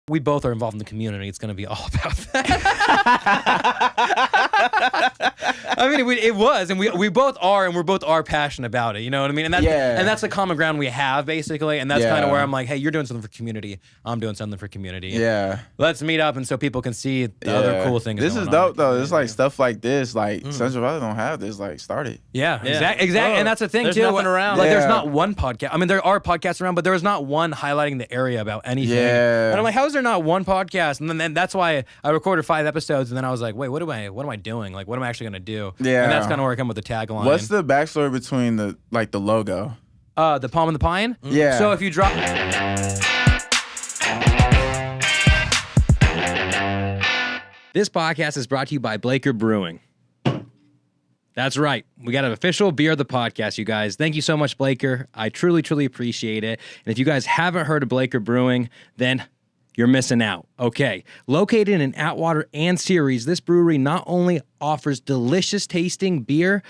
We both are involved in the community. It's going to be all about that. I mean, it was, and we both are, and we're both passionate about it. You know what I mean? And that's the common ground we have, basically. And that's kind of where I'm like, hey, you're doing something for community. I'm doing something for community. Yeah. Let's meet up, and so people can see the other cool things. This is dope, though. It's like stuff like this. Like Central Valley don't have this. Like, start it. Yeah. Exactly. And that's the thing there's too. Nothing around. Like, there's not one podcast. I mean, there are podcasts around, but there is not one highlighting the area about anything. Yeah. And I'm like, how is there not one podcast? And then that's why I recorded 5 episodes, and then I was like, wait, what am I doing? Like, what am I actually gonna do? Yeah. And that's kind of where I come with the tagline. What's the backstory between the logo? The palm and the pine? Yeah. So if you drop. This podcast is brought to you by Blaker Brewing. That's right. We got an official beer of the podcast, you guys. Thank you so much, Blaker. I truly, truly appreciate it. And if you guys haven't heard of Blaker Brewing, then you're missing out. Okay. Located in Atwater and Ceres, this brewery not only offers delicious tasting beer,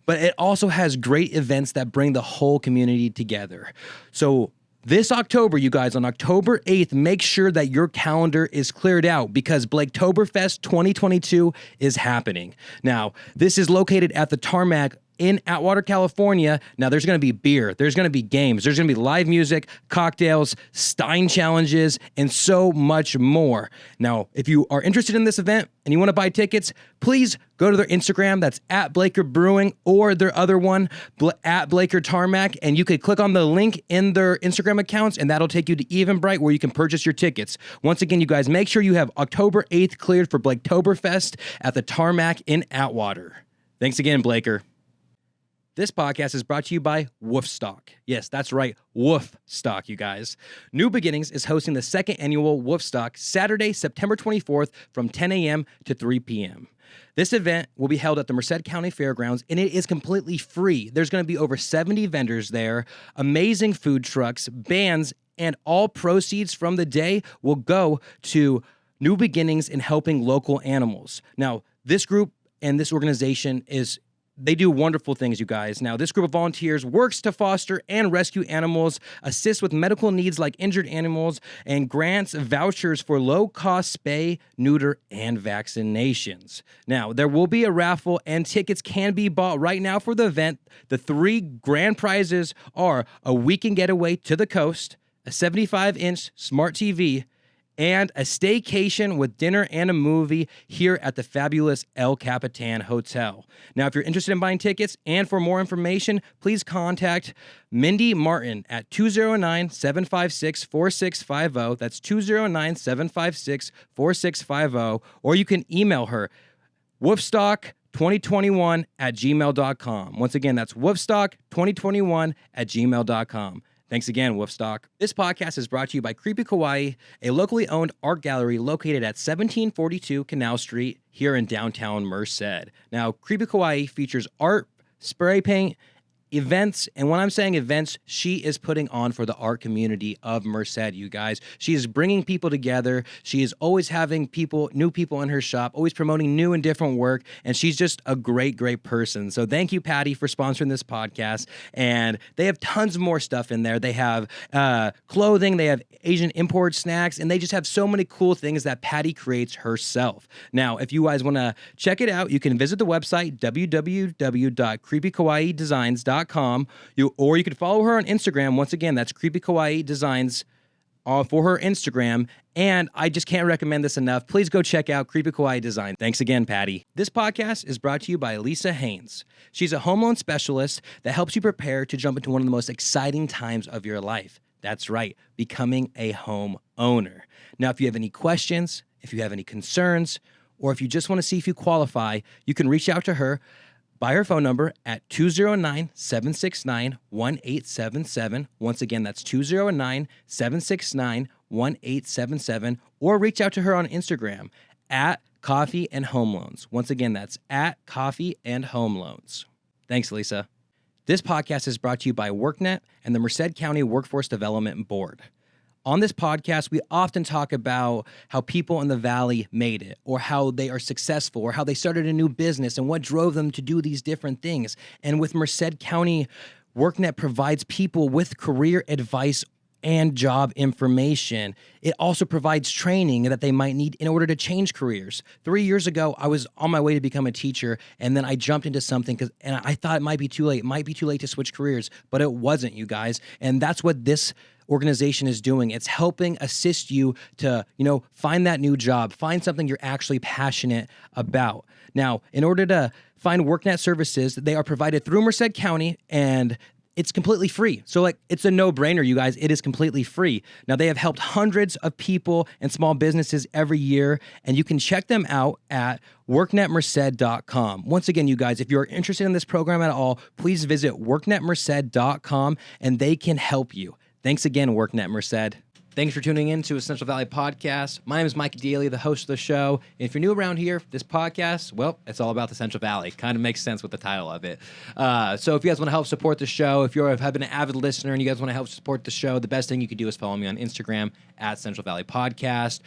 but it also has great events that bring the whole community together. So this October, you guys, on October 8th, make sure that your calendar is cleared out because BLAKETOBERFEST 2022 is happening. Now, this is located at the Tarmac in Atwater, California. Now, there's going to be beer, there's going to be games, there's going to be live music, cocktails, Stein challenges, and so much more. Now, if you are interested in this event and you want to buy tickets, please go to their Instagram. That's at Blaker Brewing, or their other one, at Blaker Tarmac, and you could click on the link in their Instagram accounts, and that'll take you to Eventbrite where you can purchase your tickets. Once again, you guys, make sure you have October 8th cleared for BLAKETOBERFEST at the Tarmac in Atwater. Thanks again, Blaker. This podcast is brought to you by Woofstock. Yes, that's right, Woofstock, you guys. New Beginnings is hosting the 2nd annual Woofstock Saturday, September 24th from 10 a.m. to 3 p.m. This event will be held at the Merced County Fairgrounds, and it is completely free. There's going to be over 70 vendors there, amazing food trucks, bands, and all proceeds from the day will go to New Beginnings in helping local animals. Now, this group and this organization they do wonderful things, you guys. Now, this group of volunteers works to foster and rescue animals, assists with medical needs like injured animals, and grants vouchers for low-cost spay, neuter, and vaccinations. Now, there will be a raffle, and tickets can be bought right now for the event. The 3 grand prizes are a weekend getaway to the coast, a 75-inch smart TV, and a staycation with dinner and a movie here at the fabulous El Capitan Hotel. Now, if you're interested in buying tickets and for more information, please contact Mindy Martin at 209-756-4650. That's 209-756-4650. Or you can email her, woofstock2021@gmail.com. Once again, that's woofstock2021@gmail.com. Thanks again, Woofstock. This podcast is brought to you by Creepy Kawaii, a locally owned art gallery located at 1742 Canal Street here in downtown Merced. Now, Creepy Kawaii features art, spray paint, events, and when I'm saying events, she is putting on for the art community of Merced, you guys. She is bringing people together. She is always having new people in her shop, always promoting new and different work, and she's just a great, great person. So thank you, Patty, for sponsoring this podcast, and they have tons more stuff in there. They have clothing, they have Asian import snacks, and they just have so many cool things that Patty creates herself. Now, if you guys want to check it out, you can visit the website, www.creepykawaiidesigns.com. Or you could follow her on Instagram. Once again, that's Creepy Kawaii Designs for her Instagram. And I just can't recommend this enough. Please go check out Creepy Kawaii Design. Thanks again, Patty. This podcast is brought to you by Lisa Haynes. She's a home loan specialist that helps you prepare to jump into one of the most exciting times of your life. That's right, becoming a home owner. Now, if you have any questions, if you have any concerns, or if you just want to see if you qualify, you can reach out to her by her phone number at 209-769-1877. Once again, that's 209-769-1877. Or reach out to her on Instagram at Coffee and Home Loans. Once again, that's at Coffee and Home Loans. Thanks, Lisa. This podcast is brought to you by Worknet and the Merced County Workforce Development Board. On this podcast, we often talk about how people in the Valley made it, or how they are successful, or how they started a new business, and what drove them to do these different things. And with Merced County, Worknet provides people with career advice and job information. It also provides training that they might need in order to change careers. 3 years ago, I was on my way to become a teacher, and then I jumped into something and I thought it might be too late. It might be too late to switch careers, but it wasn't, you guys. And that's what this organization is doing. It's helping assist you to, find that new job, find something you're actually passionate about. Now, in order to find Worknet services, they are provided through Merced County, and it's completely free. So it's a no-brainer, you guys. It is completely free. Now, they have helped hundreds of people and small businesses every year, and you can check them out at worknetmerced.com. Once again, you guys, if you're interested in this program at all, please visit worknetmerced.com, and they can help you. Thanks again, Worknet Merced. Thanks for tuning in to Central Valley Podcast. My name is Mike Daly, the host of the show. And if you're new around here, this podcast, well, it's all about the Central Valley. Kind of makes sense with the title of it. So if you guys want to help support the show, if you have been an avid listener and you guys want to help support the show, the best thing you could do is follow me on Instagram at Central Valley Podcast.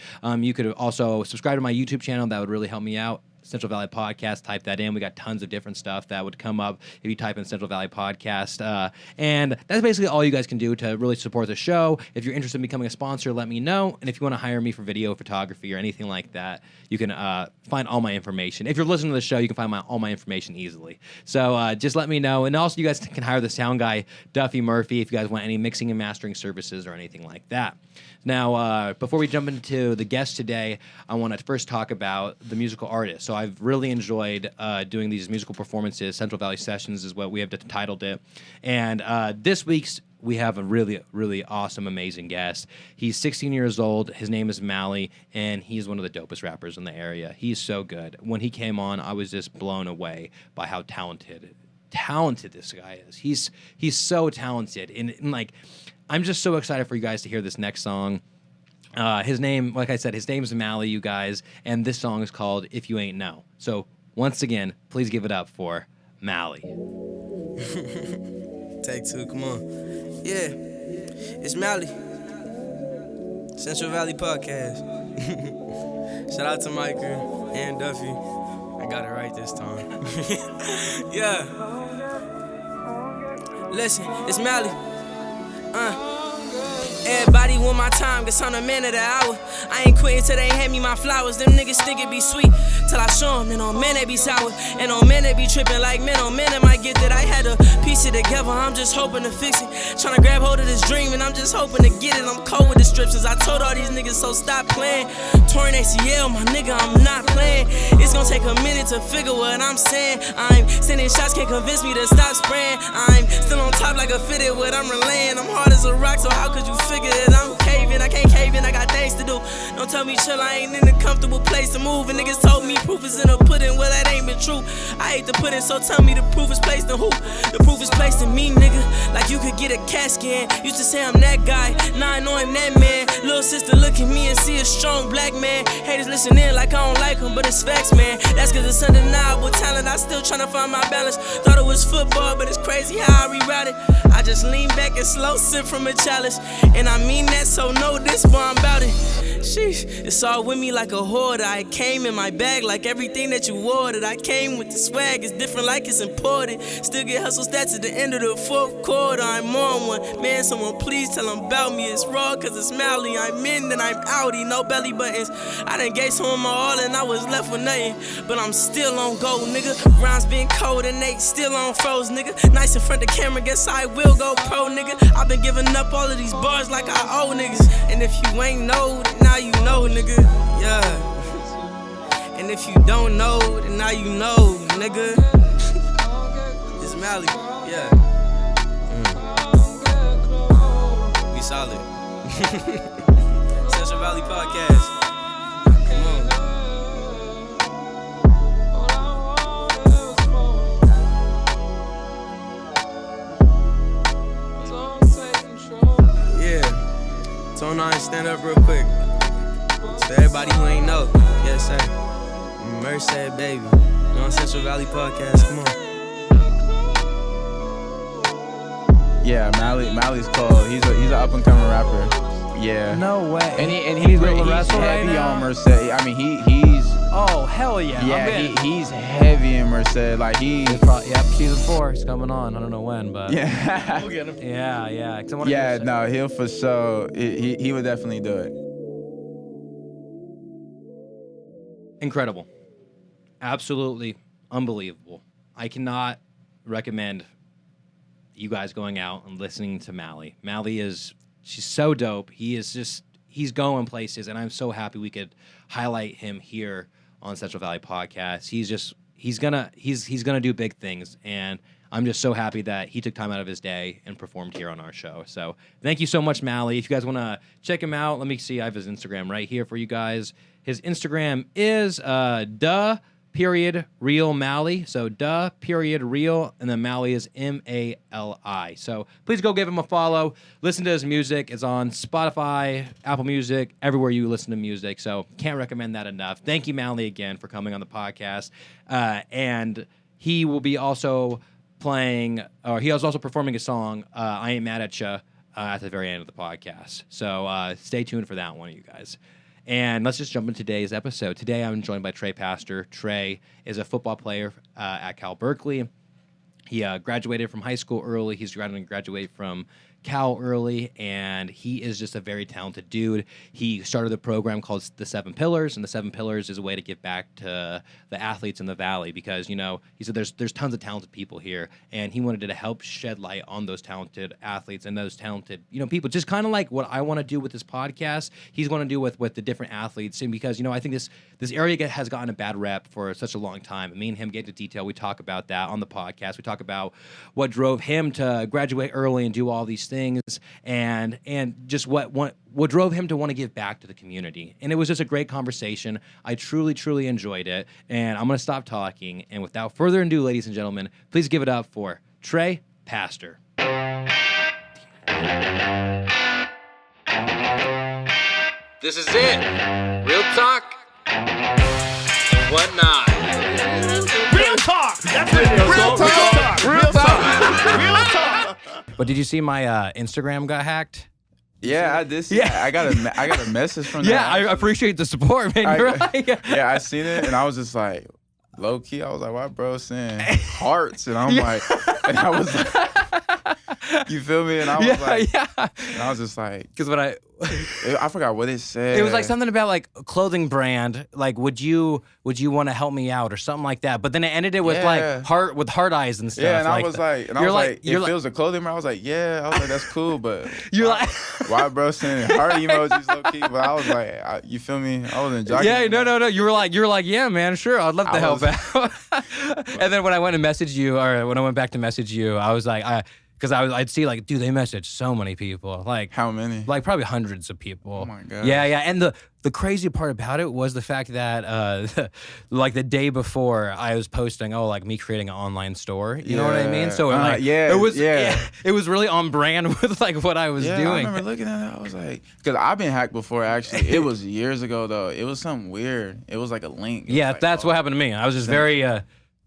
You could also subscribe to my YouTube channel. That would really help me out. Central Valley Podcast, type that in. We got tons of different stuff that would come up if you type in Central Valley Podcast. And that's basically all you guys can do to really support the show. If you're interested in becoming a sponsor, let me know. And if you want to hire me for video photography or anything like that, you can find all my information. If you're listening to the show, you can find all my information easily. So just let me know. And also, you guys can hire the sound guy, Duffy Murphy, if you guys want any mixing and mastering services or anything like that. Now, before we jump into the guest today, I want to first talk about the musical artist. So I've really enjoyed doing these musical performances. Central Valley Sessions is what we have titled it. And this week's, we have a really, really awesome, amazing guest. He's 16 years old. His name is Mally, and he's one of the dopest rappers in the area. He's so good. When he came on, I was just blown away by how talented this guy is. He's so talented. And I'm just so excited for you guys to hear this next song. His name, like I said, his name is Mally, you guys, and this song is called If You Ain't Know. So, once again, please give it up for Mally. Take two, come on. Yeah, it's Mally. Central Valley Podcast. Shout out to Micah and Duffy. I got it right this time. Yeah. Listen, it's Mally. Everybody want my time, guess I'm the man of the hour. I ain't quitting till they hand me my flowers. Them niggas think it be sweet till I show them. And on men they be sour, and on men they be tripping like men. On men it might get that I had to piece it together. I'm just hoping to fix it. Tryna grab hold of this dream, and I'm just hoping to get it. I'm cold with the strips, since I told all these niggas, so stop playing. Torn ACL, my nigga, I'm not playing. It's gonna take a minute to figure what I'm saying. I'm sending shots, can't convince me to stop spraying. I'm still on top like a fitted, what I'm relaying. I'm hard as a rock, so how could you figure that I'm caving? I can't cave in, I got things to do. Don't tell me chill, I ain't in a comfortable place to move. And niggas told me proof is in the pudding, well that ain't been true. I hate the pudding, so tell me the proof is placed in who? The proof is placed in me, nigga. Like you could get a CAT scan. Used to say I'm that guy, now I know I'm that man. Little sister look at me and see a strong black man. Haters listen in like I don't like him, but it's facts, man. That's cause it's undeniable talent, I still tryna find my balance. Thought it was football, but it's crazy how I reroute it. I just lean back and slow sip from a chalice. And I mean that, so know this, boy, I'm about it. Sheesh, it's all with me like a hoarder. I came in my bag like everything that you ordered. I came with the swag, it's different like it's imported. Still get hustle stats at the end of the fourth quarter. I'm on one, man, someone please tell them about me. It's raw cause it's Mally, I'm in and I'm outie, no belly buttons. I done gave some of my all and I was left with nothing. But I'm still on go, nigga. Rhymes been cold and they still on froze, nigga. Nice in front of the camera, guess I will go pro, nigga. I've been giving up all of these bars like I owe niggas. And if you ain't know, then now you know, nigga. Yeah. And if you don't know, then now you know, nigga. It's Mally, yeah. We solid. Central Valley Podcast. Come on. Yeah. So now I stand up real quick. So everybody who ain't know, yes sir. Merced, baby. You on Central Valley Podcast, come on. Yeah, Mally's cold. He's an up and coming rapper. Yeah. No way. And he's he's wrestle right heavy now? on Merced. I mean, he's. Oh hell yeah! Yeah, he's heavy in Merced. Like Yep, season 4 is coming on. I don't know when, but yeah. We'll get him. yeah. Yeah, no, he'll for sure. He would definitely do it. Incredible, absolutely unbelievable. I cannot recommend you guys going out and listening to Mally. Mally she's so dope. He's going places, and I'm so happy we could highlight him here on Central Valley Podcast. He's gonna do big things, and I'm just so happy that he took time out of his day and performed here on our show. So thank you so much, Mally. If you guys want to check him out, let me see. I have his Instagram right here for you guys. His Instagram is _real Mally. So _real, and then Mally is MALI. So please go give him a follow. Listen to his music. It's on Spotify, Apple Music, everywhere you listen to music. So can't recommend that enough. Thank you, Mally, again for coming on the podcast. And he will be also playing, or he was also performing a song, I Ain't Mad at Ya, at the very end of the podcast. So stay tuned for that one, you guys. And let's just jump into today's episode. Today I'm joined by Trey Paster. Trey is a football player at Cal Berkeley. He graduated from high school early. He's going to graduate from Cal early, and he is just a very talented dude. He started a program called the 7 Pillars, and the 7 Pillars is a way to give back to the athletes in the Valley because, he said there's tons of talented people here, and he wanted to help shed light on those talented athletes and those talented, people, just kind of like what I want to do with this podcast. He's going to do with the different athletes, and because, I think this area has gotten a bad rep for such a long time. Me and him get into detail. We talk about that on the podcast. We talk about what drove him to graduate early and do all these things, and just what drove him to want to give back to the community. And it was just a great conversation. I truly enjoyed it, and I'm going to stop talking. And without further ado, ladies and gentlemen, please give it up for Trey Paster. This is it. Real talk. Whatnot. Real talk. That's it. Real talk. Real talk. Real talk. But did you see my Instagram got hacked? Yeah, I did see that. I got a message from that. Yeah, I appreciate the support, man. Yeah, I seen it, and I was just like, low key, I was like, why bro saying hearts? And I'm like, and I was like, you feel me? And I was and I was just like, because when I forgot what it said. It was like something about like a clothing brand. Like, would you want to help me out or something like that? But then it ended it with like heart eyes and stuff. Yeah, and like I was like, it feels a clothing brand. I was like, yeah. I was like, that's cool, but you're like, why bro saying heart emojis low key? But I was like, you feel me? I wasn't joking. Yeah, no. You were like, yeah, man, sure, I'd love to help out. And then when I went to message you, or when I went back to message you, I was like, because I'd see like, dude, they messaged so many people. Like how many? Like probably hundreds of people. Oh my god. Yeah. And the crazy part about it was the fact that like the day before I was posting, like me creating an online store. You know what I mean? So it was really on brand with like what I was doing. I remember looking at it. I was like, because I've been hacked before actually. It was years ago though. It was something weird. It was like a link. Yeah, like, that's what happened to me. I was just very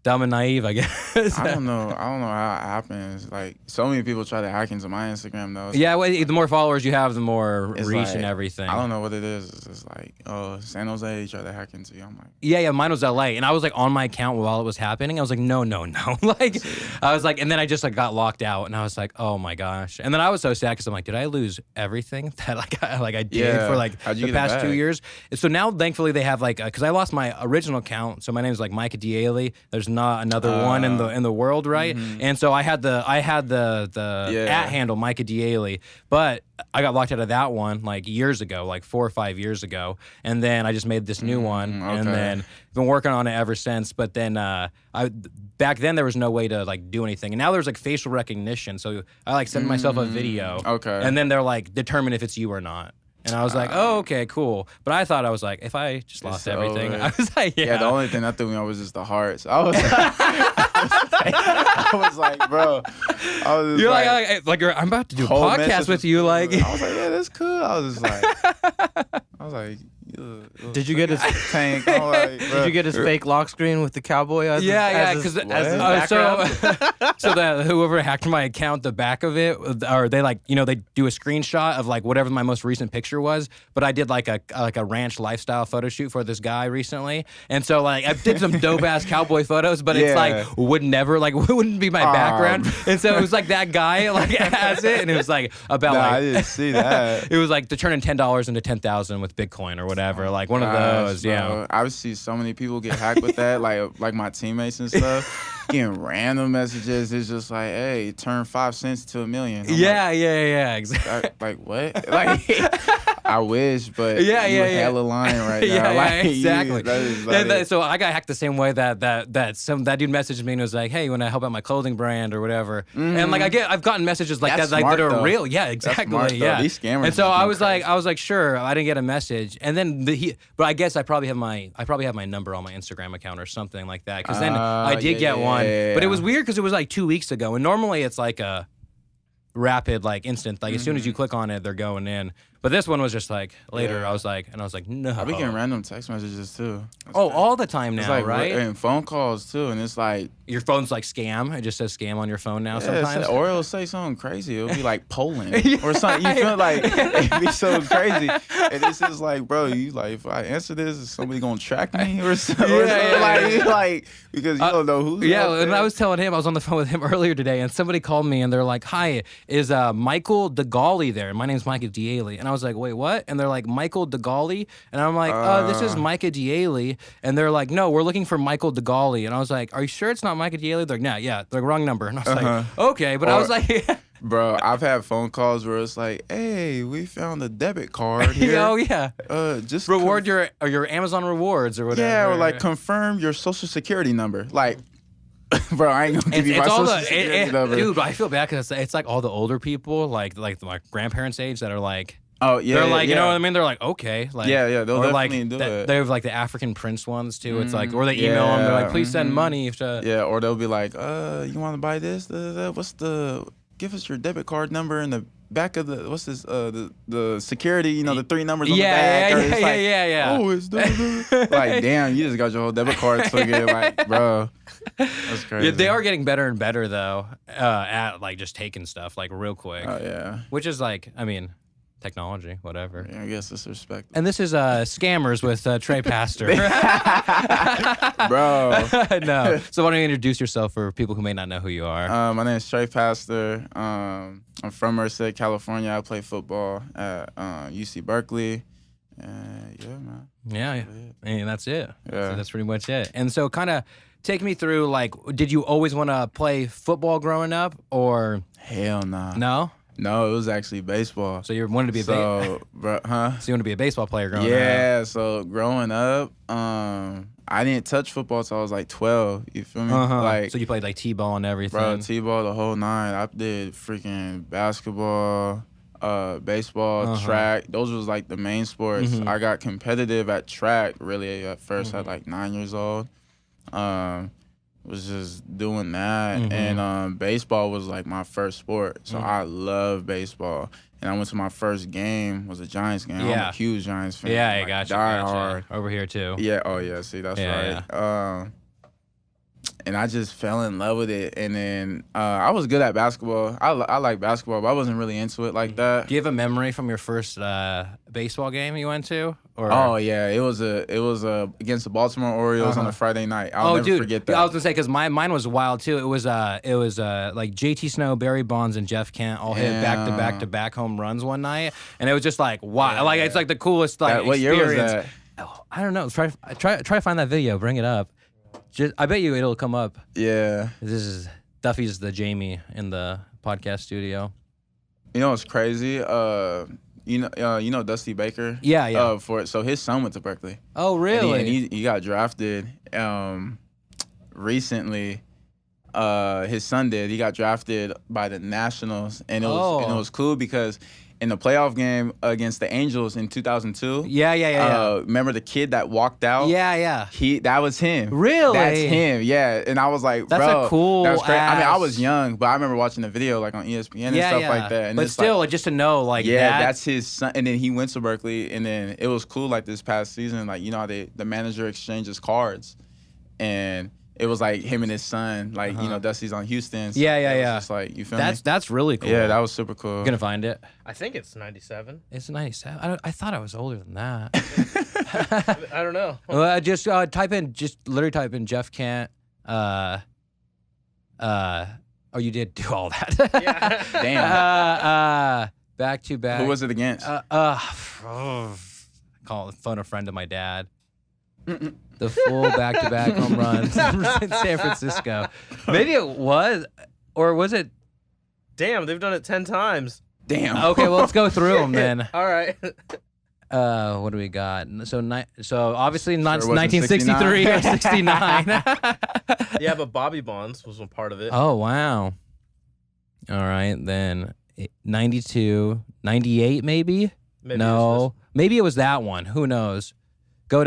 dumb and naive, I guess. I don't know how it happens. Like so many people try to hack into my Instagram though. Yeah, well, the more followers you have, the more reach like, and everything. I don't know what it is. It's just like, San Jose tried to hack into you. I'm like, yeah, mine was LA, and I was like on my account while it was happening. I was like, no, like, I was like, and then I just like got locked out, and I was like, oh my gosh, and then I was so sad because I'm like, did I lose everything that I did for like the past 2 years? And so now, thankfully, they have like, because I lost my original account, so my name's like Micah Daly. There's not another one in the world, right? Mm-hmm. And so I had the at handle Micah Daly, but I got locked out of that one like years ago, like 4 or 5 years ago, and then I just made this new one, and then been working on it ever since. But then back then there was no way to like do anything, and now there's like facial recognition, so I like send myself a video, and then they're like determine if it's you or not. And I was like, oh, okay, cool. But I thought, I was like, if I just lost everything, I was like, yeah. Yeah, the only thing that threw me off was just the hearts. I was like, bro. You're like, I'm about to do a podcast with you. Like, I was like, yeah, that's cool. I was just like, Did you get his tank? I'm like, Did you get his fake lock screen with the cowboy? As because so that whoever hacked my account, the back of it, or they like they do a screenshot of like whatever my most recent picture was. But I did like a ranch lifestyle photo shoot for this guy recently, and so like I did some dope ass cowboy photos, but it's like wouldn't be my background, and so it was like that guy like has it, and it was like about I didn't see that. It was like to turning $10 into 10,000 with Bitcoin or whatever, like one of those. Bro. Yeah, I see so many people get hacked with that, like my teammates and stuff, getting random messages. It's just like, hey, turn 5 cents to $1 million. Yeah, exactly. Like what? Like I wish, but yeah. hella lying right now. Like, exactly. So I got hacked the same way that dude messaged me and was like, hey, you want to help out my clothing brand or whatever? And like I've gotten messages like That's that, like smart, that are though. real. Yeah, exactly. Smart, yeah. These scammers. And so I was like, sure. I didn't get a message, and then but I guess I probably have my number on my Instagram account or something like that. Because then I did get one, but it was weird because it was like 2 weeks ago, and normally it's like a rapid, like instant, like as soon as you click on it, they're going in. But this one was just like later. I was like, no. I be getting random text messages too. That's crazy. crazy. All the time now, it's like, right? And phone calls too, and it's like your phone's like scam. It just says scam on your phone now sometimes. Or it'll say something crazy. It'll be like Poland or something. You feel like it'd be so crazy. And it's just like, bro, you like, if I answer this, is somebody gonna track me or something? Like because you don't know who's and I was telling him, I was on the phone with him earlier today, and somebody called me and they're like, hi, is Michael DeGaulli there? My name's Micah Dialey. And I was like, wait, what? And they're like, Michael DeGaulli? And I'm like, this is Micah Dialey. And they're like, no, we're looking for Michael DeGaulli. And I was like, are you sure it's not Micah Dialey? They're like, yeah, the wrong number. And I was like, okay. But I was like, bro, I've had phone calls where it's like, hey, we found a debit card here. Oh, yeah. Just reward your Amazon rewards or whatever. Yeah, or like confirm your social security number. Like, bro, I ain't gonna give you my social security number. Dude, I feel bad because it's like all the older people, like my grandparents' age, that are like, oh yeah, they're like, you know what I mean? They're like, okay, like, they'll definitely do it. They have like the African prince ones too. It's like, or they email them. They're like, please send money. Or they'll be like, you want to buy this? Give us your debit card number in the back of the the security, the 3 numbers on the back. Yeah. Oh, it's like, damn, you just got your whole debit card taken. Like, bro, that's crazy. Yeah, they are getting better and better though at like just taking stuff like real quick. Oh yeah. Which is like, I mean, technology, whatever. Yeah, I guess it's respect. And this is Scammers with Trey Paster. Bro. No. So why don't you introduce yourself for people who may not know who you are? My name is Trey Paster. I'm from Merced, California. I play football at UC Berkeley. Yeah, man. Yeah. And that's it. Yeah. So that's pretty much it. And so kind of take me through, like, did you always want to play football growing up, or? Hell nah. No? No, it was actually baseball. So you wanted to be So you want to be a baseball player growing up? Yeah, so growing up, I didn't touch football till I was like 12. You feel me? Like, so you played like T-ball and everything? Bro, T-ball the whole 9. I did freaking basketball, baseball, track. Those was like the main sports. I got competitive at track really at first at like 9 years old. Was just doing that, and baseball was like my first sport, so I love baseball. And I went to my first game, was a Giants game. Yeah. I'm a huge Giants fan. Yeah, I like, got you. Die hard. Over here too. Yeah, oh yeah, see, that's right. And I just fell in love with it. And then I was good at basketball. I like basketball, but I wasn't really into it like that. Do you have a memory from your first baseball game you went to? Or? Oh yeah, it was against the Baltimore Orioles on a Friday night. I'll never forget that. I was gonna say, because mine was wild too. It was like JT Snow, Barry Bonds, and Jeff Kent all hit back home runs one night, and it was just like wow, Yeah. like it's like the coolest like what experience. year was that? Oh, I don't know. Try to find that video. Bring it up. I bet you it'll come up. Yeah. This is Duffy's the Jamie in the podcast studio. You know what's crazy? You know Dusty Baker? Yeah. So his son went to Berkeley. Oh, really? And he got drafted recently. His son did. He got drafted by the Nationals, and it was cool because in the playoff game against the Angels in 2002. Yeah. Remember the kid that walked out? Yeah. That was him. Really? That's him. Yeah. And I was like, that's bro, a cool. That was crazy. I mean, I ass- was young, but I remember watching the video like on ESPN and stuff like that. And but it's still, like, just to know, like, that's his son. And then he went to Berkeley, and then it was cool. Like this past season, like how the manager exchanges cards, and it was like him and his son, like Dusty's on Houston. So Yeah. Just like you feel me? That's really cool. Yeah, that was super cool. I'm gonna find it. I think it's 97. It's 97. I thought I was older than that. I don't know. Well, just literally type in Jeff Kent. Oh, you did do all that. Yeah. Damn. Back to back. Who was it against? Call it phone a friend of my dad. The full back-to-back home runs in San Francisco. Maybe it was, or was it? Damn, they've done it 10 times. Damn. Okay, well, let's go through them then. All right. What do we got? So obviously not Sure wasn't 1963 or 69. Yeah, but Bobby Bonds was a part of it. Oh, wow. All right, then 92, 98 maybe? Maybe No. Maybe it was that one. Who knows? Go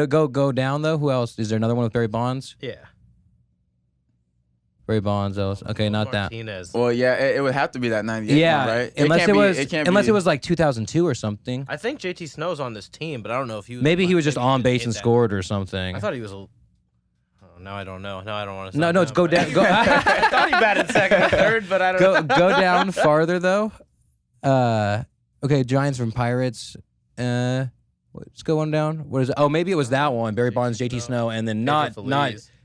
down, though. Who else? Is there another one with Barry Bonds? Yeah. Barry Bonds. Okay, not Martinez. Well, yeah, it would have to be that 98 yeah, one, right? unless can't it be, was like 2002 or something. I think JT Snow's on this team, but I don't know if he was. Maybe he was just on base hit and that. scored or something. I thought he was a. Oh, now I don't know. Now I don't want to. No, it's go down. Go, I thought he batted second or third, but I don't know. go down farther though. Okay, Giants from Pirates. Let's go one down. What is it? Oh, maybe it was that one. Barry Bonds, JT Snow, and then not.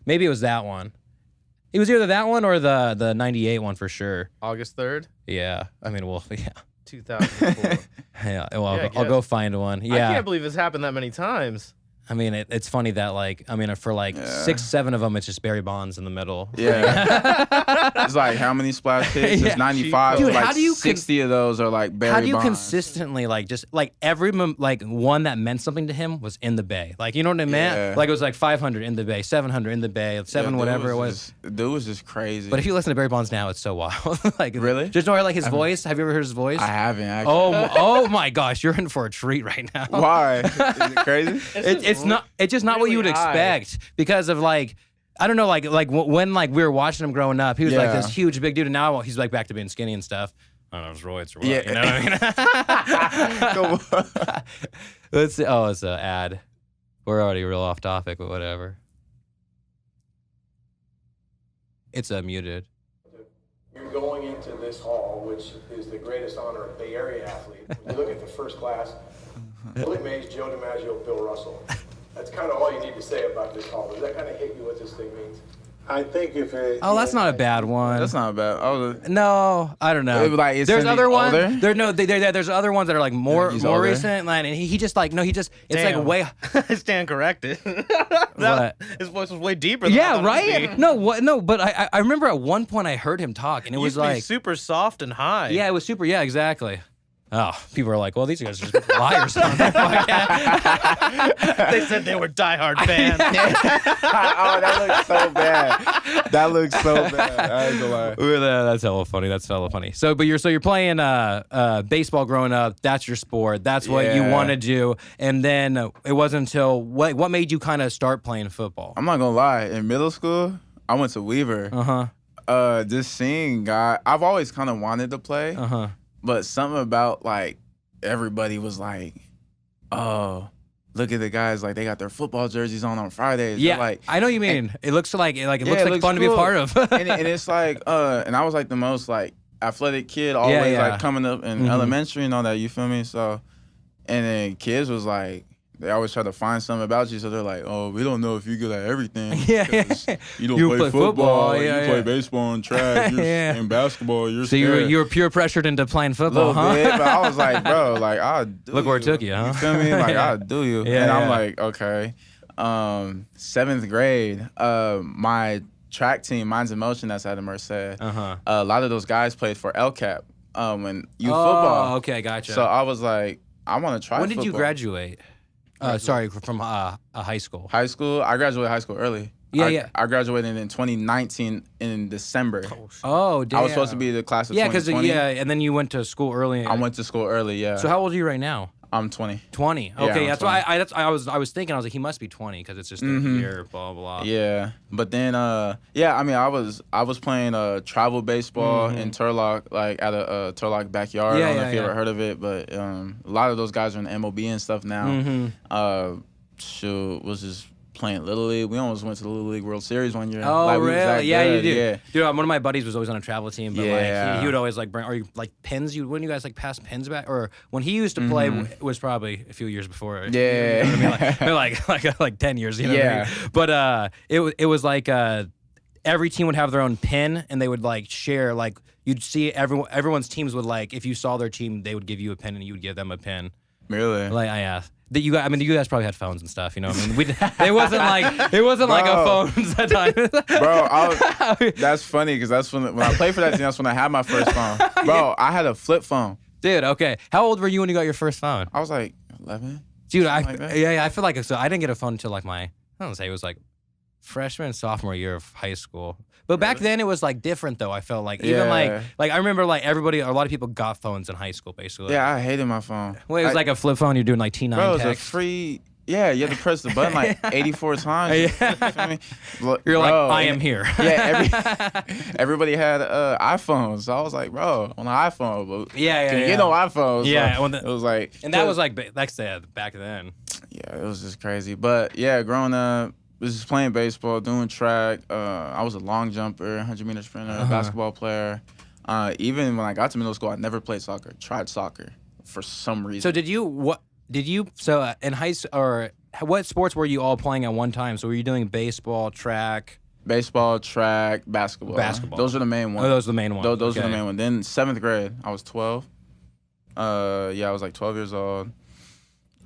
Maybe it was that one. It was either that one or the 98 one for sure. August 3rd, Yeah. I mean, well, yeah. 2004. Yeah. Well, Yeah, I I'll go guess. find one. I Yeah. can't believe it's happened that many times. I mean, it's funny that for 6, 7 of them, it's just Barry Bonds in the middle. Yeah. It's like how many splash hits? Yeah. It's 95. Dude, like how do you 60 of those are like Barry How do you Bonds. consistently every one that meant something to him was in the Bay? Like, you know what I meant? Yeah. Like it was like 500 in the Bay, 700 in the Bay, 7 dude whatever it was. Dude was just crazy. But if you listen to Barry Bonds now, it's so wild. Like Really? Just know his voice. Have you ever heard his voice? I haven't actually. Oh my gosh, you're in for a treat right now. Why? Is it crazy? It's just not what you would really high. expect because of I don't know, when we were watching him growing up, he was like Yeah. this huge big dude, and now he's like back to being skinny and stuff. I don't know, it's roids or what. Yeah. You know what I mean? Come on. Let's see. Oh, it's an ad. We're already real off topic, but whatever. It's muted. You're going into this hall, which is the greatest honor of Bay Area athlete. When you look at the first class, Willie Mays, Joe DiMaggio, Bill Russell. That's kind of all you need to say about this hall. Does that kind of hit you what this thing means? I think if it... Oh, that's not a bad one. That's not bad. No, I don't know. It was like, is there's Cindy other ones. older? There's other ones that are more He's more older? recent. And he just it's Damn. way. Stand corrected. What? His voice was way deeper. Than I Yeah, thought it would right. be. No, what? No, but I remember at one point I heard him talk, and it It was used to be like, super soft and high. yeah, it was super. Yeah, exactly. Oh, people are like, well, these guys are just liars on their podcast. They said they were diehard fans. Oh, that looks so bad. That looks so bad. I ain't gonna lie. That's hella funny. That's hella funny. So, but you're playing baseball growing up. That's your sport. That's what you Yeah. want to do. And then it wasn't until what made you kind of start playing football? I'm not gonna lie. In middle school, I went to Weaver. This seeing guy, I've always kind of wanted to play. But something about everybody was like, oh, look at the guys, they got their football jerseys on Fridays. Yeah, They're I know what you mean. It looks like it looks it like looks fun to be a cool. part of. and it's and I was the most athletic kid always yeah. coming up in elementary and all that, you feel me? So, and then kids was they always try to find something about you, so they're like, "Oh, we don't know if you're good at everything. Yeah. because you don't You play play football. football, You yeah, play yeah. baseball and track. You're, Yeah. and basketball, you're So scared." you were pure pressured into playing a football, little huh? bit, but I was like, bro, I'll do Look where it you. took you, huh? You feel me? Yeah. I'll do you. Yeah, and I'm yeah. like, okay. 7th grade, my track team, Minds in Motion, that's at Merced. A lot of those guys played for LCAP when youth football. Oh, okay, gotcha. So I was like, I want to try when did you football. graduate? Sorry, from high school. High school? I graduated high school early. I graduated in 2019 in December. Oh, damn. I was supposed to be the class of 2020. And then you went to school early. I went to school early, yeah. So how old are you right now? I'm 20. 20. Yeah, Okay, I'm that's 20. why I was thinking, I was like, he must be 20 because it's just a year, blah, blah, blah. Yeah, but then I mean, I was playing travel baseball in Turlock, like at a Turlock backyard. I don't know if you ever heard of it, but a lot of those guys are in the MLB and stuff now. Was just playing Little League. We almost went to the Little League World Series one year. Oh, like, really? Yeah, you did. Yeah. Dude, one of my buddies was always on a travel team, but Yeah. like he would always like bring, or you, like pins. Wouldn't you guys like pass pins back? Or when he used to play was probably a few years before. Yeah. You know what I mean? Like 10 years. You know what I mean? But it was like every team would have their own pin, and they would like share. Like you'd see everyone's teams would like, if you saw their team, they would give you a pin, and you would give them a pin. Really? Like I asked. That you guys probably had phones and stuff, you know. I mean, it wasn't like a phone at times. Bro, that's funny because that's when I played for that team. That's when I had my first phone. Bro, I had a flip phone. Dude, okay. How old were you when you got your first phone? I was like 11. Dude, like that. I feel like so. I didn't get a phone until like I don't say it was like freshman, sophomore year of high school. But back then it was like different though. I felt like even like I remember like a lot of people got phones in high school basically. Yeah, I hated my phone. Well, it was like a flip phone. You're doing like T9 bro, it was text. a free. Yeah, you had to press the button like 84 times. You feel me? You're like, I am here. Yeah, everybody had iPhones. So I was like, bro, on an iPhone. But you know iPhones. Yeah, so it was like. And that was like back then. Yeah, it was just crazy. But yeah, growing up, was just playing baseball, doing track. I was a long jumper, 100-meter sprinter, basketball player. Even when I got to middle school, I never played soccer. Tried soccer for some reason. So in high school, or what sports were you all playing at one time? So were you doing baseball, track? Baseball, track, basketball. Those are the main ones. Oh, those are the main ones. Those are the main ones. Then 7th grade, I was 12. I was like 12 years old.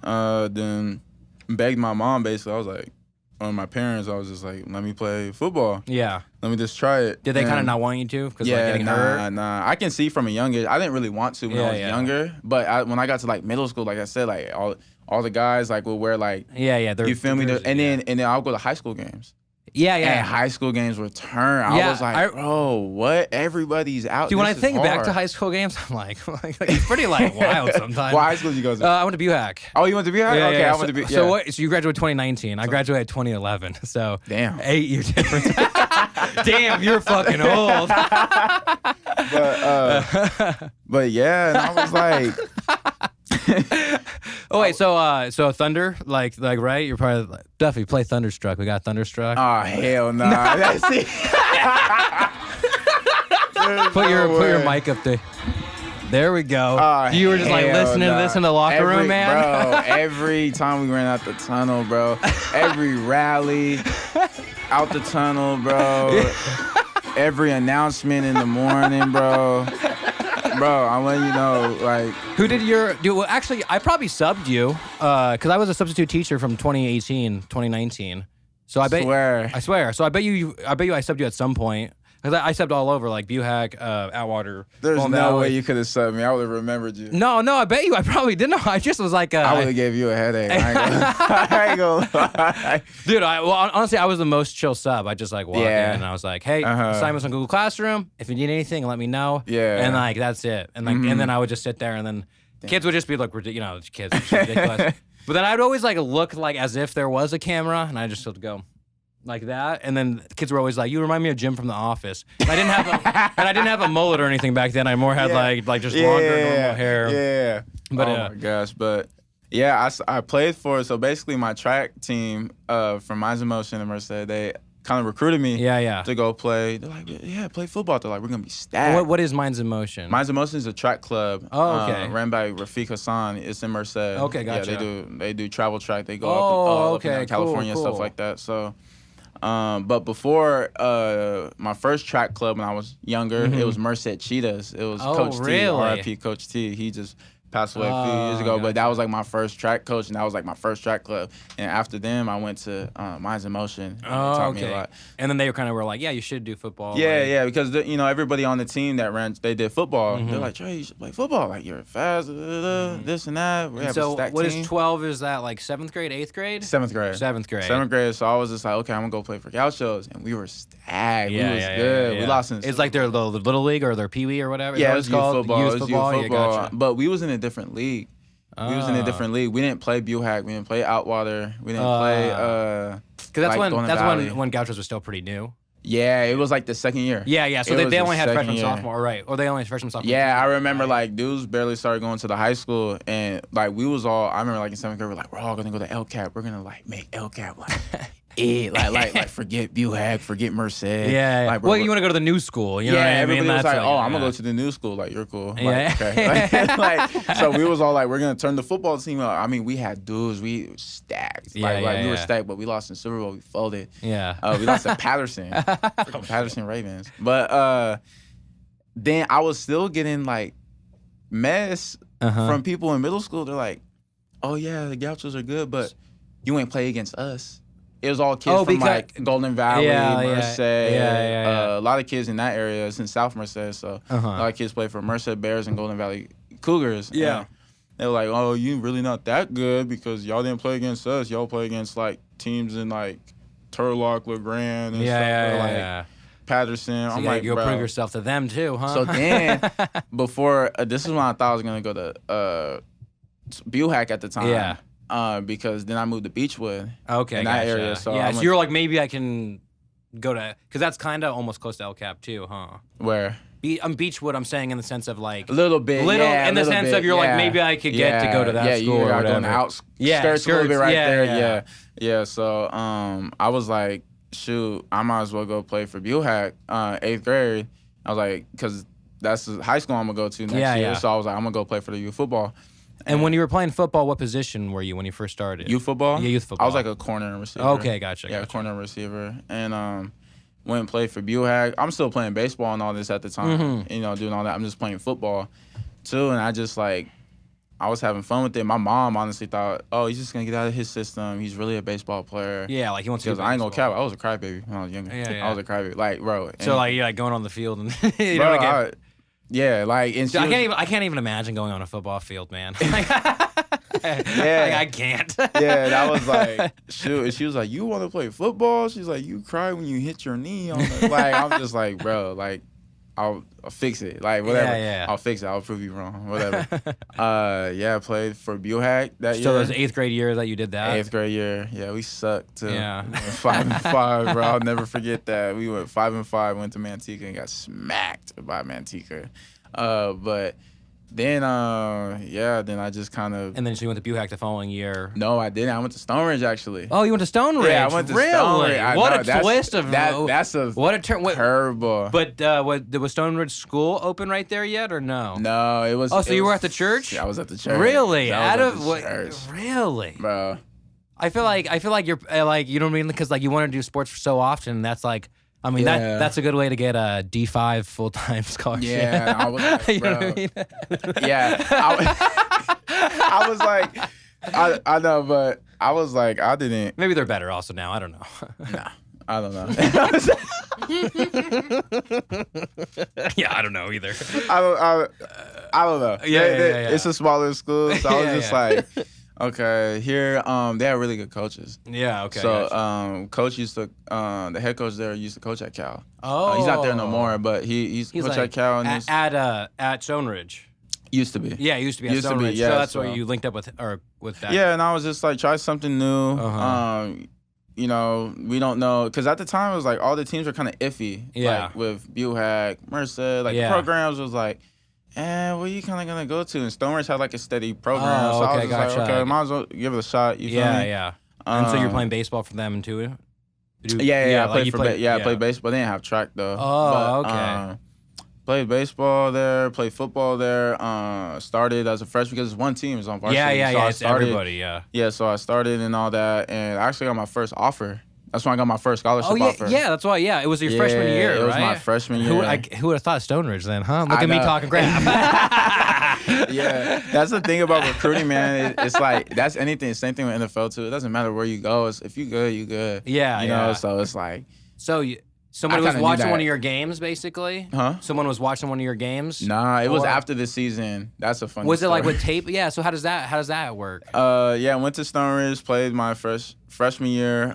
Then begged my mom, basically. I was like, or my parents, I was just like, let me play football. Yeah. Let me just try it. Did they kind of not want you to? Cause yeah, like getting hurt? Nah. I can see from a young age. I didn't really want to when I was younger. But when I got to like middle school, like I said, like all the guys like would wear like you feel me? And then I'll go to high school games. Yeah. And high school games would turn. I was like, bro, what? Everybody's out. Dude, when I think back to high school games, I'm like it's pretty like wild sometimes. What high school did you go to? I went to BUHAC. Oh, you went to BUHAC? Yeah, okay, I so, went to BUHAC. So you graduated 2019. I graduated 2011. So damn, 8 year difference. Damn, you're fucking old. But yeah, and I was like. Oh wait, so Thunder, like right? You're probably definitely play Thunderstruck. We got Thunderstruck. Oh hell no! Nah. Put your mic up there. There we go. Oh, you were just like listening to this in the locker room, man. Bro, every time we ran out the tunnel, bro. Every rally, out the tunnel, bro. Every announcement in the morning, bro. Bro, I'm letting you know, like. Who did well, actually, I probably subbed you, because I was a substitute teacher from 2018, 2019. So I swear. So I bet you I subbed you at some point. Because I subbed all over, like BUHAC, Atwater. There's no way you could have subbed me. I would have remembered you. No, I bet you. I probably didn't know. I just was like... I would have gave you a headache. I ain't gonna lie. Dude, honestly, I was the most chill sub. I just like walked in and I was like, hey, assignments on Google Classroom. If you need anything, let me know. Yeah. And like, that's it. And like, and then I would just sit there and then kids would just be like, you know, kids, it's ridiculous. But then I'd always like look like as if there was a camera and I just would go... like that, and then the kids were always like, "You remind me of Jim from The Office." And I didn't have a mullet or anything back then. I more had like just longer normal hair. Yeah. But oh my gosh, but yeah, I played for so basically my track team from Minds in Motion and Merced, they kind of recruited me. To go play. They're like, play football. They're like, we're gonna be stacked. What is Minds in Motion? Minds in Motion is a track club. Oh, okay. Ran by Rafiq Hassan. It's in Merced. Okay, gotcha. Yeah, they do travel track. They go up and down California, cool. Stuff like that. So. But before my first track club when I was younger, it was Merced Cheetahs. It was Coach T, RIP Coach T. He just passed away a few years ago, but that was like my first track coach, and that was like my first track club. And after them, I went to Minds in Motion. And they taught me a lot. And then they were like, yeah, you should do football. Yeah, because everybody on the team that ran, they did football. They're like, Trey, you should play football. Like, you're fast, this and that. We have so a stack what team. is 12? Is that like 7th grade, 8th grade? 7th grade. 7th grade. 7th grade. So I was just like, okay, I'm gonna go play for Gauchos, and we were stacked. We was good. Yeah. We lost in. It's like their little league or their pee wee or whatever. Yeah, it was was youth called football. Youth It was football. youth football. Yeah, gotcha. But we was in a different league. We was in a different league. We didn't play Buhack. We didn't play Atwater. We didn't play. Because that's when Gauchos was still pretty new. Yeah, it was like the second year. Yeah. So It was they the only had second freshman, year. sophomore, right? Or they only had freshman, sophomore. Yeah, I remember like dudes barely started going to the high school, and like we was all. I remember like in 7th grade, we're like, we're all gonna go to LCAP. We're gonna like make LCAP like. Like forget Buhack, forget Merced. Yeah. Like, bro, well, you want to go to the new school. You know what I mean? everybody was That's like, I'm gonna go to the new school. Like, you're cool. Yeah. Like, okay. Like, so we was all like, we're gonna turn the football team up. I mean, we had dudes, we were stacked. We were stacked, but we lost in Super Bowl. We folded. Yeah. We lost to Patterson. Freaking Patterson Ravens. But then I was still getting like mess from people in middle school. They're like, oh yeah, the Gauchos are good, but you ain't play against us. It was all kids from like Golden Valley, Merced, a lot of kids in that area. It's in South Merced, so a lot of kids play for Merced Bears and Golden Valley Cougars. Yeah. And they were like, oh, you really not that good because y'all didn't play against us. Y'all play against like teams in like Turlock, LeGrand, and stuff. Like Patterson. So I'm you like, go bro. prove yourself to them too, huh? So then, before this is when I thought I was gonna go to Buhack at the time. Yeah. Because then I moved to Beechwood. Okay, in that area. So so you're like, maybe I can go to, because that's kind of almost close to LCAP too, huh? Where? Beechwood, I'm saying in the sense of like a little bit, in the sense of you're like, maybe I could get to go to that school or whatever. On the outskirts a little bit right there. Yeah. So I was like, shoot, I might as well go play for Buhack, 8th grade. I was like, because that's the high school I'm gonna go to next year. Yeah. So I was like, I'm gonna go play for the youth football. And when you were playing football, what position were you when you first started? Youth football? Yeah, youth football. I was like a corner and receiver. Okay, gotcha. Yeah, corner and receiver. And went and played for Buhack. I'm still playing baseball and all this at the time. You know, doing all that. I'm just playing football too. And I just like, I was having fun with it. My mom honestly thought, oh, he's just going to get out of his system. He's really a baseball player. Yeah, like he wants to. Because I ain't gonna cap. I was a crybaby when I was younger. Yeah. I was a crybaby. Like, bro. So like you're like going on the field and you bro, know, yeah, like, and I can't even imagine going on a football field, man. Yeah, I can't. Yeah, that was like, shoot. And she was like, you want to play football? She's like, you cry when you hit your knee on the, like, I'm just like, bro, like, I'll fix it. Like, whatever. Yeah. I'll fix it. I'll prove you wrong. Whatever. I played for Buhack that year. So it was 8th grade year that you did that? 8th grade year. Yeah, we sucked too. Yeah. We went 5-5, bro. I'll never forget that. We went 5-5, went to Manteca and got smacked by Manteca. But then, then I just kind of. And then so you went to Buhack the following year. No, I didn't. I went to Stone Ridge actually. Oh, you went to Stone Ridge? Yeah, I went to really? Stone Ridge. What a twist of that. That's a what a turn. curveball. But was Stone Ridge School open right there yet or no? No, it was. Oh, so you were at the church? I was at the church. Really? I Out was of at what? the church. Really? Bro. I feel like you're like, you know what I mean, because like you want to do sports for so often. That's like, I mean, Yeah. that's a good way to get a D5 full-time scholarship. Yeah, I was like, You bro. know what I mean? Yeah, I was like, I know, but I was like, I didn't. Maybe they're better also now. I don't know. Nah, I don't know. Yeah, I don't know either. I don't know. Yeah. It's a smaller school, so I was Yeah, just yeah. like, okay, here, they have really good coaches. Yeah, okay. So, gotcha. coach used to, the head coach there used to coach at Cal. Oh. He's not there no more, but he's coach like at Cal and he's, at Stone Ridge. used to be. Yeah, he used to be at Used to Stone be, Ridge. yeah, so that's so- why you linked up with that. Yeah, and I was just like, try something new. Uh-huh. You know, we don't know, because at the time it was like all the teams were kind of iffy. Yeah. Like with Buhack, Merced, like Yeah. the programs was like, where you kind of gonna go to? And Stone Ridge had like a steady program, Oh, so I okay, was just gotcha. like, okay, might as well give it a shot. You feel me? Yeah. And so you're Um, playing baseball for them too? Yeah, I like played I played baseball. They didn't have track though. Oh, But, okay. Played baseball there, played football there. Started as a freshman because it's one team, it's on varsity. Yeah, so I it's started, everybody, yeah. Yeah, so I started and all that, and I actually got my first offer. That's when I got my first scholarship Oh, yeah, offer. yeah, that's why, yeah. It was your freshman year, it was right? my freshman year. Who would have thought Stone Ridge then, huh? Look I at me know. talking crap. Yeah, that's the thing about recruiting, man. It's like that's anything. Same thing with NFL too. It doesn't matter where you go. If you good, you good. Yeah, you know. So it's like. So someone was kinda knew watching that. one of your games, basically. Huh? Someone was watching one of your games. Nah, it was Or- after the season. That's a funny. Was it like story. with tape? Yeah. So how does that work? Yeah, I went to Stone Ridge, played my freshman year.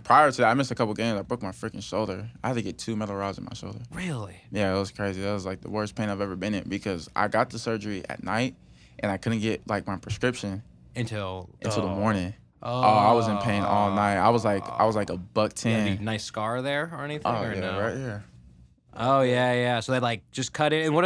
Prior to that, I missed a couple games. I broke my freaking shoulder. I had to get 2 metal rods in my shoulder. Really? Yeah, it was crazy. That was like the worst pain I've ever been in because I got the surgery at night and I couldn't get like my prescription Until the morning. Oh, I was in pain all night. I was like a $110. Any nice scar there or anything? Oh or yeah, no? right here. Oh yeah. So they like just cut it. And what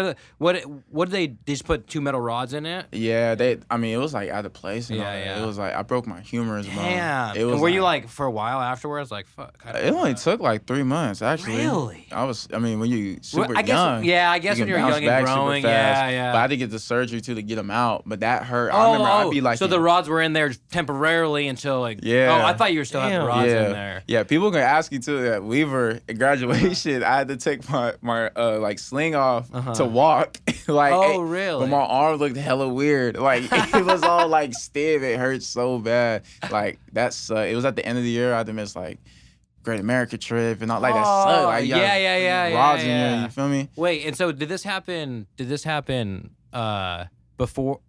did they just put 2 metal rods in it? Yeah, I mean, it was like out of place. And all that. It was like I broke my humerus bone. Damn. It was. And were you like for a while afterwards? Like fuck. It only took like 3 months actually. Really? I mean, when you super I guess, young. yeah, I guess you when can you're bounce young and back super growing, fast. yeah. But I had to get the surgery too to get them out. But that hurt. I remember I'd be like. So the rods were in there temporarily until like. Yeah. Oh, I thought you were still having rods in there. Yeah, people can ask you too. At Weaver at graduation, I had to take my like sling off to walk. Like, Oh, really? But my arm looked hella weird. Like it was all like stiff. It hurt so bad. Like that sucked. It was at the end of the year. I had to miss like Great America trip and all like that sucked. Like you got rods in here. You feel me? Wait, and so did this happen before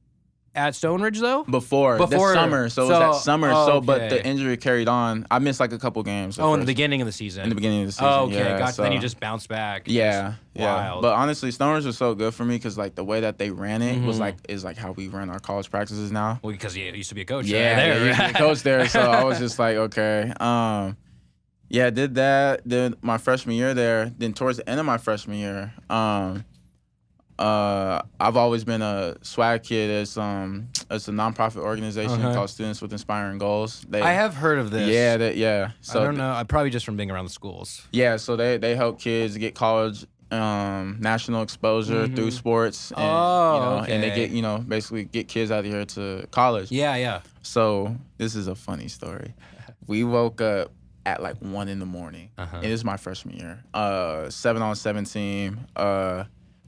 at Stone Ridge though? Before this summer. So it was that summer. But the okay. injury carried on. I missed like a couple games. Oh, in the beginning of the season. In the beginning of the season. Oh, okay, yeah, gotcha. so, Then you just bounced back. Yeah, yeah. Wild. But honestly, Stone Ridge was so good for me because like the way that they ran it was like is like how we run our college practices now. Well, because you used to be a coach. Yeah, there. yeah, used to be a coach there. So I was just like, okay. Yeah, did that. Then my freshman year there. Then towards the end of my freshman year, I've always been a swag kid. It's a nonprofit organization called Students with Inspiring Goals. I have heard of this. Yeah. So I don't know. I probably just from being around the schools. Yeah, so they help kids get college national exposure through sports, and and they get basically get kids out of here to college. Yeah. So this is a funny story. We woke up at like 1 a.m. And this is my freshman year. 7-on-7 team.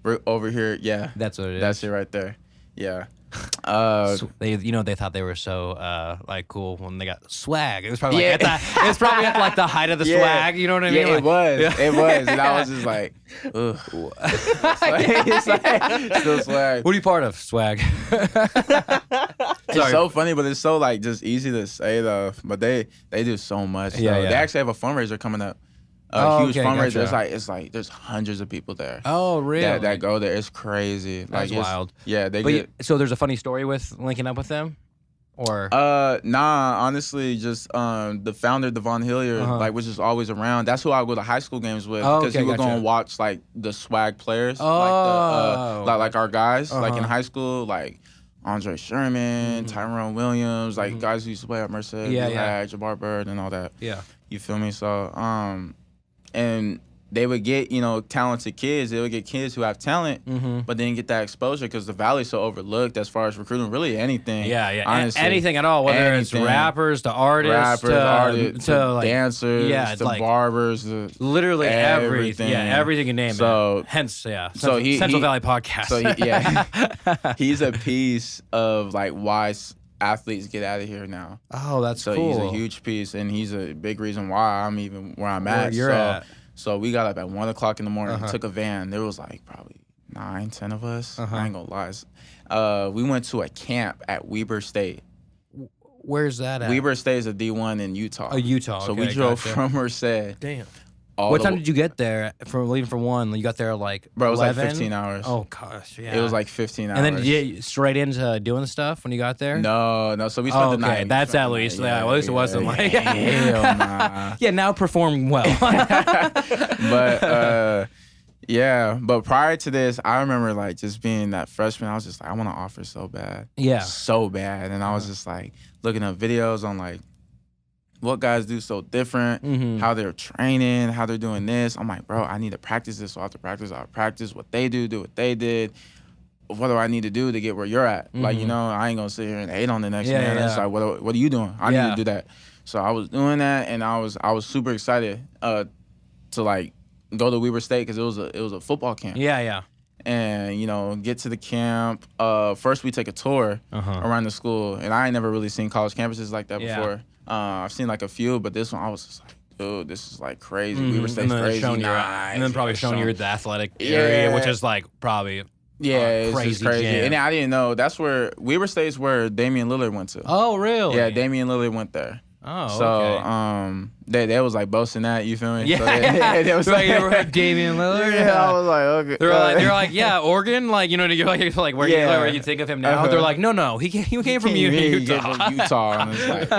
We're over here. Yeah, That's what it is. That's it right there. Yeah. They thought they were so like cool when they got swag. It was probably like it's probably at like the height of the swag. You know what I mean? Yeah, Like, it was, and I was just like, ugh. It's like still swag. What are you part of? Swag. It's so funny, but it's so like just easy to say though. But they do so much. Yeah, though. yeah. They actually have a fundraiser coming up. Huge fundraiser. Gotcha. It's like there's hundreds of people there. Oh, really? That go there. It's crazy. That's like, wild. Yeah, they But get. so there's a funny story with linking up with them, or Nah, honestly, just the founder Devon Hilliard, like was just always around. That's who I would go to high school games with because he would go and watch like the swag players, like our guys, like in high school, like Andre Sherman, Tyrone Williams, like guys who used to play at Merced, Jabbar Bird, and all that. Yeah. You feel me? So and they would get, talented kids. They would get kids who have talent, but didn't get that exposure because the Valley's so overlooked as far as recruiting really anything. Yeah. Honestly. Anything at all, whether it's rappers to artists, to like, dancers, to like, barbers, to literally everything. everything. Yeah, everything you name So- it. Hence, So Central Valley Podcast. So he's a piece of like why athletes get out of here now. Oh, that's So cool. he's a huge piece, and he's a big reason why I'm even where I'm at. You're at. So we got up at 1 o'clock in the morning, took a van. There was like probably 9-10 of us. I ain't gonna lie. We went to a camp at Weber State. Where's that at? Weber State is a D1 in Utah. Oh, Utah. So okay, we drove gotcha. from Merced. Damn. all What the time did you get there? From leaving for 1, you got there like Bro, it was 11? like 15 hours. Oh gosh, yeah. It was like 15 hours. And then did you get straight into doing stuff when you got there? No. So we spent the night. Okay, that's at least. Yeah, well, at least it wasn't like. Hell nah. Yeah, now performing well. But but prior to this, I remember like just being that freshman. I was just like, I want to offer so bad. Yeah. So bad, and I was just like looking up videos on like what guys do so different, how they're training, how they're doing this. I'm like, bro, I need to practice this. So I have to practice. I'll practice what they do what they did. What do I need to do to get where you're at? Like, I ain't gonna sit here and hate on the next man. Yeah. It's like, what are you doing? I need to do that. So I was doing that, and I was super excited to like go to Weber State because it was a football camp. Yeah. and, you know, get to the camp. First, we take a tour around the school, and I ain't never really seen college campuses like that before. I've seen like a few, but this one I was just like, dude, this is like crazy. Weaver State's crazy. And then probably showing you the athletic area, which is like probably it's crazy. just crazy. Jam. And I didn't know that's where Weaver State's where Damian Lillard went to. Oh, really? Yeah, Damian Lillard went there. Oh, so, okay. They was like boasting that, you feel me? Yeah, so they was like, you were like Damian Lillard. Yeah, I was like, okay. They're like, yeah, Oregon, like, you know, you're like where you think of him now. They're like, no, he came from Utah. He came from Utah, and it's like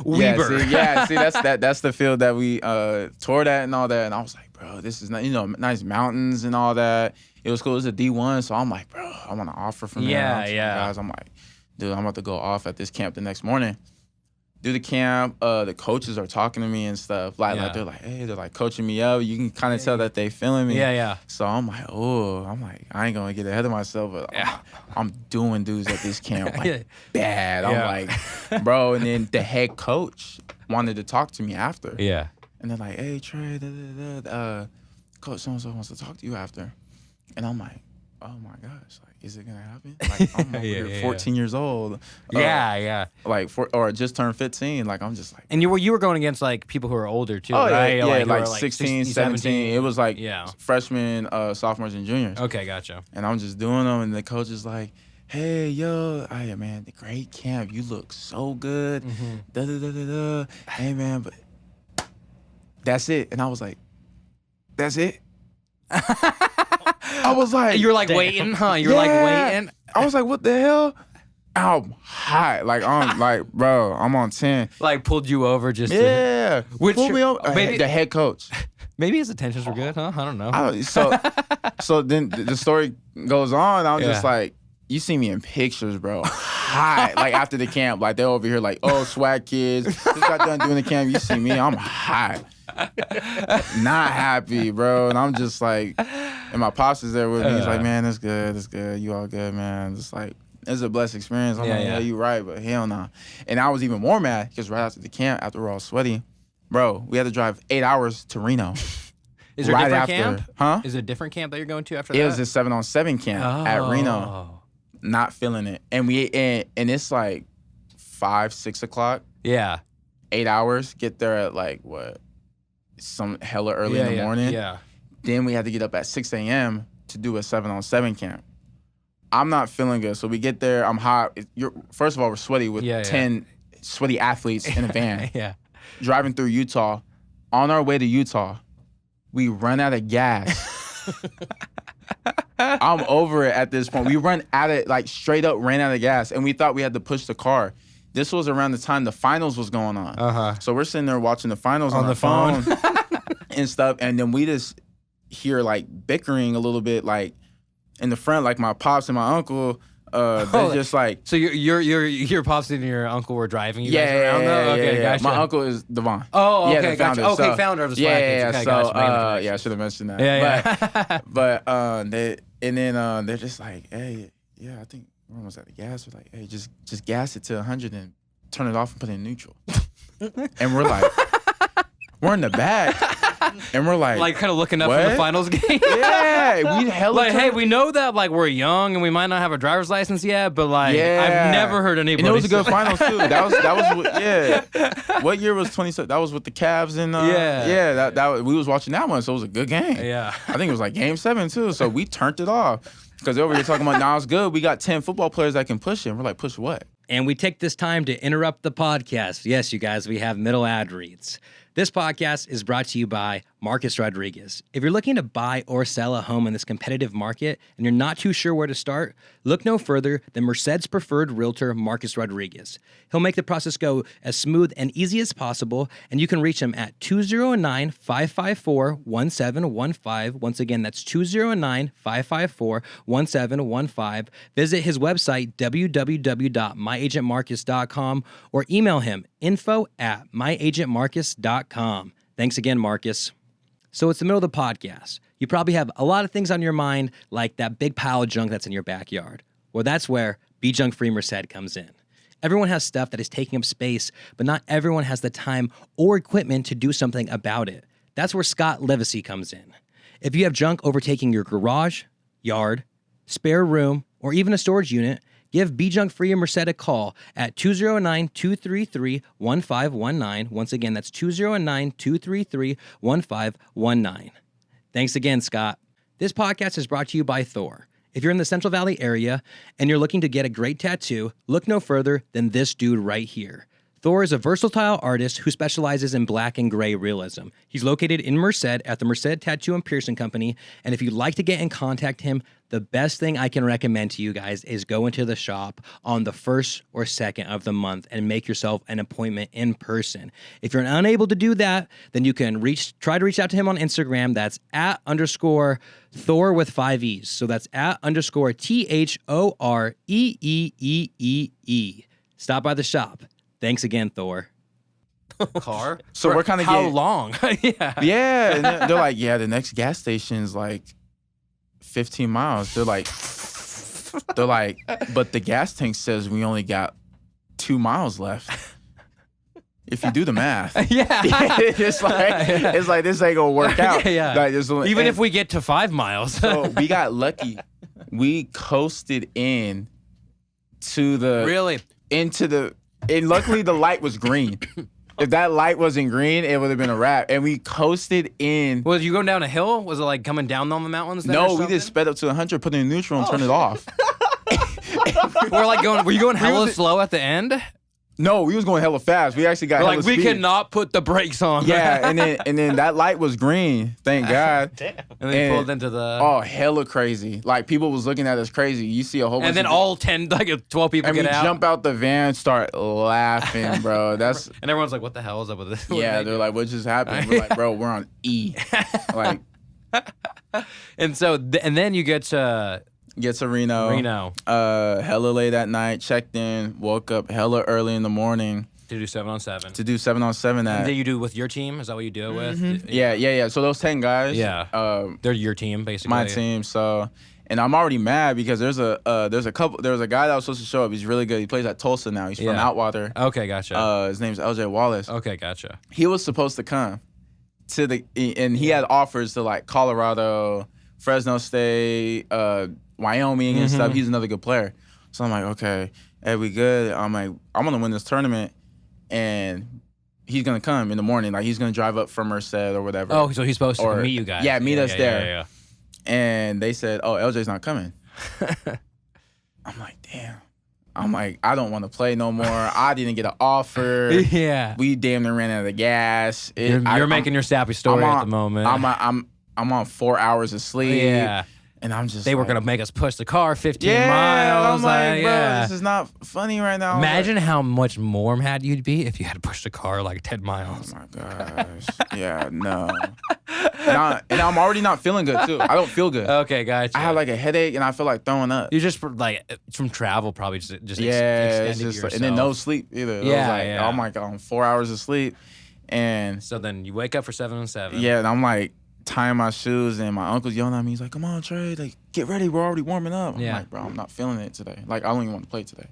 Weber. See, that's the field that we toured at and all that, and I was like, bro, this is not, you know, nice mountains and all that. It was cool. It was a D1, so I'm like, bro, I want to offer from there. Guys, I'm like, dude, I'm about to go off at this camp the next morning. Do the camp, the coaches are talking to me and stuff. Like they're like, hey, they're like coaching me up. You can kind of tell that they feeling me. Yeah. So I'm like, I ain't gonna get ahead of myself, but I'm doing dudes at this camp like bad. I'm like, bro. And then the head coach wanted to talk to me after. Yeah. And they're like, hey, Trey, Coach so-and-so wants to talk to you after. And I'm like, oh my gosh, like, is it gonna happen? Like, I'm over here 14 years old. Like, or just turned 15. Like, I'm just like. And you were going against like people who are older too, oh, right? Yeah, like 16, 17. It was like freshmen, sophomores, and juniors. Okay, gotcha. And I'm just doing them, and the coach is like, hey, yo, hey, man, the great camp. You look so good. Hey, man, but that's it. And I was like, that's it? I was like, you're like waiting, huh? You're like waiting. I was like, what the hell? I'm hot. Like, I'm like, bro, I'm on 10. Like, pulled you over just to, pulled me over. Maybe, the head coach. Maybe his intentions were good, huh? I don't know. So then the story goes on. I was just like, you see me in pictures, bro. Hot. Like, after the camp, like, they're over here like, oh, swag kids. Just got done doing the camp. You see me, I'm hot. Not happy, bro. And I'm just like, and my pops is there with me. He's like, man, it's good. You all good, man. Just like, it's a blessed experience. I'm like, yeah, you right, but hell no. And I was even more mad because right after the camp, after we're all sweaty, bro, we had to drive 8 hours to Reno. Is there a different camp? Huh? Is it a different camp that you're going to after that? It was a 7-on-7 camp at Reno. Not feeling it. And and it's like 5, 6 o'clock. Yeah. 8 hours. Get there at like what? Some hella early in the morning. Yeah. Then we had to get up at 6 a.m. to do a 7-on-7 camp. I'm not feeling good. So we get there. I'm hot. First of all, we're sweaty with 10 sweaty athletes in a van. Driving through Utah. On our way to Utah, we run out of gas. I'm over it at this point. We run out of, like, straight up ran out of gas, and we thought we had to push the car. This was around the time the finals was going on. So we're sitting there watching the finals on the phone and stuff, and then we just hear, like, bickering a little bit, like, in the front, like my pops and my uncle. They're just like. So your pops and your uncle were driving you guys around though? Okay, gotcha. My uncle is Devon. Oh, okay, the founder. Gotcha. Okay, founder of the Swag Kids. Okay, gotcha. I should have mentioned that. But they're just like, hey, I think we're almost at the gas. We're like, hey, just gas it to 100 and turn it off and put it in neutral. And we're like, we're in the back. And we're like kind of looking up from the finals game. We hella like, hey, we know that like we're young and we might not have a driver's license yet, but like I've never heard anybody. And it was a good finals too. That was What year was 27? That was with the Cavs and that we was watching that one, so it was a good game. Yeah, I think it was like Game 7 too. So we turned it off because over here talking about now it's good. We got 10 football players that can push it. And we're like, push what? And we take this time to interrupt the podcast. Yes, you guys, we have middle ad reads. This podcast is brought to you by Marcus Rodriguez. If you're looking to buy or sell a home in this competitive market and you're not too sure where to start, look no further than Merced's preferred realtor, Marcus Rodriguez. He'll make the process go as smooth and easy as possible, and you can reach him at 209-554-1715. Once again, that's 209-554-1715. Visit his website, www.myagentmarcus.com, or email him, info@myagentmarcus.com. Thanks again, Marcus. So it's the middle of the podcast. You probably have a lot of things on your mind, like that big pile of junk that's in your backyard. Well, that's where Be Junk Free Merced comes in. Everyone has stuff that is taking up space, but not everyone has the time or equipment to do something about it. That's where Scott Livesay comes in. If you have junk overtaking your garage, yard, spare room, or even a storage unit, give Be Junk Free in Merced a call at 209-233-1519. Once again, that's 209-233-1519. Thanks again, Scott. This podcast is brought to you by Thore. If you're in the Central Valley area and you're looking to get a great tattoo, look no further than this dude right here. Thore is a versatile artist who specializes in black and gray realism. He's located in Merced at the Merced Tattoo and Piercing Company, and if you'd like to get in contact him, the best thing I can recommend to you guys is go into the shop on the 1st or 2nd of the month and make yourself an appointment in person. If you're unable to do that, then you can try to reach out to him on Instagram. That's @_Thore with 5 E's. So that's @_THOREEEEE. Stop by the shop. Thanks again, Thore. Car? So we're kind of How getting... long? Yeah. Yeah, and they're like, yeah, the next gas station's like 15 miles. They're like, but the gas tank says we only got 2 miles left. If you do the math, it's like this ain't gonna work out. Like, Even if we get to 5 miles. So we got lucky. We coasted in to the and luckily the light was green. If that light wasn't green, it would have been a wrap. And we coasted in. Was you going down a hill? Was it like coming down on the mountains? No, we just sped up to 100, put it in neutral, and turned it off. Were you going hella slow at the end? No, we was going hella fast. We actually got hella we speed. cannot put the brakes on. Yeah, and then that light was green. Thank God. Damn. And then you pulled into the. Oh, hella crazy! Like people was looking at us crazy. You see a whole bunch. And then of all 10, 12 people and get we out. jump out the van, start laughing, bro. That's and everyone's like, "What the hell is up with this?" yeah. They're like, "What just happened?" We're like, "Bro, we're on E." Like, and so and then you get to. Get to Reno. Hella late at night. Checked in. Woke up hella early in the morning. To do 7-on-7. To do 7-on-7 at. That you do with your team? Is that what you do it with? Yeah. So those 10 guys. Yeah. They're your team, basically. My team. So, and I'm already mad because there's a guy that was supposed to show up. He's really good. He plays at Tulsa now. He's from Atwater. Okay, gotcha. His name's LJ Wallace. Okay, gotcha. He was supposed to come and he had offers to like Colorado, Fresno State, Wyoming and stuff. He's another good player. So I'm like, okay, hey, we good. I'm like, I'm gonna win this tournament, and he's gonna come in the morning. Like he's gonna drive up from Merced or whatever. Oh, so he's supposed to meet you guys. Yeah, meet us there. Yeah. And they said, oh, LJ's not coming. I'm like, damn. I'm like, I don't want to play no more. I didn't get an offer. Yeah. We damn near ran out of gas. You're making your sappy story at the moment. I'm on 4 hours of sleep. Yeah. And I'm just They were going to make us push the car 15 miles. miles. I'm like, bro, this is not funny right now. Imagine how much more mad you'd be if you had to push the car like 10 miles. Oh, my gosh. Yeah, no. And I'm already not feeling good, too. I don't feel good. Okay, gotcha. I have like a headache, and I feel like throwing up. You just, like, from travel probably just it's just like, and then no sleep either. Yeah, I'm like on 4 hours of sleep. And so then you wake up for 7-on-7. Yeah, and I'm like, tying my shoes, and my uncle's yelling at me. He's like, come on, Trey, like, get ready. We're already warming up. I'm like, bro, I'm not feeling it today. Like, I don't even want to play today.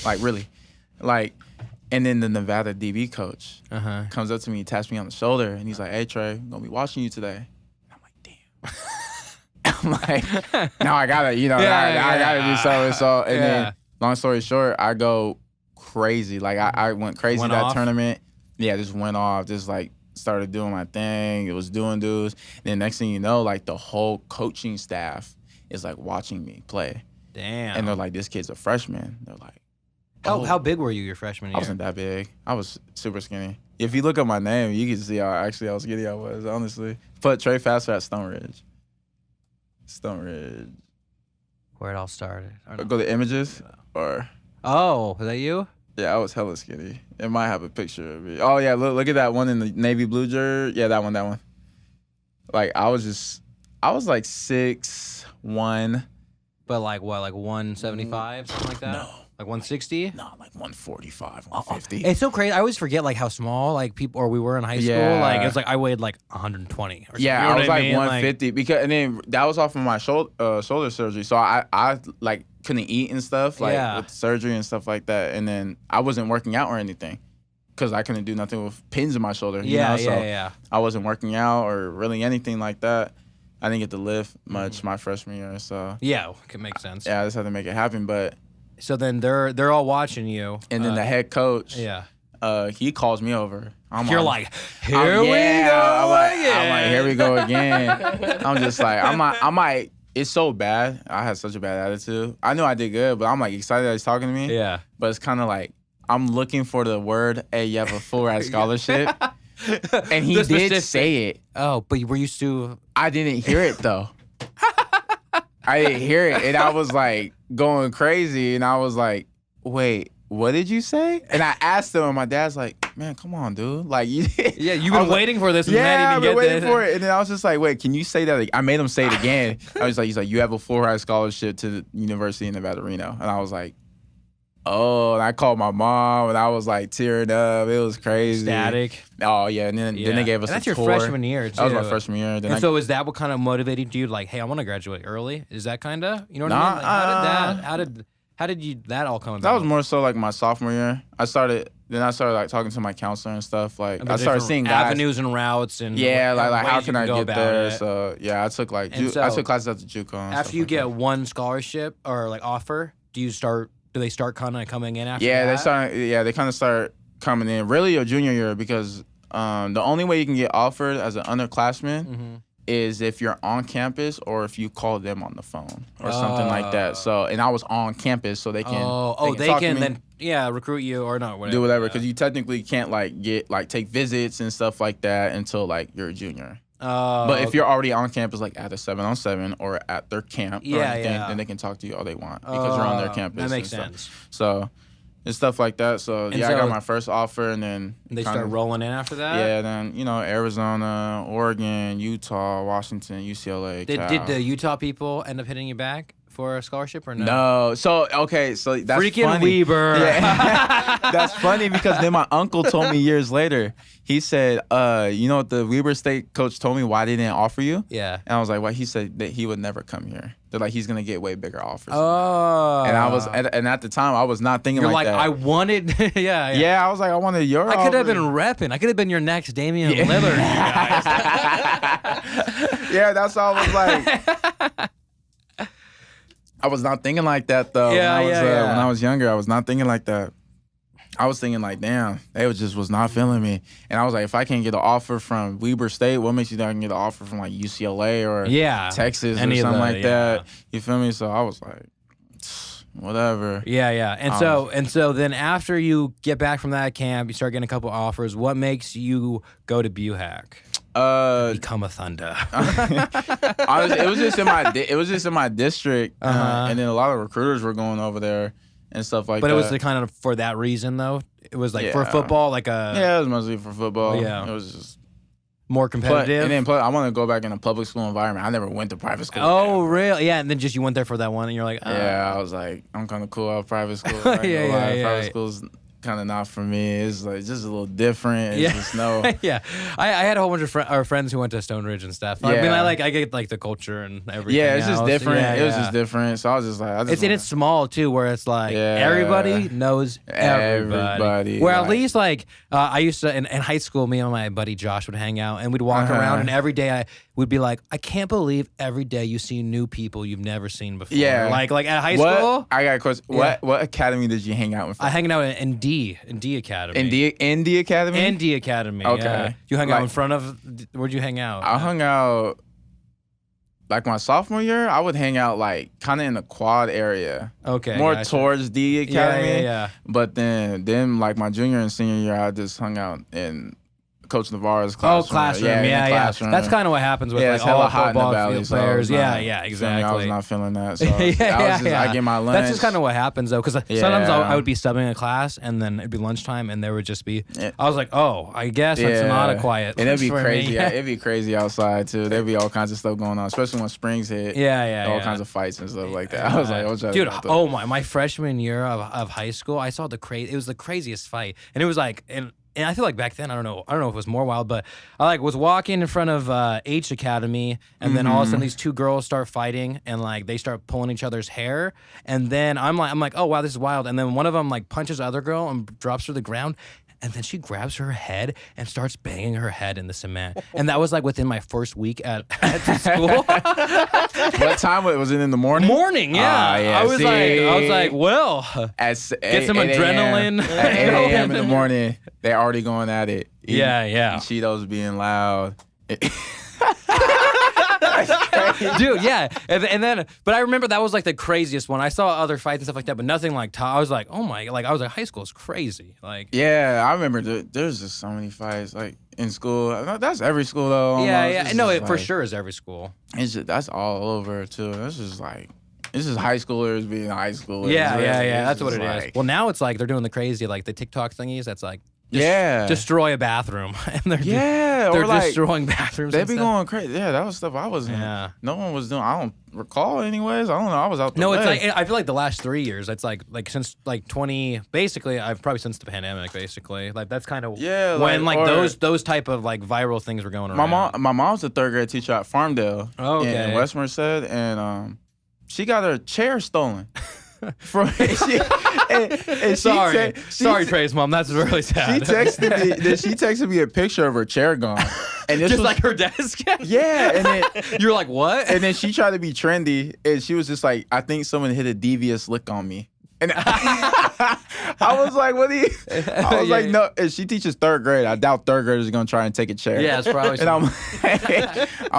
Like, really. Like, and then the Nevada DB coach comes up to me, taps me on the shoulder, and he's like, hey, Trey, I'm going to be watching you today. And I'm like, damn. I'm like, now I got to, I got to do something. So, and then, long story short, I go crazy. Like, I went crazy that tournament. Yeah, just went off, just like, started doing my thing. It was doing dudes. And then next thing you know, like the whole coaching staff is like watching me play. Damn. And they're like, this kid's a freshman. They're like, how big were you your freshman year? I wasn't that big. I was super skinny. If you look at my name, you can see how skinny I was, honestly. Put Trey Paster at Stone Ridge. Where it all started. Go to images or. Oh, is that you? Yeah, I was hella skinny. It might have a picture of me. Oh, yeah, look at that one in the navy blue jersey. Yeah, that one. Like, I was like 6'1". But like what, like 175, something like that? No. Like 160? No, like 145, 150. It's so crazy. I always forget like how small like people, or we were in high school. Yeah. Like it's like I weighed like 120 or something. Yeah, You know I was what like mean? 150 because, and then that was off of my shoulder surgery. So I like couldn't eat and stuff with surgery and stuff like that. And then I wasn't working out or anything because I couldn't do nothing with pins in my shoulder. Yeah. I wasn't working out or really anything like that. I didn't get to lift much my freshman year, so Yeah, it makes sense. yeah, I just had to make it happen. But So then they're all watching you. and then the head coach, Yeah. he calls me over. You're like, here we go. I'm again." like, here we go again. I'm just like, I'm like, it's so bad. I had such a bad attitude. I knew I did good, but I'm like excited that he's talking to me. Yeah. But it's kind of like I'm looking for the word, hey, you have a full ride scholarship. And he did say it. Oh, but were you still? I didn't hear it though. I didn't hear it. And I was like going crazy. And I was like, wait, what did you say? And I asked him, and my dad's like, man, come on, dude. Like, Yeah, you've been waiting for this. And yeah, I've I've been waiting for it. And then I was just like, wait, can you say that? I made him say it again. I was like, he's like, you have a full ride scholarship to the University of Nevada, Reno. And I was like, oh, and I called my mom, and I was like tearing up. It was crazy. Static. Oh, yeah. And then they gave us and that's a your tour. freshman year, too. That was my freshman year. Then And so is that what kind of motivated you? Like, hey, I want to graduate early? Is that kind of, you know what I mean? Like, how did you that all come about? That was more so like my sophomore year. I started like talking to my counselor and stuff. Like And I the started different seeing guys. avenues and routes and Yeah, like ways how you can I go get about there? it. So yeah, I took like And I so, took classes at the JUCO. and After stuff you like get that. one scholarship or like offer, do they start kind of coming in after Yeah, that? they kind of start coming in really your junior year because the only way you can get offered as an underclassman is if you're on campus or if you call them on the phone or something like that. So and I was on campus, so they can they talk to can me, then recruit you or not whatever. do whatever because you technically can't take visits and stuff like that until like you're a junior. But if you're already on campus, like at a 7-on-7 or at their camp, or anything, then they can talk to you all they want because you're on their campus. That makes and sense. Stuff. So it's stuff like that. So And yeah, so I got my first offer, and then They start rolling in after that. Yeah, then Arizona, Oregon, Utah, Washington, UCLA. Did the Utah people end up hitting you back for a scholarship or no? No. So so that's Freaking funny. Weber. Yeah. That's funny because then my uncle told me years later. He said, you know what the Weber State coach told me why they didn't offer you? Yeah. And I was like, why? He said that he would never come here. They're like, he's gonna get way bigger offers. Oh. And I was, and at the time, I was not thinking You're like like, that. I wanted, yeah. Yeah, I was like, I wanted your. I could have offer. been repping. I could have been your next Damian Lillard. Yeah, that's how I was like. I was not thinking like that though. When I was younger, I was not thinking like that. I was thinking like, damn, they was not feeling me. And I was like, if I can't get an offer from Weber State, what makes you think I can get an offer from like UCLA or Texas or something like that? You feel me? So I was like, whatever. Yeah. And so then after you get back from that camp, you start getting a couple offers. What makes you go to BUHAC? Become a Thunder. It was just in my district, and then a lot of recruiters were going over there and stuff like that. But it was the kind of for that reason though. It was like for football, like it was mostly for football. Yeah, it was just more competitive. And then I want to go back in a public school environment. I never went to private school. Oh, really? Yeah, and then just you went there for that one, and you're like, yeah, I was like, I'm kind of cool out of private school. Yeah. Private school's kind of not for me. It's like just a little different. It's just no. Yeah, I had a whole bunch of friends who went to Stone Ridge and stuff. I mean, I get like the culture and everything. Yeah, it's just different. Yeah, it was just different. So I was just like, it's small too, where it's like everybody knows everybody. Where at least like I used to in high school, me and my buddy Josh would hang out and we'd walk around, and every day we'd be like, I can't believe every day you see new people you've never seen before. Yeah, like at high school. I got a question. What academy did you hang out with? I hang out in D Academy. In D Academy? ND Academy. Okay. Yeah. You hung out in front of. Where'd you hang out? I hung out. Like my sophomore year, I would hang out like kind of in the quad area. Okay. More towards D Academy. Yeah. But then like my junior and senior year, I just hung out in Coach Navarro's classroom. Oh, classroom. Yeah. Classroom. That's kind of what happens with like all football field players. Yeah, exactly. I was not feeling that. So I get my lunch. That's just kind of what happens though, because sometimes I would be subbing a class and then it'd be lunchtime and there would just be. I was like, oh, I guess it's not a quiet. And it'd be crazy. Yeah, it'd be crazy outside too. There'd be all kinds of stuff going on, especially when springs hit. All kinds of fights and stuff like that. I was like, dude, my freshman year of high school, I saw it was the craziest fight, and it was like And I feel like back then, I don't know if it was more wild, but I like was walking in front of H Academy, and then all of a sudden these two girls start fighting, and like they start pulling each other's hair, and then I'm like, oh wow, this is wild, and then one of them like punches the other girl and drops her to the ground. And then she grabs her head and starts banging her head in the cement. And that was like within my first week at school. What time was it in the morning? Morning, yeah. Yeah. I was like, well, get some adrenaline. At 8 a.m. in the morning, they're already going at it. Yeah. Cheetos being loud. Dude, yeah. And then, but I remember that was like the craziest one. I saw other fights and stuff like that, but nothing like I was like, oh my, like I was like, high school is crazy. Like, yeah, I remember there's just so many fights like in school. That's every school though. Almost. Yeah. No, it for sure is every school. It's just, that's all over too. That's just like, this is high schoolers being high schoolers. Yeah. That's what it is. Well, now it's like they're doing the crazy, like the TikTok thingies. That's like, destroy a bathroom, and they're like, destroying bathrooms. They be going crazy. Yeah, that was stuff I wasn't. Yeah, no one was doing. I don't recall, anyways. I don't know. I was out. It's like I feel like the last 3 years. It's like since like 20. Basically, I've probably since the pandemic. Basically, like that's kind of when those type of like viral things were going around. My mom's a 3rd grade teacher at Farmdale. In West Merced, and she got her chair stolen. Sorry, Trey's mom. That's really sad. She texted me a picture of her chair gone, and this just was like her desk. Yeah, and then you're like, what? And then she tried to be trendy, and she was just like, I think someone hit a devious lick on me, and I was like, what do you? I was like, no. And she teaches 3rd grade. I doubt 3rd graders are gonna try and take a chair. Yeah, it's probably. And I'm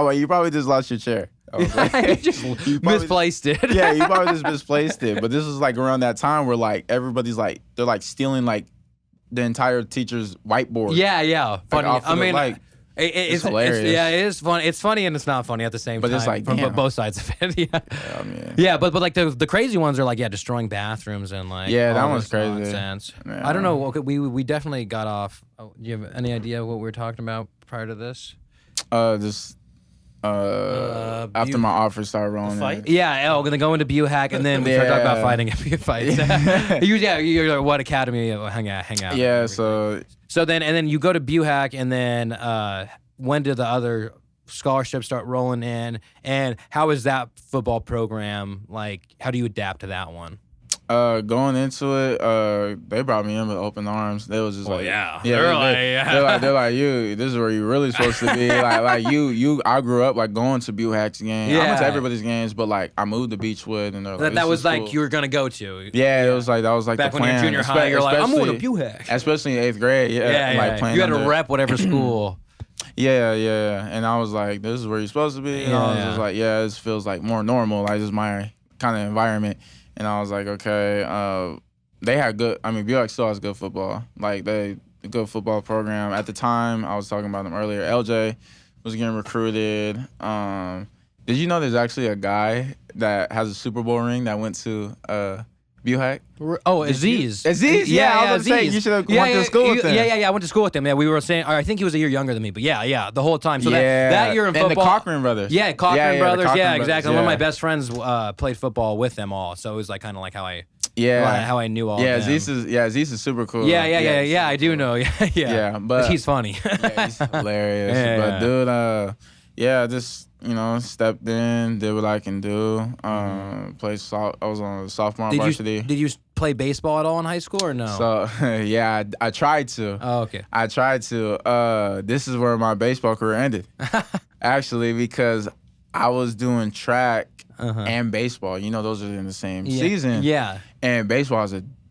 like, you probably just lost your chair. I was like, you just misplaced it. Yeah, you probably just misplaced it. But this was like around that time where like everybody's like they're like stealing like the entire teacher's whiteboard. Yeah. Funny. Like, I mean, like it's hilarious. It is fun. It's funny and it's not funny at the same time. But it's like from both sides of it. Yeah. But like the crazy ones are like destroying bathrooms and like that one's crazy. Nonsense. Yeah. I don't know. Okay, we definitely got off. Do you have any idea what we were talking about prior to this? After my offer started rolling. Fight? Yeah, gonna go into BUHAC and then we start talking about fighting at fights. You're like, what academy? Hang out. Yeah, so then you go to BUHAC and then when did the other scholarships start rolling in? And how is that football program like? How do you adapt to that one? Going into it, they brought me in with open arms. They was just they're like, you, this is where you're really supposed to be. like you. I grew up like going to BUHAC's games. I went to everybody's games, but like I moved to Beechwood, and they're like, that was like you were gonna go to. Yeah, it was like that was like back the when plan. you're junior high. You're like, I'm going to BUHAC, especially in 8th grade. Like playing. You had to rep whatever school. Yeah. And I was like, this is where you're supposed to be. And I was just like, this feels like more normal. Like this is my kind of environment. And I was like, okay, they had good. I mean, BLAK still has good football. Like a good football program at the time. I was talking about them earlier. LJ was getting recruited. Did you know there's actually a guy that has a Super Bowl ring that went to BUHAC? Oh, Aziz. Aziz? Yeah, I was going to say, you should have went to school with him. Yeah, I went to school with him. Yeah, we were saying, I think he was a year younger than me, but yeah, the whole time. So that year in football. And the Cochran brothers. Yeah, Cochran brothers. Exactly. One of my best friends played football with them all, so it was like kind of like how I knew all of them. Aziz is super cool. Yeah, I do know. Yeah, but he's funny. He's hilarious. But dude, just stepped in, did what I can do. I was on the sophomore varsity. Did you play baseball at all in high school or no? So I tried to. Oh, okay. I tried to. This is where my baseball career ended, actually, because I was doing track and baseball. Those are in the same season. Yeah. And baseball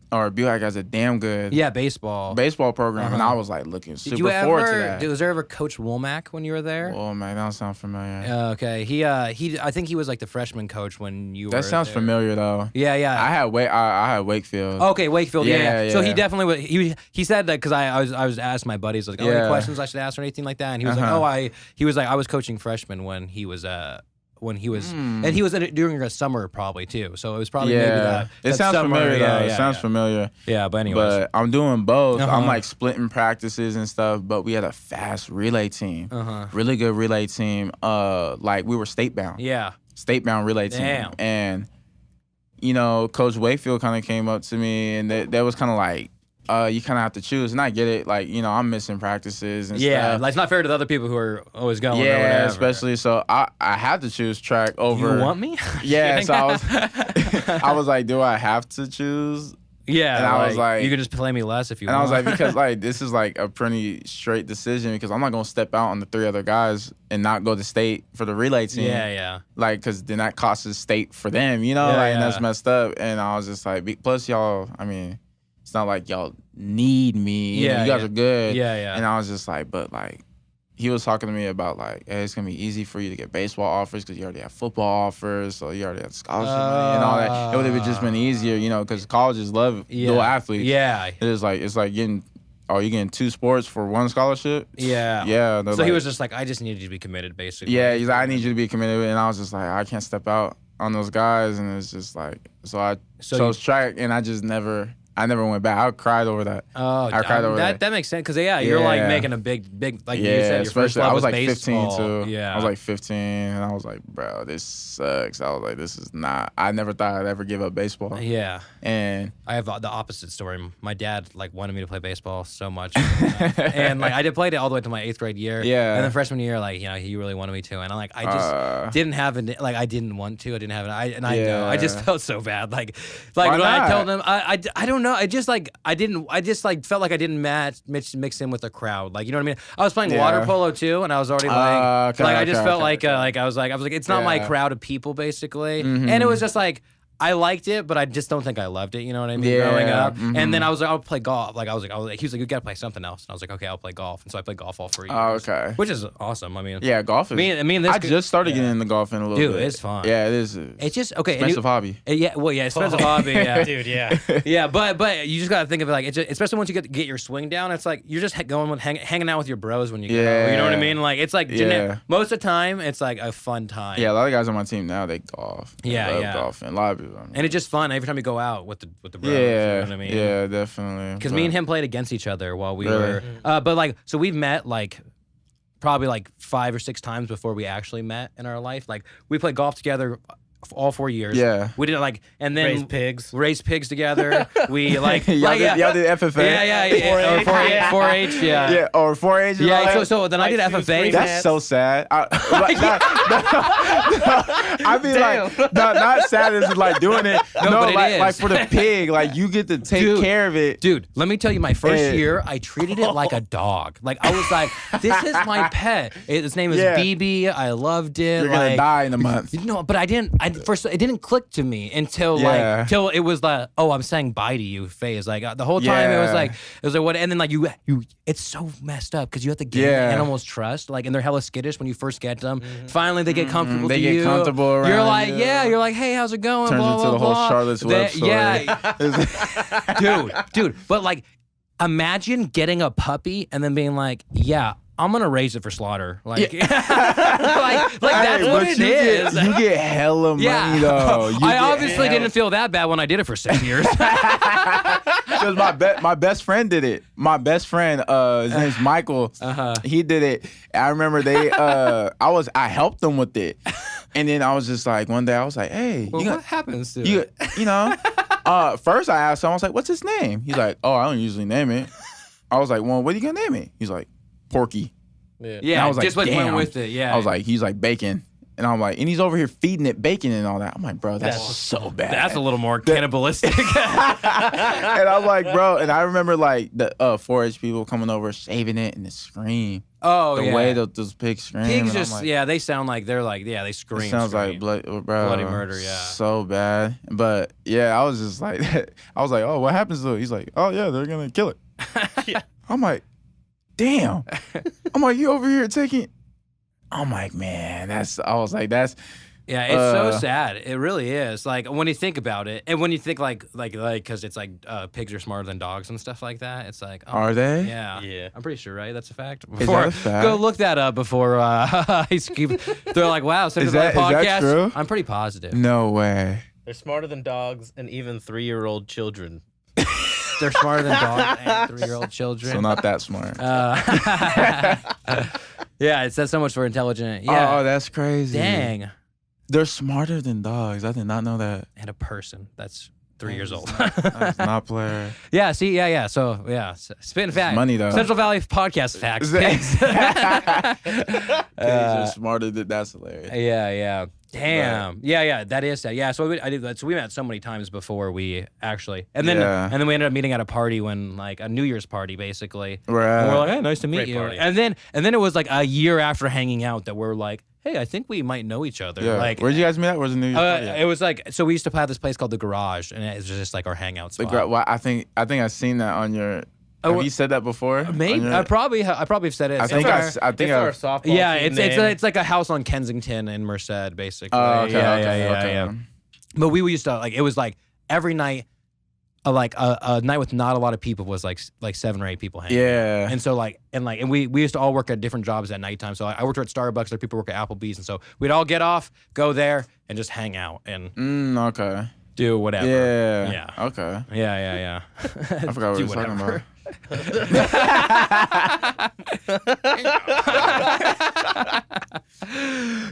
BLAK has a damn good baseball program, and I was like looking super forward to that. Was there ever Coach Womack when you were there? Womack, that don't sound familiar. Okay, he I think he was like the freshman coach when you were there. That sounds familiar though. Yeah. I had Wakefield. Okay, Wakefield. Yeah. So he definitely was. He said that because I was asking my buddies like, any questions I should ask or anything like that, and he was like, I was coaching freshmen when he was and he was during a summer probably too. So it was probably maybe that. It sounds summer, familiar though. It sounds familiar. Yeah, but anyways. But I'm doing both. I'm like splitting practices and stuff, but we had a fast relay team. Really good relay team. Like we were state bound. Yeah. State bound relay team. Damn. And Coach Wakefield kind of came up to me and that was kind of like, you kind of have to choose, and I get it. Like, I'm missing practices and stuff. Yeah, like it's not fair to the other people who are always going. Yeah, or whatever. especially so I had to choose track over. You want me? Yeah, so I was like, do I have to choose? Yeah, and I was like, you could just play me less if you want. want. And I was like, because like this is like a pretty straight decision because I'm not gonna step out on the 3 other guys and not go to state for the relay team. Yeah. Like, cause then that costs us state for them, you know, and that's messed up. And I was just like, plus y'all, I mean, it's not like y'all need me. Yeah, you guys are good. Yeah. And I was just like, but like. He was talking to me about like, hey, it's gonna be easy for you to get baseball offers because you already have football offers, so you already have scholarship money and all that. It would have just been easier, you know, because colleges love dual athletes. Yeah, it's like getting, you're getting 2 sports for 1 scholarship. Yeah. So like, he was just like, I just needed you to be committed, basically. Yeah, he's like, I need you to be committed, and I was just like, I can't step out on those guys, and it's just like, so I chose track, and I never went back. I cried over that. Oh, I cried over that. That makes sense because you're like making a big like you said, your first love I was like baseball. 15 too. Yeah, I was like 15, and I was like, bro, this sucks. I was like, this is not. I never thought I'd ever give up baseball. Yeah, and I have the opposite story. My dad like wanted me to play baseball so much, and like I played it all the way to my 8th grade year. Yeah, and then freshman year, like he really wanted me to, and I just didn't have it. Like I didn't want to. I didn't have it. I know. I just felt so bad. Like when I told him, I don't know. I just like. I just like felt like I didn't mix in with the crowd. Like, you know what I mean? I was playing water polo too, and I was already like, I just felt like I was like, it's not my crowd of people basically. And it was just like, I liked it, but I just don't think I loved it. You know what I mean? Growing up, and then I was like, I'll play golf. Like he was like, you gotta play something else. And I was like, okay, I'll play golf. And so I played golf all 3 years. Oh, okay. Which is awesome. I mean, golf is. I just started getting into golf in a little bit. Dude, it's fun. Yeah, it is. It's just expensive hobby. Expensive hobby. Yeah, dude. Yeah. Yeah, but you just gotta think of it like especially once you get your swing down. It's like you're just hanging out with your bros when you go. You know what I mean? Like it's like most of the time it's like a fun time. Yeah, a lot of guys on my team now they golf. They love golf, and a lot of people. And it's just fun every time you go out with the bros. Yeah, you know what I mean? Yeah, definitely. Because me and him played against each other while we were. But like, so we've met like probably like 5 or 6 times before we actually met in our life. Like we played golf together all 4 years. Yeah. We did it like, and then raised pigs together. We like, y'all did FFA. Yeah. 4-H, yeah. Yeah, or 4-H. Yeah, so then I did FFA. That's so sad. I mean, like, not sad as like doing it. No, but it is. Like for the pig, like you get to take care of it. Dude, let me tell you, my first year, I treated it like a dog. Like I was like, this is my pet. His name is BB. I loved it. You're gonna die in a month. No, but I didn't. First, it didn't click to me until till it was like, oh, I'm saying bye to you phase. Like the whole time it was like what, and then like you it's so messed up because you have to gain the animals' trust, like, and they're hella skittish when you first get them. Finally, they get comfortable. They get comfortable around. You're like, you're like, hey, how's it going? Turns blah, into blah, the whole blah. Charlotte's Web story. Yeah, dude, but like, imagine getting a puppy and then being like, yeah, I'm gonna raise it for slaughter. Like, like that's what it is. You get hella money though. I obviously didn't feel that bad when I did it for 6 years. Because my best friend did it. My best friend, his name's Michael. He did it. I remember I helped them with it, and then I was just like, one day I was like, hey, what happens to it? You know? First I asked him, I was like, what's his name? He's like, oh, I don't usually name it. I was like, well, what are you gonna name it? He's like, Porky. Yeah, I was like, just like went with it. Yeah, I was like, he's like bacon, and I'm like, and he's over here feeding it bacon and all that. I'm like, bro, that's so bad. That's a little more cannibalistic. And I'm like, bro, and I remember like the 4-H people coming over, shaving it, and the scream. Oh, the way those pigs scream. Pigs just like, they sound like they scream. It sounds like bloody murder. Yeah, so bad. But yeah, I was just like, I was like, oh, what happens to it? He's like, oh yeah, they're gonna kill it. I'm like, damn. I'm like, you over here taking. I'm like, man, I was like, that's. Yeah, it's so sad. It really is. Like when you think about it, and when you think like, because it's like pigs are smarter than dogs and stuff like that. It's like, are they? Yeah. I'm pretty sure, right? That's a fact. Is that a fact? Go look that up before they're like, wow, is that podcast? True? I'm pretty positive. No way. They're smarter than dogs and even 3-year-old children. They're smarter than dogs and 3-year-old children. So not that smart. Yeah, it says so much for intelligent. Yeah. Oh, that's crazy. Dang. They're smarter than dogs. I did not know that. And a person that's 3 years old. That's not player. Yeah, see, yeah. So, spitting facts. Money, though. Central Valley podcast facts. Pigs are smarter than, that's hilarious. Yeah. Damn. Yeah, that is that. Yeah, so I did that. So we met so many times before we actually, and then we ended up meeting at a party when like a New Year's party basically. Right. And we're like, hey, nice to meet Great you. party. And then it was like a year after hanging out that we're like, hey, I think we might know each other. Yeah. Like, Where'd you guys meet at? Where's the New Year's party? it was like, so we used to have this place called the Garage, and it was just like our hangout spot. Well, I think I've seen that on your. Have you said that before? Maybe I probably have said it. I think our softball. Yeah, team it's like a house on Kensington in Merced, basically. Oh, okay, Yeah. But we used to like, it was like every night, like a night with not a lot of people was like 7 or 8 people hanging. Yeah. And so and we used to all work at different jobs at nighttime. So I worked at Starbucks, other people work at Applebee's, and so we'd all get off, go there, and just hang out and Okay. do whatever. Yeah. Yeah. Okay. Yeah. I forgot what we were talking about.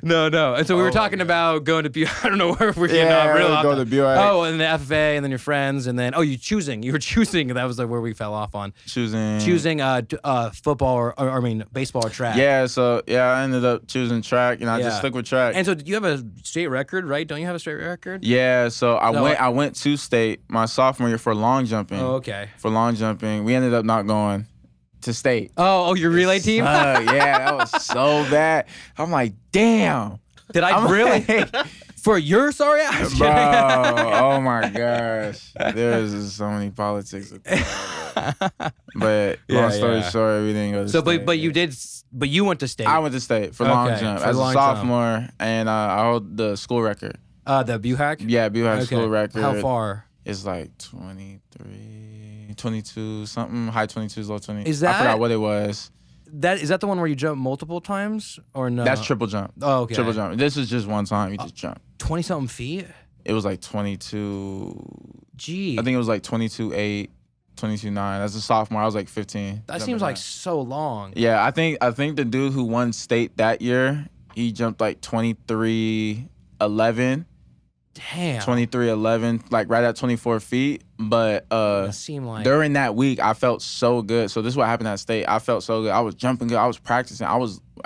No. And so we were talking about going to BU. I don't know where we're getting Yeah, real we off. go to BU. Oh, and the FFA, and then your friends, and then you were choosing. That was like where we fell off on choosing football or I mean baseball or track. Yeah, so I ended up choosing track, and I just stuck with track. And so you have a state record, right? Don't you have a state record? Yeah, so I went to state my sophomore year for long jumping. Oh, okay. For long jumping, we ended up not going to state. Oh, your relay team? Yeah, that was so bad. I'm like, damn. Did I really? For your sorry ass? Bro, oh my gosh. There's just so many politics with that. But long story short, we didn't go to state. But you went to state. I went to state for long jump for as a long sophomore, and I hold the school record. The BUHAC? Yeah, BUHAC school record. How far? It's like 23, 22 something, high 22s, low 20s. Is that? I forgot what it was. Is that the one where you jump multiple times or no? That's triple jump. Oh, okay. Triple jump. This is just one time. You just jump. 20-something feet? It was like 22. Gee. I think it was like 22.8, 22.9. As a sophomore, I was like 15. That seems like so long. Yeah, I think the dude who won state that year, he jumped like 23.11. Damn. 23.11, like right at 24 feet. But seemed like during that week, I felt so good. So this is what happened at state. I felt so good. I was jumping good. I was practicing.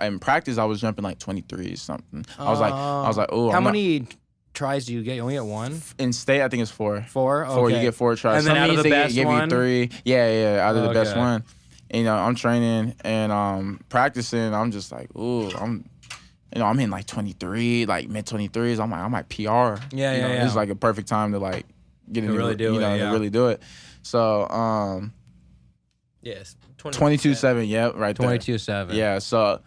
In practice, I was jumping like 23 something. I was like, oh. How many tries do you get? You only get one? In state, I think it's 4. 4? Okay. 4, you get 4 tries. And then out of the best give one? you 3. Yeah, out of the best one. And, I'm training and practicing. I'm just like, ooh, I'm in like 23, like mid 23s. I'm like PR. Yeah. This is like a perfect time to like get into really do it, to really do it. So Yes. 22.7. Yep, right there. 22.7. Yeah. So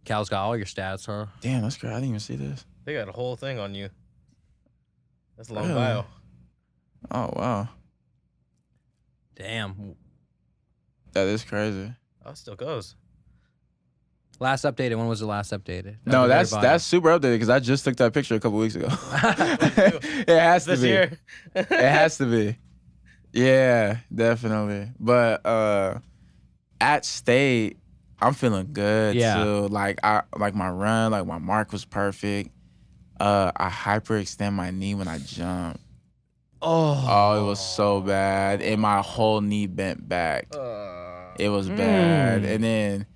Cal's got all your stats, huh? damn, that's great. I didn't even see this. They got a whole thing on you. That's a long Really? bio. Oh wow, Damn. that is crazy. Oh, it still goes. Last updated. When was the last updated? No, that's super updated because I just took that picture a couple weeks ago. It has to This be. year. It has to be. Yeah, definitely. But at state, I'm feeling good too. Like my run, like my mark was perfect. I hyperextend my knee when I jump. Oh, it was so bad. And my whole knee bent back. It was bad. And then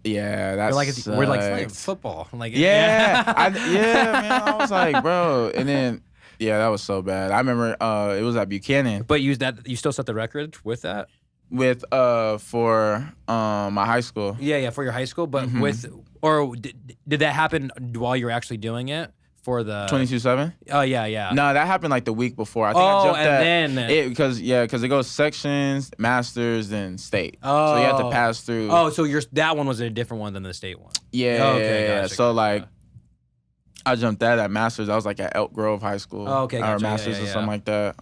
that's we're like playing football. Like man. I was like, bro. And then that was so bad. I remember it was at Buchanan. But you still set the record with that? With for my high school. Yeah, for your high school. But did that happen while you were actually doing it for the 22.7? Oh yeah. No, that happened like the week before. I think I jumped and then because it goes sections, masters, then state. So you have to pass through. Oh, so that one was a different one than the state one. Yeah. Gotcha, So like, I jumped that at masters. I was like at Elk Grove High School. Oh, okay, Or gotcha. masters or something like that.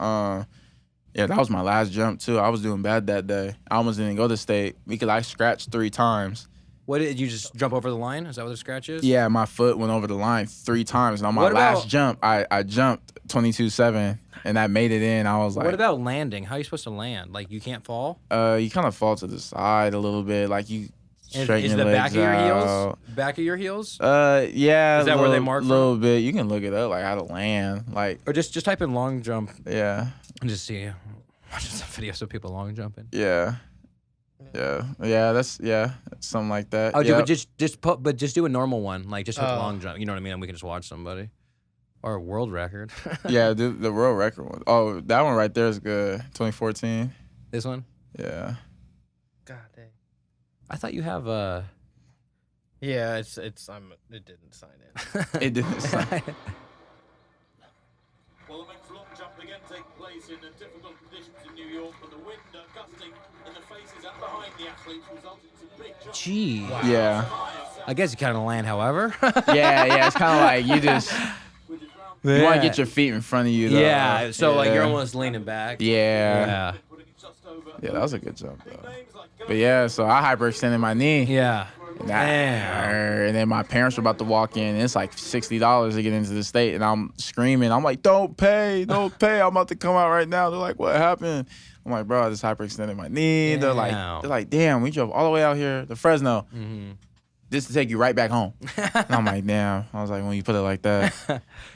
That was my last jump too. I was doing bad that day. I almost didn't go to state because I scratched 3 times. What did you just jump over the line? Is that what the scratch is? Yeah, my foot went over the line 3 times. And on my last jump, I jumped 22.7 and that made it in. I was like, what about landing? How are you supposed to land? Like you can't fall? You kind of fall to the side a little bit. Like you straighten your legs back of your heels? out. Back of your heels? Yeah. Is that where they mark a little bit. You can look it up, like how to land. Like, or just type in long jump yeah. and just see. Watch some videos of people long jumping. Yeah. Yeah, that's something like that. Oh, but just do a normal one, like just with long jump. You know what I mean? And we can just watch somebody. Or a world record. Yeah, the world record one. Oh, that one right there is good. 2014. This one? Yeah. God dang. I thought you have Yeah, it didn't sign in. It didn't sign. Well, the next long jump again take place in the difficult conditions in New York, but the wind gusting in the faces and behind the athletes resulted in some big jumps. Gee. Wow. Yeah. I guess you kind of land however. Yeah, it's kind of like you just... You want to get your feet in front of you, though. Yeah, so like you're almost leaning back. Yeah. Yeah, that was a good jump, though. But yeah, so I hyperextended my knee. Yeah. And then my parents were about to walk in. And it's like $60 to get into the state. And I'm screaming. I'm like, don't pay. I'm about to come out right now. They're like, what happened? I'm like, bro, I just hyperextended my knee. They're like, damn, we drove all the way out here to Fresno. Mm-hmm. Just to take you right back home. And I'm like, damn. I was like, when you put it like that.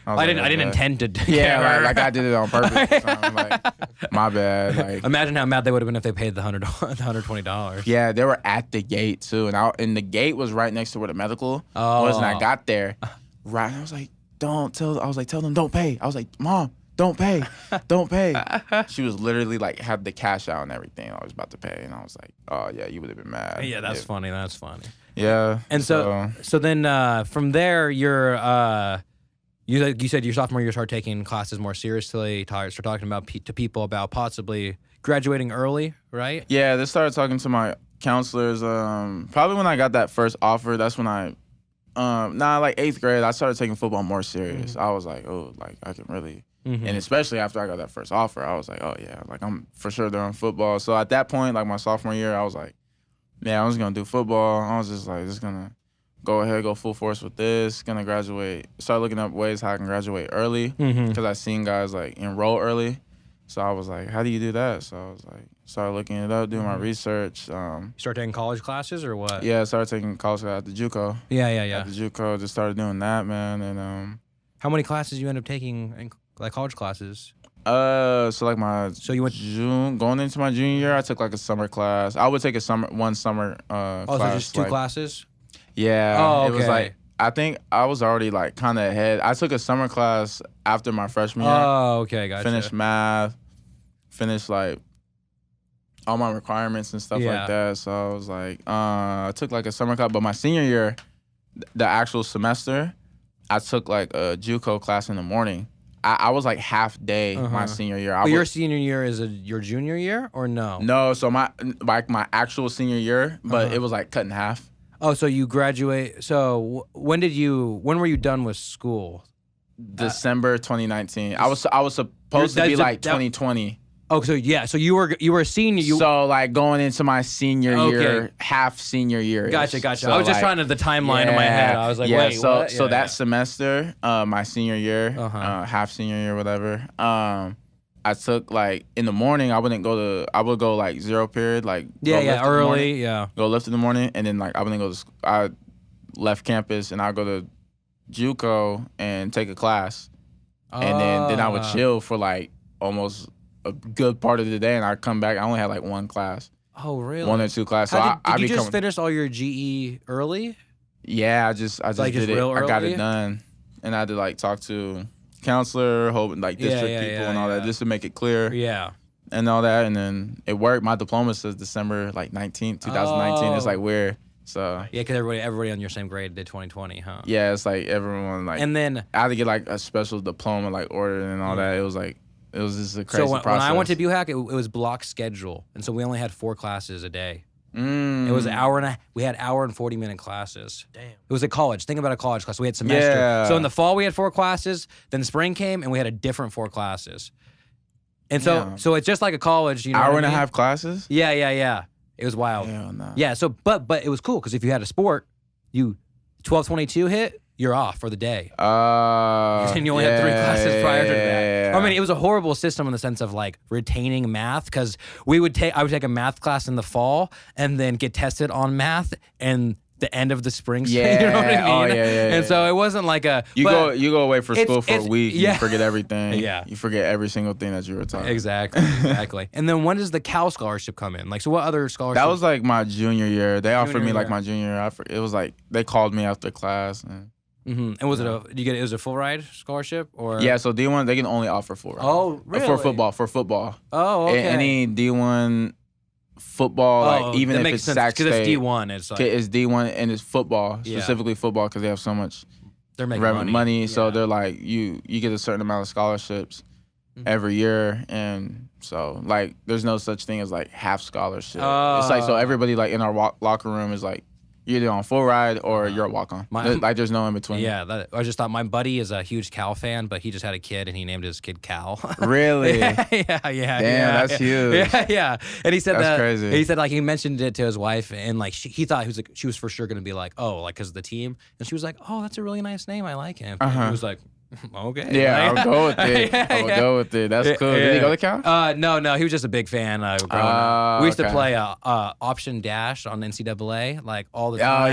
I didn't intend to do Yeah, like I did it on purpose. So I'm like, my bad. Like, imagine how mad they would have been if they paid the $120. Yeah, they were at the gate too. And the gate was right next to where the medical was. And I got there. Right. And I was like, tell them don't pay. I was like, Mom, don't pay. Don't pay. She was literally like, had the cash out and everything. I was about to pay. And I was like, oh, yeah, you would have been mad. Yeah, that's funny. That's funny. Yeah. And so then from there, you said your sophomore year, you start taking classes more seriously, start talking to people about possibly graduating early, right? Yeah, they started talking to my counselors. Probably when I got that first offer, that's when like 8th grade, I started taking football more serious. I was like, oh, like I can really. Mm-hmm. And especially after I got that first offer, I was like, oh yeah, like I'm for sure doing football. So at that point, like my sophomore year, I was like, yeah, I was gonna do football. I was just gonna go full force with this. Gonna graduate. Start looking up ways how I can graduate early because I seen guys like enroll early. So I was like, how do you do that? So I was like, started looking it up, doing my research. You start taking college classes or what? Yeah, I started taking college classes at the JUCO. Yeah. At the JUCO, just started doing that, man. And how many classes you end up taking in like college classes? So like so you went going into my junior year, I took like a summer class. I would take one summer class. Oh, so just two classes? Yeah. Oh, okay. It was like, I think I was already like kind of ahead. I took a summer class after my freshman year. Oh, okay, gotcha. Finished math, finished like all my requirements and stuff like that. So I was like, I took like a summer class, but my senior year, the actual semester, I took like a JUCO class in the morning. I was like half day my senior year. Your senior year is your junior year or no? No, so my actual senior year, but it was like cut in half. Oh, so you graduate. So when were you done with school? December 2019. I was supposed to be like 2020. Oh, so yeah, so you were a senior. So like going into my senior year, half senior year. Gotcha. So I was just trying to the timeline in my head. I was like, wait, so what? So that semester, my senior year, half senior year, whatever. I took like in the morning. I would go like zero period, like early, go lift in the morning, and then like I wouldn't go to. I left campus and I go to JUCO and take a class, and then I would chill for like almost a good part of the day, and I come back. I only had like one class. Oh, really? One or two classes. Did you just finish all your GE early? Yeah, I just did it. I got it done, and I had to like talk to counselor, district people, and all that, just to make it clear. Yeah. And all that, and then it worked. My diploma says December like 19th, 2019. It's like weird. So yeah, because everybody on your same grade did 2020, huh? Yeah, it's like everyone like. And then I had to get like a special diploma like ordered and all that. It was just a crazy process. When I went to BUHAC, it was block schedule, and so we only had 4 classes a day. It was an hour we had hour and 40-minute classes. Damn. It was a college. Think about a college class. We had semester. Yeah. So in the fall we had 4 classes. Then spring came and we had a different 4 classes. And so it's just like a college. You know hour and a half classes. Yeah. It was wild. Hell no. Yeah. So but it was cool because if you had a sport, 12:22 hit. You're off for the day. And you only had 3 classes prior to that. I mean, it was a horrible system in the sense of like retaining math because I would take a math class in the fall and then get tested on math and the end of the spring. Yeah. You know what I mean? Oh, yeah. And so it wasn't like a you go away for school for a week. Yeah. You forget everything. Yeah. You forget every single thing that you were taught. Exactly. And then when does the Cal scholarship come in? Like, so what other scholarships? That was like my junior year. They offered me like my junior year. It was like they called me after class. And was it it was a full ride scholarship or? Yeah, so D1 they can only offer full ride. Oh, really? For football. Oh, okay. Any D1 football, like even if it's Sac State, because it's D1, it's D1 and it's football, specifically football, because they have so much. They're making money. So they're like you get a certain amount of scholarships every year, and so like there's no such thing as like half scholarship. It's like so everybody like in our locker room is like. You're either on full ride or you're a walk-on. Like, there's no in between. Yeah, I just thought my buddy is a huge Cal fan, but he just had a kid and he named his kid Cal. Really? Yeah. Damn, that's huge. Yeah. And he said that's crazy. He said like he mentioned it to his wife, and like he thought she was for sure gonna be like, oh, like because of the team, and she was like, oh, that's a really nice name, I like him. And he was like. Okay. Yeah, I'll go with it. I'll go with it. That's cool. Did he go to Cal? No. He was just a big fan growing up. We used to play Option Dash on NCAA like all the time.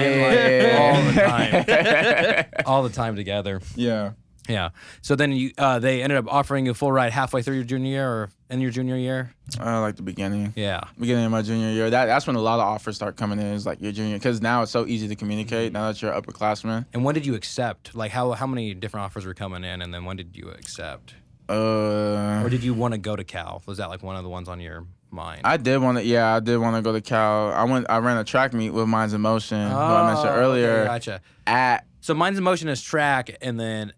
All the time. All the time together. Yeah. Yeah. So then they ended up offering you a full ride halfway through your junior year or in your junior year? Like the beginning. Yeah. Beginning of my junior year. That's when a lot of offers start coming in, is like your junior, because now it's so easy to communicate now that you're an upperclassman. And when did you accept? Like how many different offers were coming in, and then when did you accept? Or did you want to go to Cal? Was that like one of the ones on your mind? I did want to go to Cal. I ran a track meet with Minds in Motion, who I mentioned earlier. Okay, gotcha. So Minds in Motion is track, and then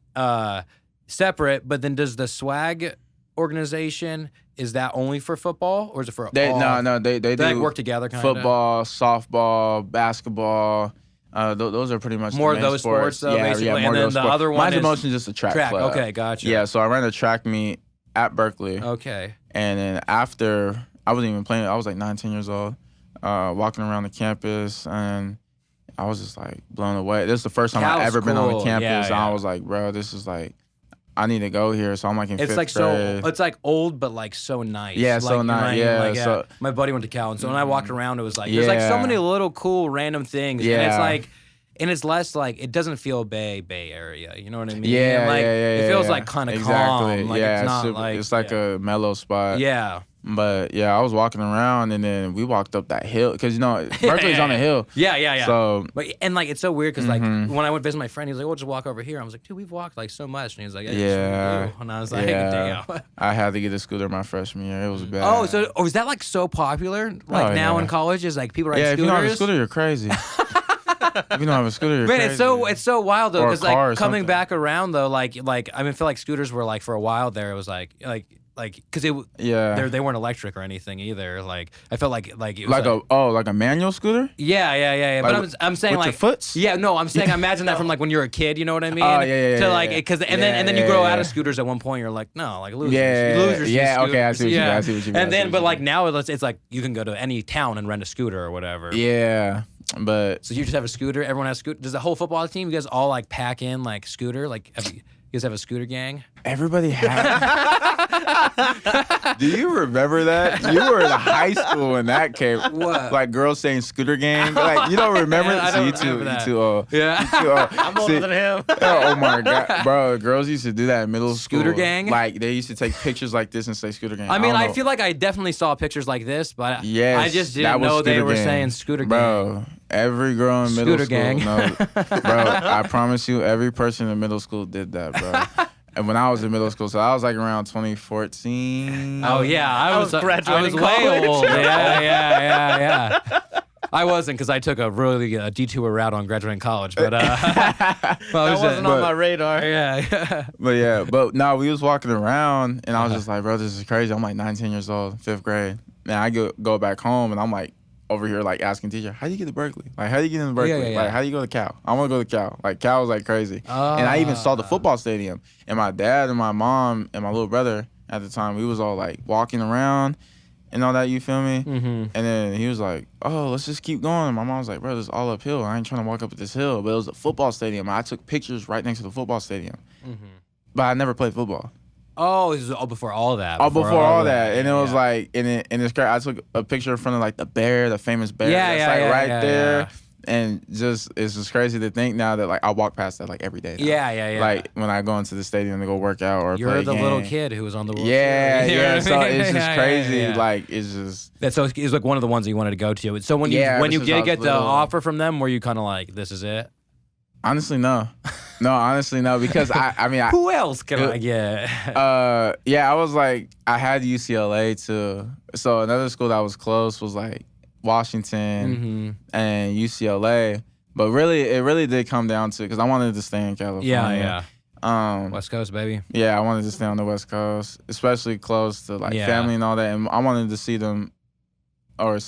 separate, but then does the swag organization, is that only for football, or is it for all? No, they do like work together kind football, softball, basketball. Those are pretty much more the of main those sports though, basically. Yeah, and then the other one Minds is in Motion is just a track club. Okay, gotcha. Yeah, so I ran a track meet at Berkeley. Okay. And then after, I wasn't even playing, I was like 19 years old, walking around the campus, and I was just like blown away. This is the first time I've ever been on the campus, and I was like, bro, this is like, I need to go here. So I'm like in fifth grade. It's like old, but like so nice. Yeah, like, so nice. Yeah, so my buddy went to Cal, and so when I walked around, it was like there's like so many little cool random things. Yeah. And it's like, and it's less like, it doesn't feel Bay Area. You know what I mean? Yeah, like, it feels like kind of calm. Like it's not like it's like a mellow spot. Yeah. But yeah, I was walking around, and then we walked up that hill, because Berkeley's on a hill. Yeah. So, and like it's so weird because like when I went visit my friend, he was like, "We'll just walk over here." I was like, "Dude, we've walked like so much," and he was like, "Yeah." And I was like, "Damn." I had to get a scooter my freshman year. It was bad. Oh, so is that like so popular? Like now in college, is like people ride scooters? If you don't have a scooter, you're crazy. If you don't have a scooter, you're crazy. It's so wild though, because like coming something. Back around though, like I mean, I feel like scooters were like for a while there. It was like because they weren't electric or anything either. Like I felt like it was like a manual scooter. Yeah. Like, but I'm saying with like your foots. Yeah, no, I'm saying imagine that from like when you're a kid. You know what I mean? Oh yeah. To like because and then you grow out of scooters at one point. You're like losers. Losers. Yeah. Okay, I see what you mean. I see what you mean. And then but like now it's like you can go to any town and rent a scooter or whatever. Yeah. But so you just have a scooter. Everyone has a scooter. Does the whole football team? You guys all like pack in like scooter? Like you guys have a scooter gang? Everybody has. Do you remember that? You were in high school when that came. What? Like girls saying scooter gang. Like you don't remember? I don't remember that. You too old. Yeah. I'm older than him. Oh my god, bro! Girls used to do that in middle school. Scooter gang? Like they used to take pictures like this and say scooter gang. I mean, I feel like I definitely saw pictures like this, but yes, I just didn't know they were saying scooter gang. Bro, every girl in middle Scooter school. gang. No, bro, I promise you, every person in middle school did that, bro. And when I was in middle school, so I was like around 2014. Oh yeah, I was graduating way college. old. Yeah. I wasn't because I took a really detour route on graduating college, but that wasn't on my radar. Yeah. But no, we was walking around, and I was just like, bro, this is crazy. I'm like 19 years old, 5th grade. And I go back home, and I'm like over here like asking teacher, how do you get to Berkeley? Like, how do you get into Berkeley? Yeah. Like, how do you go to Cal? I want to go to Cal. Like, Cal was like crazy. And I even saw the football stadium. And my dad and my mom and my little brother at the time, we was all like walking around and all that, you feel me? Mm-hmm. And then he was like, oh, let's just keep going. And my mom was like, bro, this is all uphill. I ain't trying to walk up this hill. But it was a football stadium. I took pictures right next to the football stadium. Mm-hmm. But I never played football. Oh, this was all before all that. Before all that. And it was like, and it's great. I took a picture in front of like the bear, the famous bear. Yeah, right there. And just it's just crazy to think now that like I walk past that like every day now. Yeah. Like when I go into the stadium to go work out or You're play a the game. little kid who was on the World Yeah, Series. You know yeah. what I So mean? it's just crazy. Yeah. Like it's just So it's like one of the ones that you wanted to go to. So when you did get the offer from them, were you kind of like, this is it? honestly no. No, honestly no, because I mean who else can I get? I was like I had UCLA too. So another school that was close was like Washington and UCLA. But really, it really did come down to because I wanted to stay in California. Yeah. West Coast, baby. Yeah, I wanted to stay on the West Coast, especially close to like family and all that. And I wanted to see them, or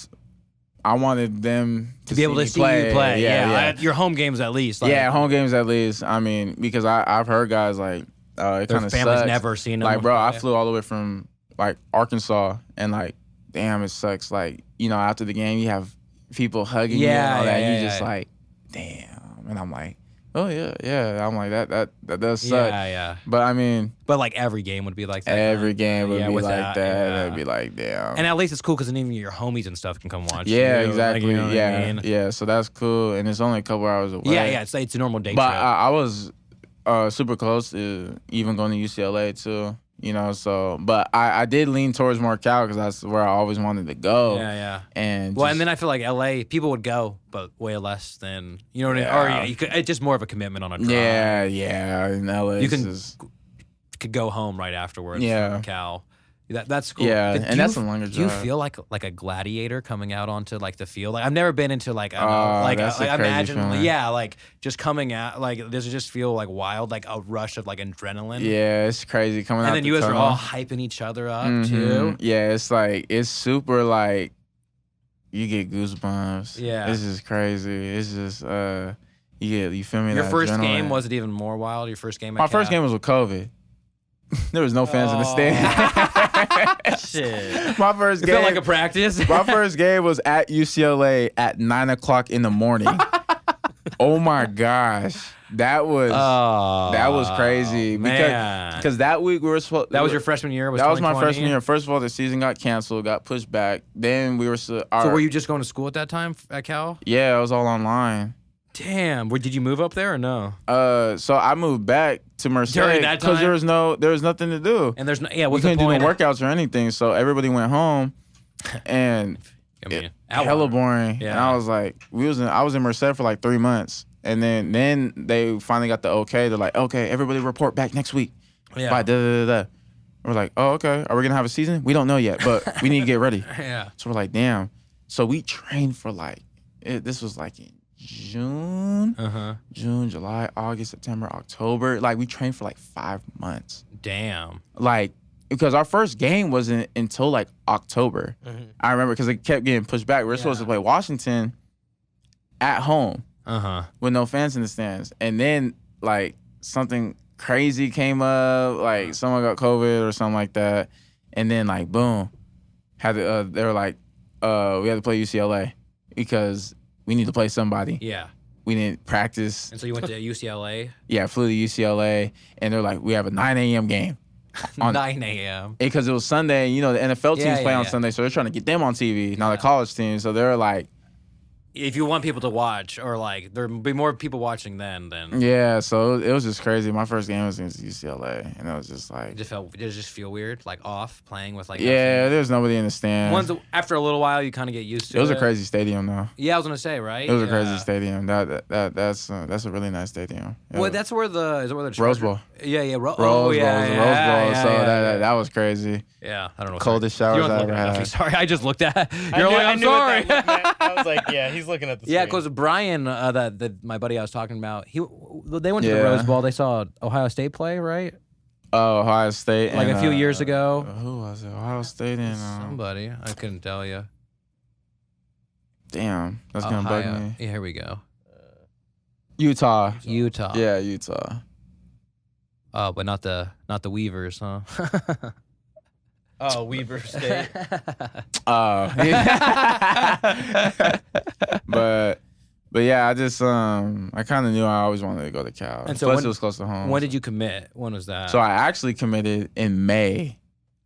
I wanted them to be able to see you play. Yeah. Your home games at least. Like, home games at least. I mean, because I've heard guys like it kind of family's never seen them. Like, bro, I flew all the way from like Arkansas, and like, damn, it sucks. Like, you know, after the game, you have people hugging you and all that. You just like, damn. And I'm like, oh yeah. I'm like that does suck. Yeah. But I mean, like every game would be like that. Every game would be like that. It'd be like, damn. And at least it's cool because then even your homies and stuff can come watch. Yeah, you. exactly. Like, you know what I mean? Yeah. So that's cool, and it's only a couple hours away. Yeah. It's a normal day but trip. I was super close to even going to UCLA too. You know, so but I did lean towards more Cal because that's where I always wanted to go. Yeah. And and then I feel like LA people would go, but way less than you know what I mean. Or it's just more of a commitment on a drive. Yeah. In LA, you could go home right afterwards. Yeah. From Cal. That's cool. Yeah, and that's a longer drive. Do you feel like a gladiator coming out onto like the field? Like I've never been into like that's a crazy imagine feeling. like just coming out like does it just feel like wild, like a rush of like adrenaline? Yeah, it's crazy coming out. And then you guys are all hyping each other up too. Yeah, it's like it's super like you get goosebumps. Yeah, it's just crazy. It's just you feel me? Your first adrenaline. game was it even more wild? Your first game? My first game was with COVID. There was no fans in the stand. Shit. My first game felt like a practice. My first game was at UCLA at 9:00 in the morning. Oh my gosh. That was crazy because that week we were supposed. That was your freshman year. That was my freshman year. First of all, the season got canceled, got pushed back. Then we were. So were you just going to school at that time at Cal? Yeah, it was all online. Damn. Did you move up there or no? So I moved back to Merced because there was nothing to do. And there's no we couldn't do no workouts or anything. So everybody went home, and hella boring. Yeah. And I was like, I was in Merced for like 3 months. And then they finally got the okay. They're like, okay, everybody report back next week. Yeah. By da. We're like, oh, okay. Are we gonna have a season? We don't know yet, but we need to get ready. Yeah. So we're like, damn. So we trained for this was like in June, June, July, August, September, October. Like we trained for like 5 months. Damn. Like because our first game wasn't until like October. I remember because it kept getting pushed back. We were supposed to play Washington at home. With no fans in the stands. And then like something crazy came up, like someone got COVID or something like that. And then like boom. They were like, we had to play UCLA because we need to play somebody. Yeah. We didn't practice. And so you went to UCLA? Yeah, I flew to UCLA and they're like, we have a 9 a.m. game. 9 a.m. Because it was Sunday, and you know the NFL teams play on Sunday, so they're trying to get them on TV, not the college team. So they're like, if you want people to watch, or like there'll be more people watching then. Yeah, so it was just crazy. My first game was against UCLA, and it was just like did it just feel weird, like off playing with like there's nobody in the stands. After a little while, you kind of get used to it. It was a crazy stadium, though. Yeah, I was gonna say right. It was a crazy stadium. That's a really nice stadium. Yeah. Well, that's where the Rose Bowl. Yeah, Rose Bowl. So that was crazy. Yeah, I don't know. Coldest showers I ever had. Sorry, I just looked at. I'm sorry. I was like, yeah, he's looking at the screen. Yeah, because Brian, my buddy I was talking about, they went to the Rose Bowl. They saw Ohio State play, right? Ohio State. Like a few years ago. Who was it? Ohio State and somebody. I couldn't tell you. Damn, that's gonna bug me. Yeah, here we go. Utah. Yeah, Utah. Oh, but not the Weavers, huh? Oh, Weber State. But yeah, I just I kind of knew I always wanted to go to Cal. And so plus it was close to home. When did you commit? When was that? So I actually committed in May.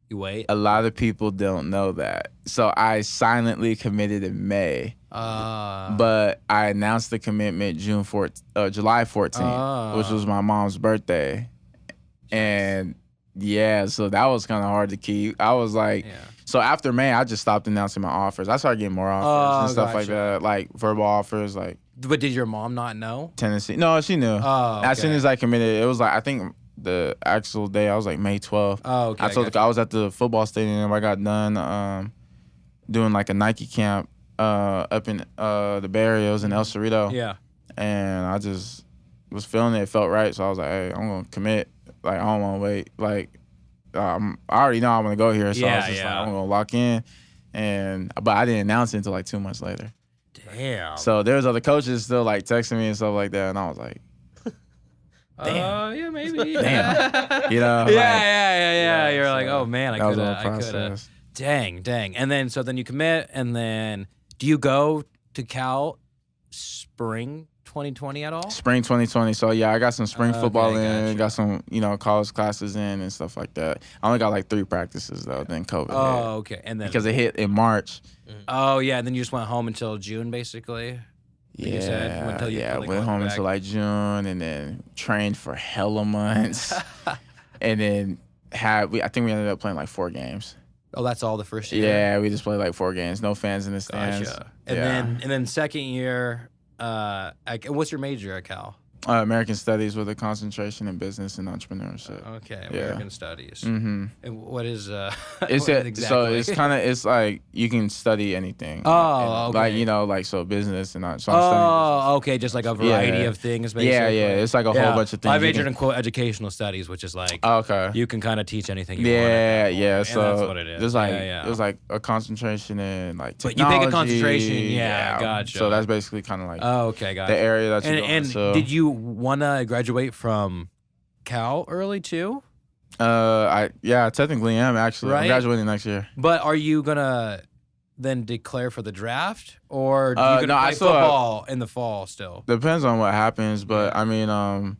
You wait. A lot of people don't know that. So I silently committed in May. But I announced the commitment July 14th, which was my mom's birthday. And yeah, so that was kind of hard to keep. I was like, so after May, I just stopped announcing my offers. I started getting more offers and stuff like that, like verbal offers, like. But did your mom not know? Tennessee. No, she knew. Oh, okay. As soon as I committed, it was like, I think the actual day, I was like May 12th. Oh, okay. I told I was at the football stadium. I got done doing like a Nike camp up in the Bay Area. It was in El Cerrito. Yeah. And I just was feeling it. It felt right. So I was like, hey, I'm going to commit. Like, I don't want to wait. Like, I already know I'm going to go here. So I was just like, I'm going to lock in. But I didn't announce it until like 2 months later. Damn. So there was other coaches still like texting me and stuff like that. And I was like, yeah, maybe. Damn. You know? Yeah. You're so like, oh man, I could have. Dang. And then, so then you commit, and then do you go to Cal spring 2020 at all? Spring 2020. So yeah, I got some spring football in, got some, college classes in and stuff like that. I only got like 3 practices though, then COVID hit. Okay. And then because it hit in March. Oh yeah, and then you just went home until June basically? Yeah, went home until like June, and then trained for hella months. And then I think we ended up playing like 4 games. Oh, that's all the first year? Yeah, we just played like 4 games. No fans in the stands. Gotcha. And then second year, what's your major at Cal? American Studies with a concentration in business and entrepreneurship. Okay, American Studies. Mm-hmm. And what is So it's like you can study anything. Oh, okay. Like so business and so I'm studying okay, just like a variety of things basically. Yeah, it's like a whole bunch of things. I majored in educational studies, which is like you can kind of teach anything you want. Yeah. So that's what it is. There's like there's like a concentration in like technology. But you pick a concentration, gotcha. So that's basically kind of like okay, gotcha. the area that you're going. And did you want to graduate from Cal early too? I technically am actually. Right? I'm graduating next year. But are you gonna then declare for the draft, or do you gonna play football in the fall still? Depends on what happens, but I mean, how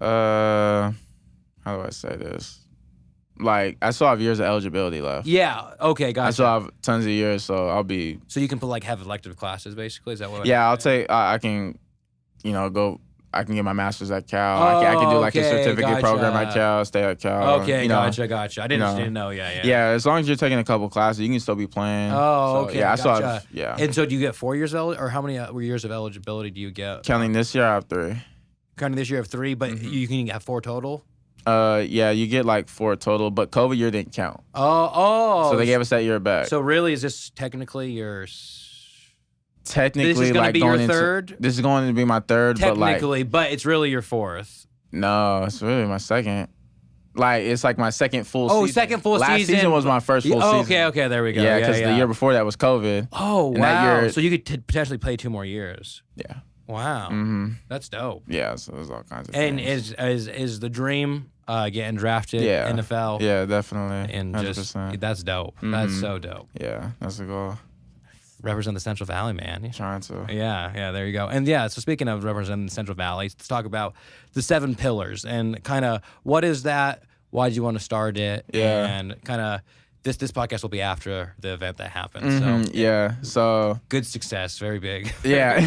do I say this? Like, I still have years of eligibility left. Yeah. Okay. Gotcha. I still have tons of years, so I'll be. So you can have elective classes, basically. Is that what? Yeah, I'll take. I can, go. I can get my master's at Cal. I can do like a certificate program at Cal, stay at Cal. Okay, gotcha. I didn't know. Yeah. Yeah, as long as you're taking a couple classes, you can still be playing. Oh, okay. Yeah, gotcha. I still have. Yeah. And so do you get 4 years or how many years of eligibility do you get? Counting this year, I have 3. Counting this year, I have 3, but you can have 4 total. Yeah, you get like 4 total, but COVID year didn't count. Oh. So they gave us that year back. So really, is this technically your? Technically, this is going to be your 3rd. This is going to be my 3rd, technically, but it's really your 4th. No, it's really my 2nd. Like it's like my 2nd full season. Oh, 2nd full season. Last season was my 1st full season. Okay, there we go. Yeah, because the year before that was COVID. Oh, and wow. That year, so you could potentially play 2 more years. Yeah. Wow. Mm-hmm. That's dope. Yeah, so there's all kinds of things. And is the dream getting drafted NFL? Yeah, definitely. And 100%. just that's dope. Mm-hmm. That's so dope. Yeah, that's the goal. Represent the Central Valley, man. Trying to. Yeah, there you go. And so speaking of representing the Central Valley, let's talk about the 7 pillars and kind of what is that? Why did you want to start it? Yeah. And kind of this podcast will be after the event that happened. Mm-hmm. So so good success, very big. Yeah.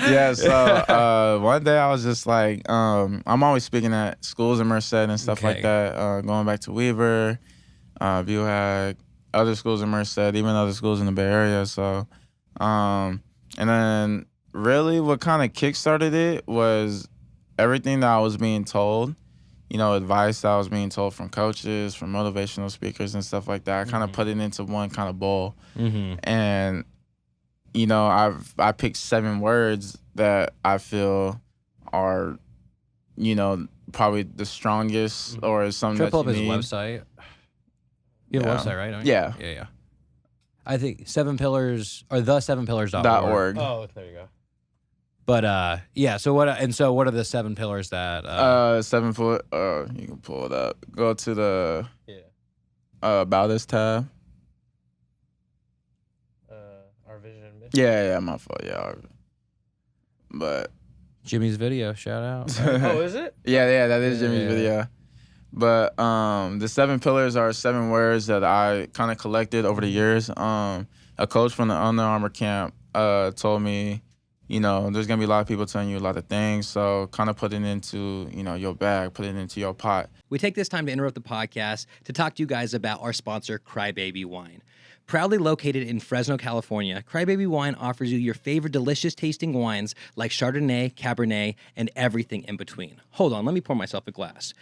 Yeah. So one day I was just like, I'm always speaking at schools in Merced and stuff like that. Going back to Weaver, Buhag, other schools in Merced, even other schools in the Bay Area. So, and then really what kind of kickstarted it was everything that I was being told, advice that I was being told from coaches, from motivational speakers and stuff like that. I kind of put it into one kind of bowl. Mm-hmm. And, I picked 7 words that I feel are, probably the strongest or something that you need. Pull up his website. You have a website, right? Yeah. Yeah. I think 7 pillars or the 7pillars.org. Oh, there you go. But so what are the 7 pillars that 7 foot you can pull it up. Go to the about us tab. Our vision and mission. Yeah, my fault. Yeah. But Jimmy's video, shout out. Oh, is it? Yeah, that is Jimmy's video. But the 7 pillars are 7 words that I kind of collected over the years. A coach from the Under Armour camp told me, you know, there's going to be a lot of people telling you a lot of things. So kind of put it into, you know, your bag, put it into your pot. We take this time to interrupt the podcast to talk to you guys about our sponsor, Crybaby Wine. Proudly located in Fresno, California, Crybaby Wine offers you your favorite delicious tasting wines like Chardonnay, Cabernet, and everything in between. Hold on, let me pour myself a glass.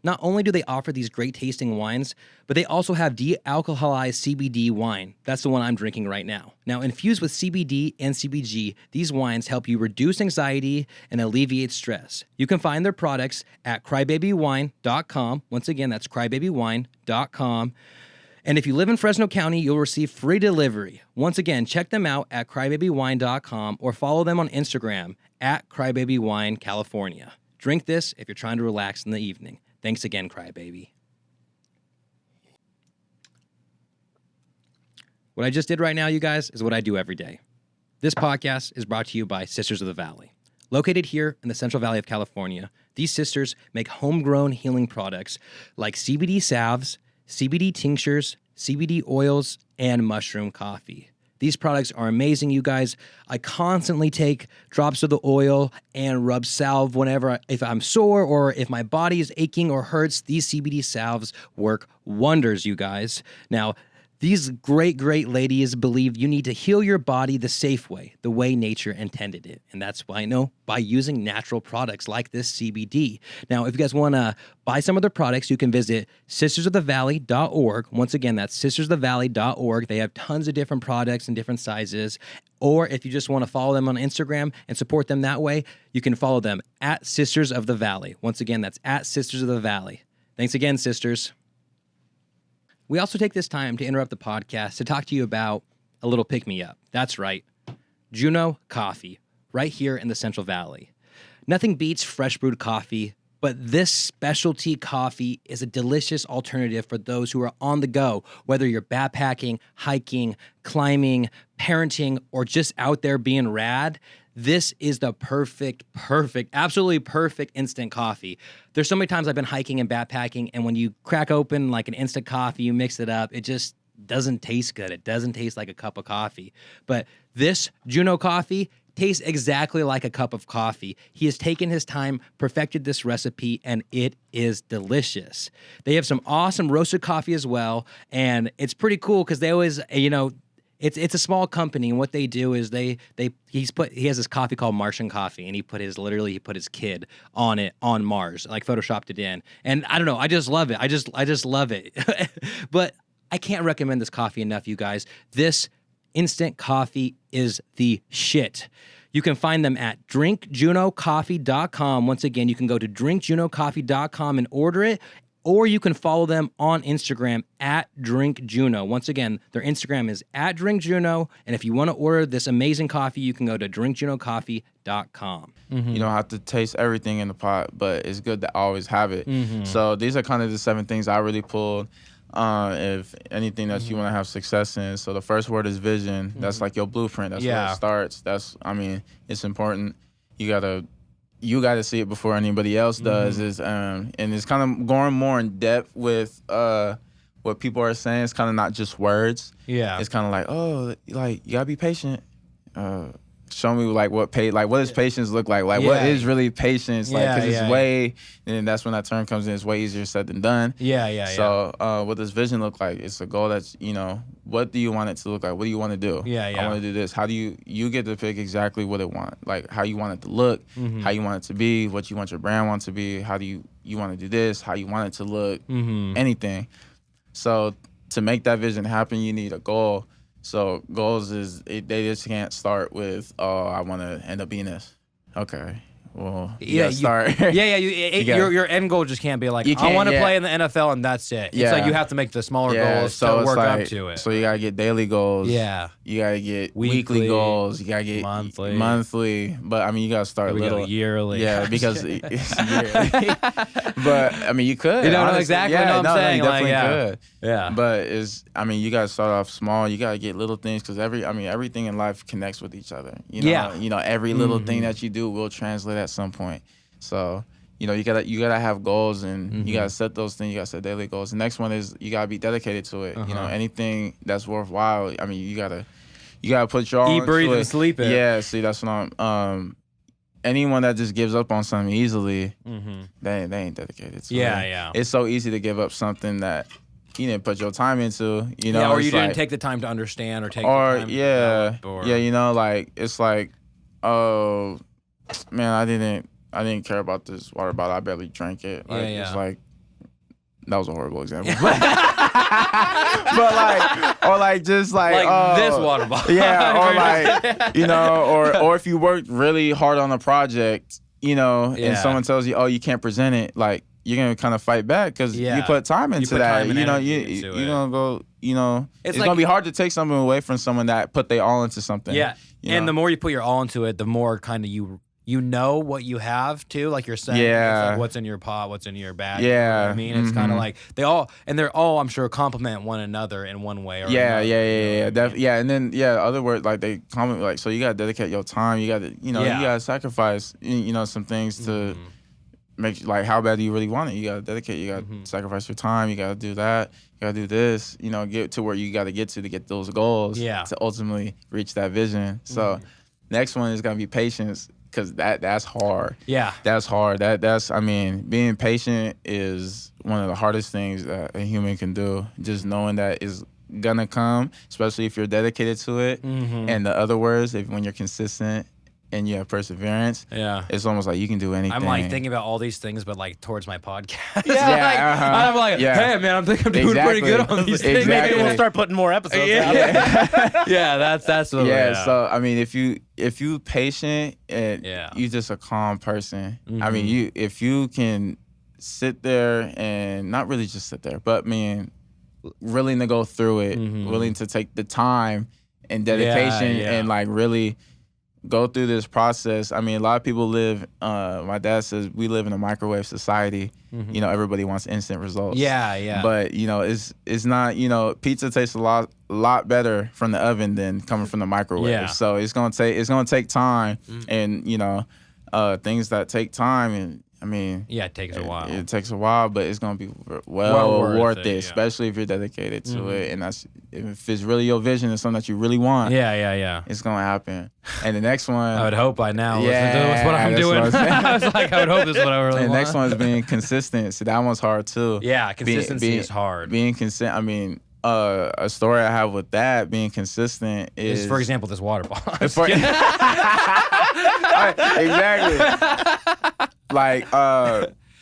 Not only do they offer these great tasting wines, but they also have de-alcoholized CBD wine. That's the one I'm drinking right now. Now, infused with CBD and CBG, these wines help you reduce anxiety and alleviate stress. You can find their products at crybabywine.com. Once again, that's crybabywine.com. And if you live in Fresno County, you'll receive free delivery. Once again, check them out at crybabywine.com or follow them on Instagram at crybabywinecalifornia. Drink this if you're trying to relax in the evening. Thanks again, Crybaby. What I just did right now, you guys, is what I do every day. This podcast is brought to you by Sisters of the Valley. Located here in the Central Valley of California, these sisters make homegrown healing products like CBD salves, CBD tinctures, CBD oils, and mushroom coffee. These products are amazing, you guys. I constantly take drops of the oil and rub salve if I'm sore or if my body is aching or hurts. These CBD salves work wonders, you guys. Now, these great ladies believe you need to heal your body the safe way, the way nature intended it. And that's why I know by using natural products like this CBD. Now, if you guys want to buy some of their products, you can visit sistersofthevalley.org. Once again, that's sistersofthevalley.org. They have tons of different products in different sizes. Or if you just want to follow them on Instagram and support them that way, you can follow them at Sisters of the Valley. Once again, that's at Sisters of the Valley. Thanks again, sisters. We also take this time to interrupt the podcast to talk to you about a little pick-me-up. That's right, Juno Coffee, right here in the Central Valley. Nothing beats fresh brewed coffee, but this specialty coffee is a delicious alternative for those who are on the go, whether you're backpacking, hiking, climbing, parenting, or just out there being rad. This is the perfect, absolutely perfect instant coffee. There's so many times I've been hiking and backpacking, and when you crack open like an instant coffee, you mix it up, it just doesn't taste good. It doesn't taste like a cup of coffee. But this Juno Coffee tastes exactly like a cup of coffee. He has taken his time, perfected this recipe, and it is delicious. They have some awesome roasted coffee as well, and it's pretty cool because they always, It's a small company, and what they do is he has this coffee called Martian coffee, and he put his kid on it on Mars, like photoshopped it in. And I don't know, I just love it. I just love it. But I can't recommend this coffee enough, you guys. This instant coffee is the shit. You can find them at drinkjunocoffee.com. Once again, you can go to drinkjunocoffee.com and order it. Or you can follow them on Instagram at DrinkJuno. Once again, their Instagram is at DrinkJuno. And if you want to order this amazing coffee, you can go to drinkjunocoffee.com. Mm-hmm. You don't have to taste everything in the pot, but it's good to always have it. Mm-hmm. So these are kind of the 7 things I really pulled. If anything that you want to have success in. So the first word is vision. Mm-hmm. That's like your blueprint. That's where it starts. It's important. You gotta see it before anybody else does. Mm-hmm. And it's kind of going more in depth with what people are saying. It's kind of not just words. Yeah. It's kind of like, you gotta be patient. Show me what does patience look like? What is really patience? Because it's way, and that's when that term comes in. It's way easier said than done. So what does vision look like? It's a goal that's, what do you want it to look like? What do you want to do? I want to do this. How do you get to pick exactly what it want? Like how you want it to look, how you want it to be, what you want your brand want to be, how do you want to do this, how you want it to look, anything. So to make that vision happen, you need a goal. So goals they just can't start with, I want to end up being this. Okay. Well, you gotta start. Your end goal just can't be like, I want to play in the NFL and that's it. It's like you have to make the smaller goals to work up to it. So you gotta get daily goals. Yeah. You gotta get weekly goals. You gotta get monthly. But you gotta start little. Yearly. Yeah, because it's yearly. But you could. You don't know exactly what I'm saying. You definitely could. Yeah. But you gotta start off small. You gotta get little things because everything in life connects with each other. Every little thing that you do will translate at some point. So, you know, you gotta have goals, and you gotta set those things. You gotta set daily goals. The next one is you gotta be dedicated to it. You know, anything that's worthwhile. I mean, you gotta put your all eat, breathe, and sleep it. Yeah, see, that's what I'm. Anyone that just gives up on something easily, they ain't dedicated to it. Yeah. It's so easy to give up something that you didn't put your time into, you know. Or you didn't take the time to understand or take the time to develop, or... Yeah, you know, like, it's like, oh, man, I didn't care about this water bottle. I barely drank it. Like, it's like, that was a horrible example. But like, or like, just like this water bottle. Yeah, or like, you know, or if you worked really hard on a project, you know, and someone tells you, oh, you can't present it, like, you're gonna kind of fight back because you put time into that. You know, you're gonna go. You know, it's like, gonna be hard to take something away from someone that put their all into something. Yeah, and know? the more you put your all into it, the more kind of you know what you have too. Like you're saying, it's like what's in your pot, what's in your bag. Yeah, you know what I mean, it's kind of like they're all, I'm sure, complement one another in one way or another. Yeah. And then other words, like, they comment, like, so you gotta dedicate your time. You gotta, you gotta sacrifice, you know, some things to make, like, how bad do you really want it? You gotta dedicate. You gotta sacrifice your time. You gotta do that. You gotta do this. You know, get to where you gotta get to get those goals. Yeah. To ultimately reach that vision. So, next one is gonna be patience. Because that's hard. Yeah. That's hard. That's I mean, being patient is one of the hardest things that a human can do. Just knowing that is gonna come, especially if you're dedicated to it. And the other words, when you're consistent and you have perseverance, it's almost like you can do anything. I'm like thinking about all these things, but like towards my podcast. I'm like, hey man, I think I'm doing pretty good on these things. Maybe we'll start putting more episodes out. That's what. So I mean, if you patient and you just a calm person. I mean, if you can sit there and not really just sit there, but willing to go through it, willing to take the time and dedication and like really go through this process. I mean, a lot of people live, my dad says we live in a microwave society. You know, everybody wants instant results. But, you know, it's not, you know, pizza tastes a lot better from the oven than coming from the microwave. So it's gonna take time and, you know, things that take time, and I mean, it takes a while. It takes a while, but it's gonna be well worth it, especially if you're dedicated to it, and if it's really your vision and something that you really want. It's gonna happen. And the next one, I would hope by now. That's what I'm doing. I was like, I would hope this is what I really want. And the next one is being consistent. So that one's hard too. Yeah, consistency is hard. Being consistent. I mean, a story I have with that being consistent is, for example, this water bottle. Exactly. Like,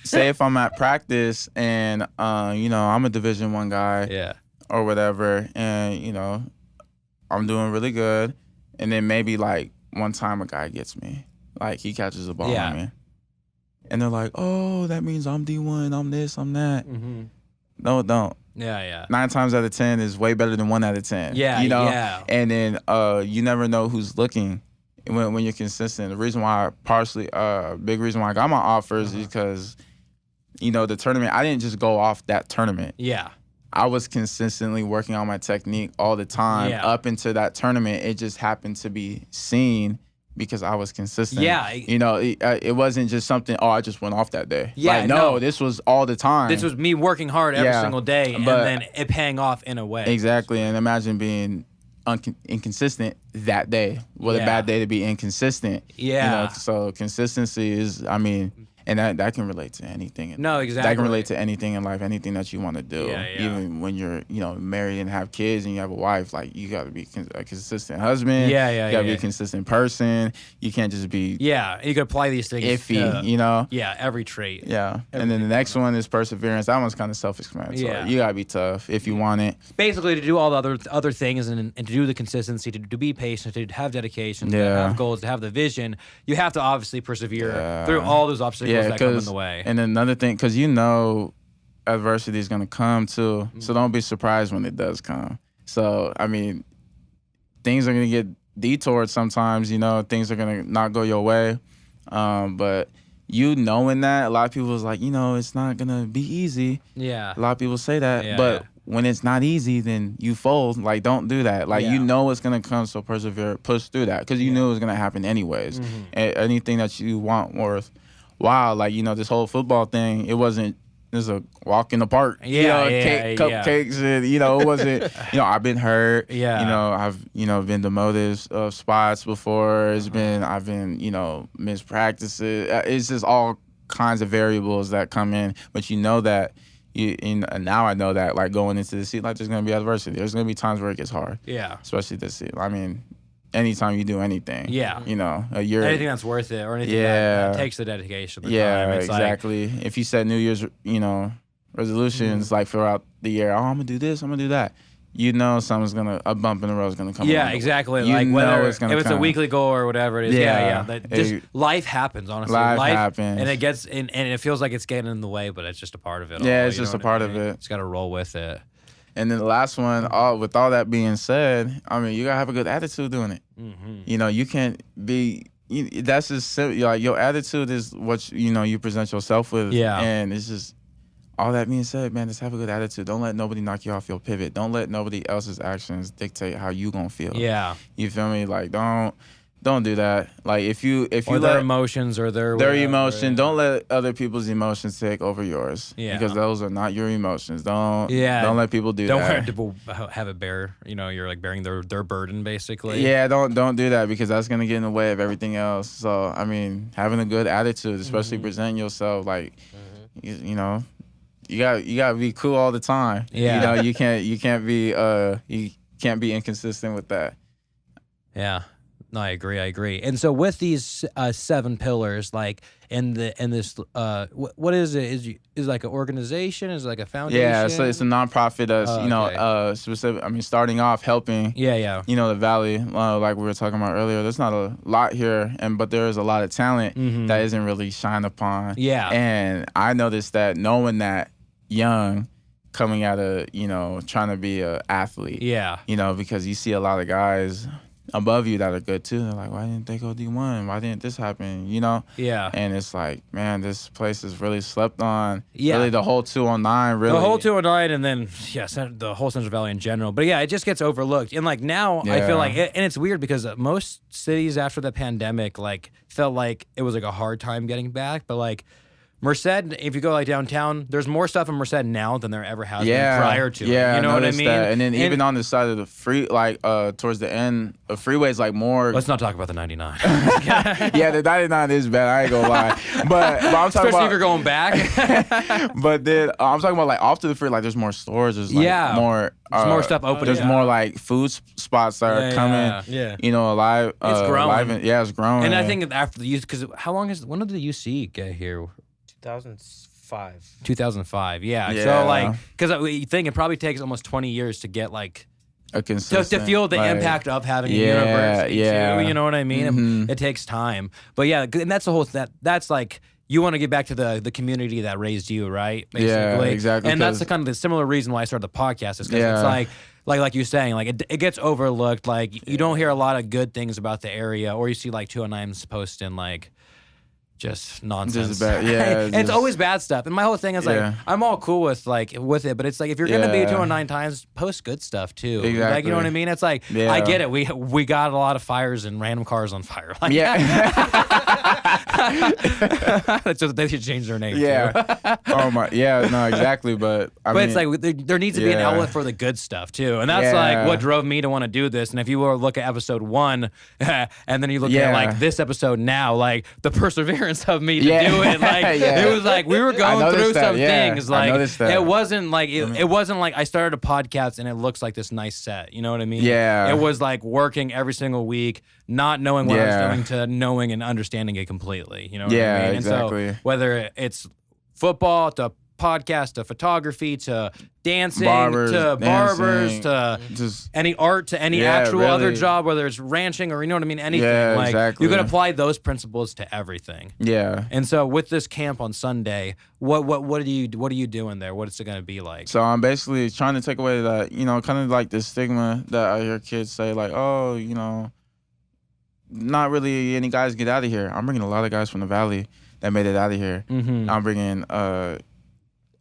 say if I'm at practice and, you know, I'm a Division I guy or whatever, and, you know, I'm doing really good, and then maybe, like, one time a guy gets me. Like, he catches a ball on me. And they're like, oh, that means I'm D1, I'm this, I'm that. No, it don't. 9 times out of 10 is way better than 1 out of 10. You know? And then you never know who's looking. When you're consistent. The reason why big reason why I got my offers is because, you know, the tournament, I didn't just go off that tournament. I was consistently working on my technique all the time up into that tournament. It just happened to be seen because I was consistent. You know, it wasn't just something, I just went off that day. No, this was all the time. This was me working hard every single day, and then it paying off in a way. Exactly. And imagine being inconsistent that day. What a bad day to be inconsistent. You know, so consistency is, I mean, and that can relate to anything. No, exactly. That can relate to anything in life, anything that you want to do. Even when you're, you know, married and have kids and you have a wife, like, you got to be a consistent husband. You got to be a consistent person. You can't just be you can apply these things. Iffy, you know? Every trait. And then the next one is perseverance. That one's kind of self-explanatory. You got to be tough if you want it. Basically, to do all the other things and to do the consistency, to be patient, to have dedication, to have goals, to have the vision, you have to obviously persevere through all those obstacles that come in the way. And another thing, because you know adversity is going to come too, so don't be surprised when it does come. So, I mean, things are going to get detoured sometimes, you know, things are going to not go your way. But you knowing that, a lot of people is like, you know, it's not going to be easy. A lot of people say that, but when it's not easy, then you fold. Like, don't do that. Like, you know it's going to come, so persevere, push through that, because you knew it was going to happen anyways. Anything that you want wow, like, you know, this whole football thing, it wasn't just a walk in the park. Cupcakes, and, you know, it wasn't, you know, I've been hurt. You know, I've, you know, been demoted of spots before. I've been, you know, missed practices. It's just all kinds of variables that come in. But you know that, and now I know that, like, going into the season, like, there's going to be adversity. There's going to be times where it gets hard. Yeah. Especially this season. I mean, anytime you do anything. Yeah. You know, anything that's worth it or anything that takes the dedication. The time. It's exactly. Like, if you set New Year's, you know, resolutions like throughout the year, I'm gonna do this, I'm gonna do that. You know, a bump in the road is gonna come. Yeah, exactly. Like whether if it's a weekly goal or whatever it is. Life happens, honestly. Life happens, and it gets and it feels like it's getting in the way, but it's just a part of it. Yeah, it's just a part of it. Just gotta roll with it. And then the last one, with all that being said, I mean, you gotta have a good attitude doing it. You know, you can't be. That's just like your attitude is what you present yourself with. Yeah. And it's just all that being said, man, just have a good attitude. Don't let nobody knock you off your pivot. Don't let nobody else's actions dictate how you gonna feel. Yeah. You feel me? Like don't do that. Like if you let their emotions or their emotion, don't let other people's emotions take over yours. Yeah. Because those are not your emotions. Don't let people do that. Don't let people have it bear. You know, you're like bearing their burden basically. Yeah. Don't do that because that's gonna get in the way of everything else. So I mean, having a good attitude, especially presenting yourself like, you know, you gotta be cool all the time. Yeah. You know, you can't be inconsistent with that. Yeah. No, I agree. And so with these 7 pillars, like in this, what is it? Is like an organization? Is it like a foundation? Yeah, so it's a nonprofit. Specific. I mean, starting off helping. Yeah. You know, the Valley, like we were talking about earlier. There's not a lot here, but there is a lot of talent that isn't really shined upon. Yeah. And I noticed that knowing that young, coming out of trying to be an athlete. Yeah. You know, because you see a lot of guys above you that are good too. They're like, why didn't they go D1? Why didn't this happen? You know? Yeah. And it's like, man, this place is really slept on. Yeah. Really, the whole 209, really. The whole 209 and then, the whole Central Valley in general. But yeah, it just gets overlooked. And like now, I feel like, and it's weird because most cities after the pandemic, like, felt like it was like a hard time getting back. But like, Merced, if you go like downtown, there's more stuff in Merced now than there ever has been prior to. Yeah, you know what I mean? That. And then even on the side of the free, like towards the end, the freeway's like more. Let's not talk about the 99. Yeah, the 99 is bad. I ain't gonna lie, but I'm talking especially if you're going back. But then I'm talking about like off to the free, like there's more stores. There's like more. There's more stuff open. There's more like food spots that are coming. Yeah. You know, alive. It's growing. It's growing. And I think after the youth, because when did the UC get here? 2005. Yeah. So like, because you think it probably takes almost 20 years to get like a consistent, to feel the impact of having a university too. You know what I mean? It takes time. But yeah, and that's the whole that's like you want to get back to the community that raised you, right? Basically. Yeah, exactly. And that's the kind of the similar reason why I started the podcast is because it's like you're saying, like it gets overlooked. Like you don't hear a lot of good things about the area, or you see like 209's posting like just nonsense. Just bad, and it's always bad stuff. And my whole thing is like, I'm all cool with it, but it's like if you're gonna be 209 times, post good stuff too. Exactly. Like, you know what I mean? It's like I get it. We got a lot of fires and random cars on fire. Like, they should change their name. Yeah. Too. Oh my. Yeah. No. Exactly. But I mean, it's like there needs to be an outlet for the good stuff too, and that's like what drove me to want to do this. And if you were to look at episode 1, and then you look at like this episode now, like the perseverance of me to do it, like it was like we were going through some things. Like it wasn't like it wasn't like I started a podcast and it looks like this nice set. You know what I mean? Yeah. It was like working every single week, not knowing what I was doing to knowing and understanding it completely. You know what I mean? And exactly. So whether it's football to podcast to photography to dancing barbers to just any art to any actual other job, whether it's ranching or you know what I mean, anything. Like exactly. you can apply those principles to everything. Yeah. And so with this camp on Sunday, what are you doing there? What is it going to be like? So I'm basically trying to take away that, kind of like the stigma that I hear kids say like, oh, not really any guys get out of here. I'm bringing a lot of guys from the Valley that made it out of here. I'm bringing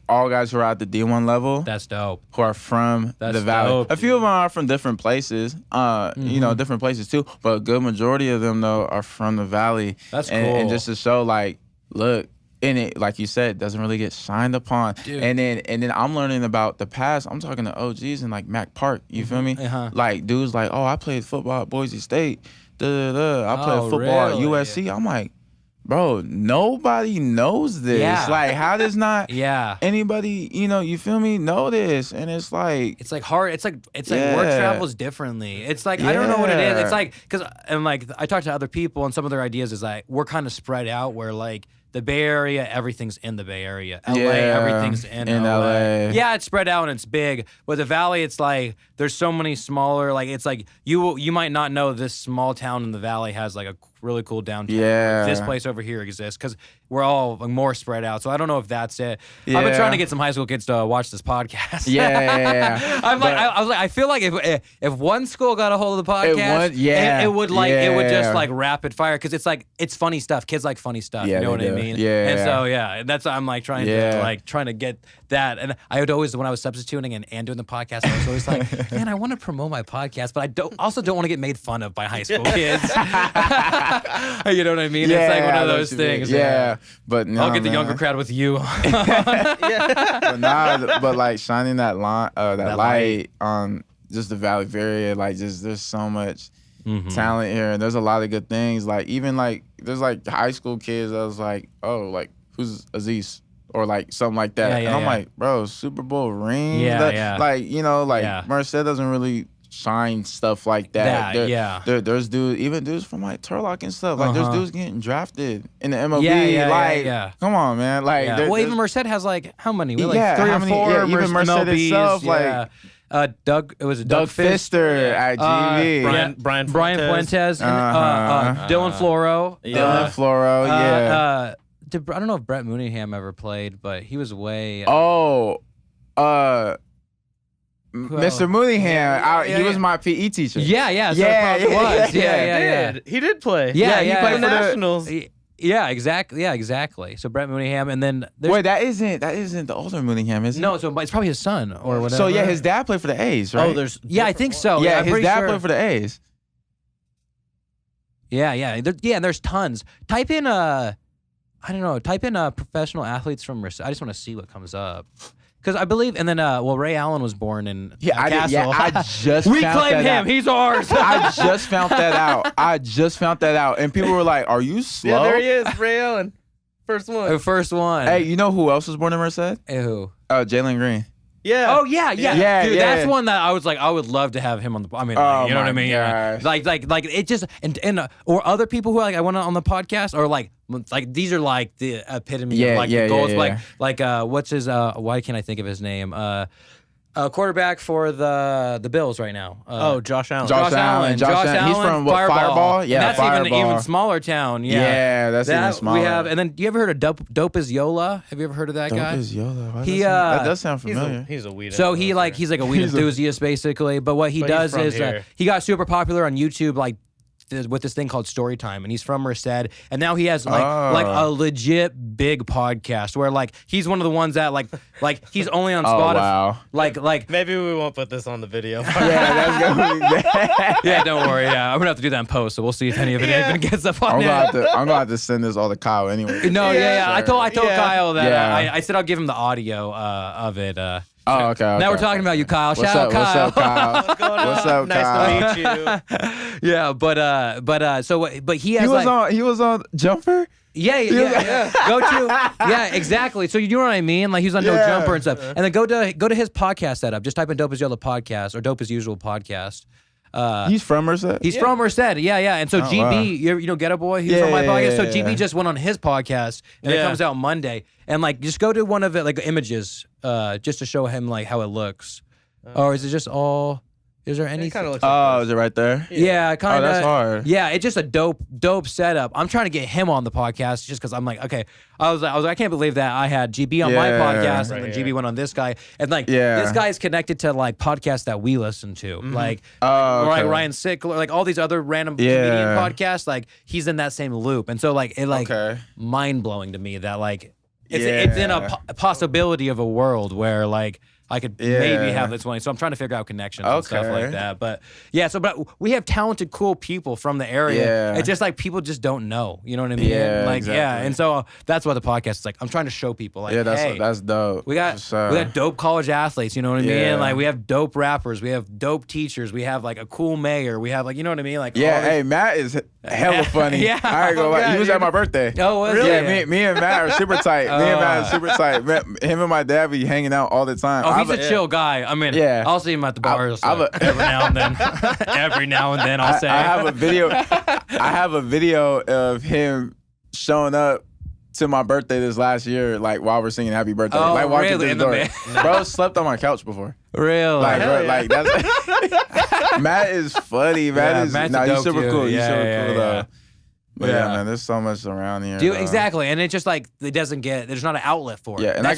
all guys who are at the D1 level. That's dope. Who are from the Valley. Dope, a few of them are from different places, different places too. But a good majority of them, though, are from the Valley. That's cool. And just to show, like, look, and it, like you said, doesn't really get shined upon. Dude. And then I'm learning about the past. I'm talking to OGs in like Mac Park. You feel me? Like dudes like, oh, I played football at Boise State. I played football at USC. I'm like, bro, nobody knows this. Yeah. Like, how does not anybody, you feel me, know this? And it's like hard. It's like work travels differently. It's like I don't know what it is. It's like and I talk to other people and some of their ideas is like we're kind of spread out where like the Bay Area, everything's in the Bay Area. LA, everything's in LA. Yeah, it's spread out and it's big. But the Valley, it's like there's so many smaller. Like it's like you might not know this small town in the Valley has like a really cool downtown. Yeah, this place over here exists because we're all more spread out. So I don't know if that's it. Yeah. I've been trying to get some high school kids to watch this podcast. Yeah. I was like, I feel like if one school got a hold of the podcast, it would just like rapid fire because it's like it's funny stuff. Kids like funny stuff. You know what I mean? Yeah. And so that's I'm like trying to get that. And I would always when I was substituting and doing the podcast, I was always like, man, I want to promote my podcast, but I don't want to get made fun of by high school kids. You know what I mean? Yeah, it's like one of those things. Yeah. But no, I'll get the younger crowd with you. But like shining that light on just the Valley area, like just there's so much talent here, and there's a lot of good things. Like even like there's like high school kids that was like, oh, like who's Aziz? Or like something like that. And I'm like, bro, Super Bowl ring. Like, Merced doesn't really shine stuff like that. There's dudes from like Turlock and stuff. Like there's dudes getting drafted in the MLB. Come on, man. Like even Merced has like how many? Like 3 or 4. Even Merced itself, like Doug Fister at GV. Brian Fuentes, Dylan Floro. I don't know if Brett Mooneyham ever played, but he was way. Mr. Mooneyham. He was my PE teacher. He did play. He played for the Nationals. Exactly. So Brett Mooneyham, and then wait, that isn't the older Mooneyham, is it? No, so it's probably his son or whatever. So his dad played for the A's, right? I think so. Yeah, his dad played for the A's. There's tons. Type in professional athletes from Merced. I just want to see what comes up. Because I believe, and then, Ray Allen was born in Castle. I just we found claim that him. out. He's ours. I just found that out. And people were like, are you slow? Yeah, there he is, Ray Allen. First one. Hey, you know who else was born in Merced? Hey, who? Jalen Green. Yeah. Oh yeah. Dude, that's one that I was like, I would love to have him on the. I mean, you know what I mean? Gosh. Like it just and or other people who I went on the podcast or like these are like the epitome of like the goals. Like what's his? Why can't I think of his name? Quarterback for the Bills right now. Josh Allen. Josh Allen. He's from what, Fireball? Yeah, and that's Fireball. even smaller town. That's even smaller. We have, and then you ever heard of Dope as Yola? Have you ever heard of that guy? Dope as Yola. That does sound familiar. He's a weed. So he's like a weed enthusiast basically. But what he does is he got super popular on YouTube like with this thing called Storytime, and he's from Merced, and now he has like a legit big podcast where like he's one of the ones that like he's only on Spotify. Like maybe we won't put this on the video. That's gonna be don't worry. I'm gonna have to do that in post, so we'll see if any of it even gets up on I'm gonna have to send this all to Kyle anyway. I told Kyle that I said I'll give him the audio of it. Okay. Now we're talking about you, Kyle. Shout out, Kyle. What's up, Kyle? What's going on? What's up, Kyle? Nice to meet you. Yeah, but he has he was on Jumper. Yeah. Exactly. So you know what I mean? Like he was on No Jumper and stuff. And then go to his podcast setup. Just type in Dope as Yellow podcast or Dope as Usual podcast. He's from Merced? He's from Merced, And so GB, wow. you know Ghetto Boy, he's from my podcast. So GB just went on his podcast, and it comes out Monday. And like, just go to one of it, like images, just to show him like how it looks. Or is it just all? Is there anything? It kind of looks like is it right there? Yeah, kind of. Oh, that's hard. Yeah, it's just a dope setup. I'm trying to get him on the podcast just because I'm like, okay. I was like, I can't believe that I had GB on my podcast and then GB went on this guy. And like, this guy is connected to like podcasts that we listen to. Like, like Ryan Sickler, like all these other random comedian podcasts. Like, he's in that same loop. And so like, it mind blowing to me that like, it's in a possibility of a world where like, I could maybe have this one. So I'm trying to figure out connections and stuff like that. But yeah, but we have talented, cool people from the area. Yeah. It's just like people just don't know. You know what I mean? Yeah, like exactly. yeah. And so that's what the podcast is like. I'm trying to show people like, that's dope. We got dope college athletes. You know what I mean? Like we have dope rappers. We have dope teachers. We have like a cool mayor. We have like, you know what I mean? Like hey, Matt is hella funny. I ain't gonna lie. He was at my birthday. Oh, was really? Yeah, me and Matt are super tight. Me and Matt are super tight. Him and my dad be hanging out all the time. Oh, he's a chill guy. I mean, I'll see him at the bars every now and then. Every now and then, I'll say. I have a video of him showing up to my birthday this last year, like while we're singing "Happy Birthday." Oh, like walking really? through the door. Bro slept on my couch before. Really? Like, bro, like that's Matt is funny. Matt's he's super cool. He's super cool though. But yeah, man, there's so much around here. Dude, exactly, and it just like it doesn't get. There's not an outlet for it. Yeah, and I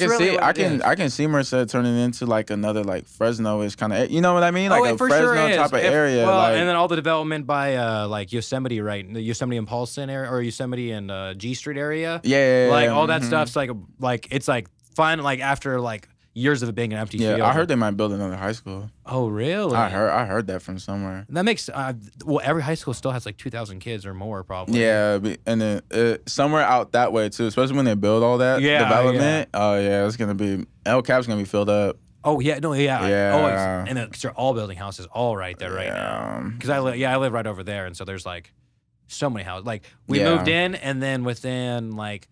can see Merced turning into like another like Fresno-ish kind of. You know what I mean? Like a Fresno type of area. Well, like, and then all the development by like Yosemite, right? The Yosemite and Paulson area, or Yosemite and G Street area. Yeah. Like all that stuff's like it's like fun. Like after like years of it being an empty field. Yeah, I heard they might build another high school. Oh, really? I heard that from somewhere. That makes every high school still has like 2,000 kids or more probably. Yeah, and then somewhere out that way too, especially when they build all that development. Yeah. Oh yeah, it's gonna be El Cap's gonna be filled up. Oh yeah, no, yeah. Yeah. And because they're all building houses all right there right now. Because I live right over there, and so there's like so many houses. Like we moved in, and then within like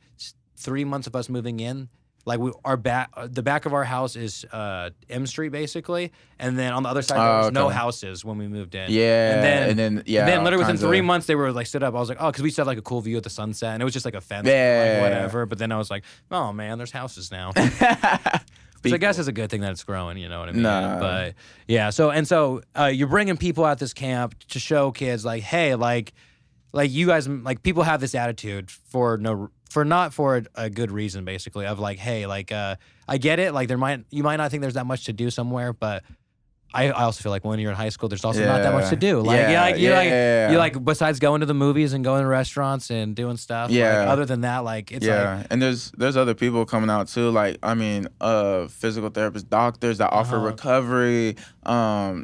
3 months of us moving in. Like the back of our house is M Street basically, and then on the other side there was no houses when we moved in. Yeah, and then literally within 3 months they were like stood up. I was like, oh, because we used to have like a cool view of the sunset, and it was just like a fence, like whatever. But then I was like, oh man, there's houses now. Which I guess is a good thing that it's growing. You know what I mean? Nah. But yeah, so you're bringing people at this camp to show kids like, hey, like you guys, like people have this attitude not for a good reason, basically, of like, hey, like I get it, like you might not think there's that much to do somewhere, but I also feel like when you're in high school, there's also not that much to do. Like you like besides going to the movies and going to restaurants and doing stuff. Yeah. Like, other than that, like it's like, and there's other people coming out too. Like I mean, physical therapists, doctors that offer recovery,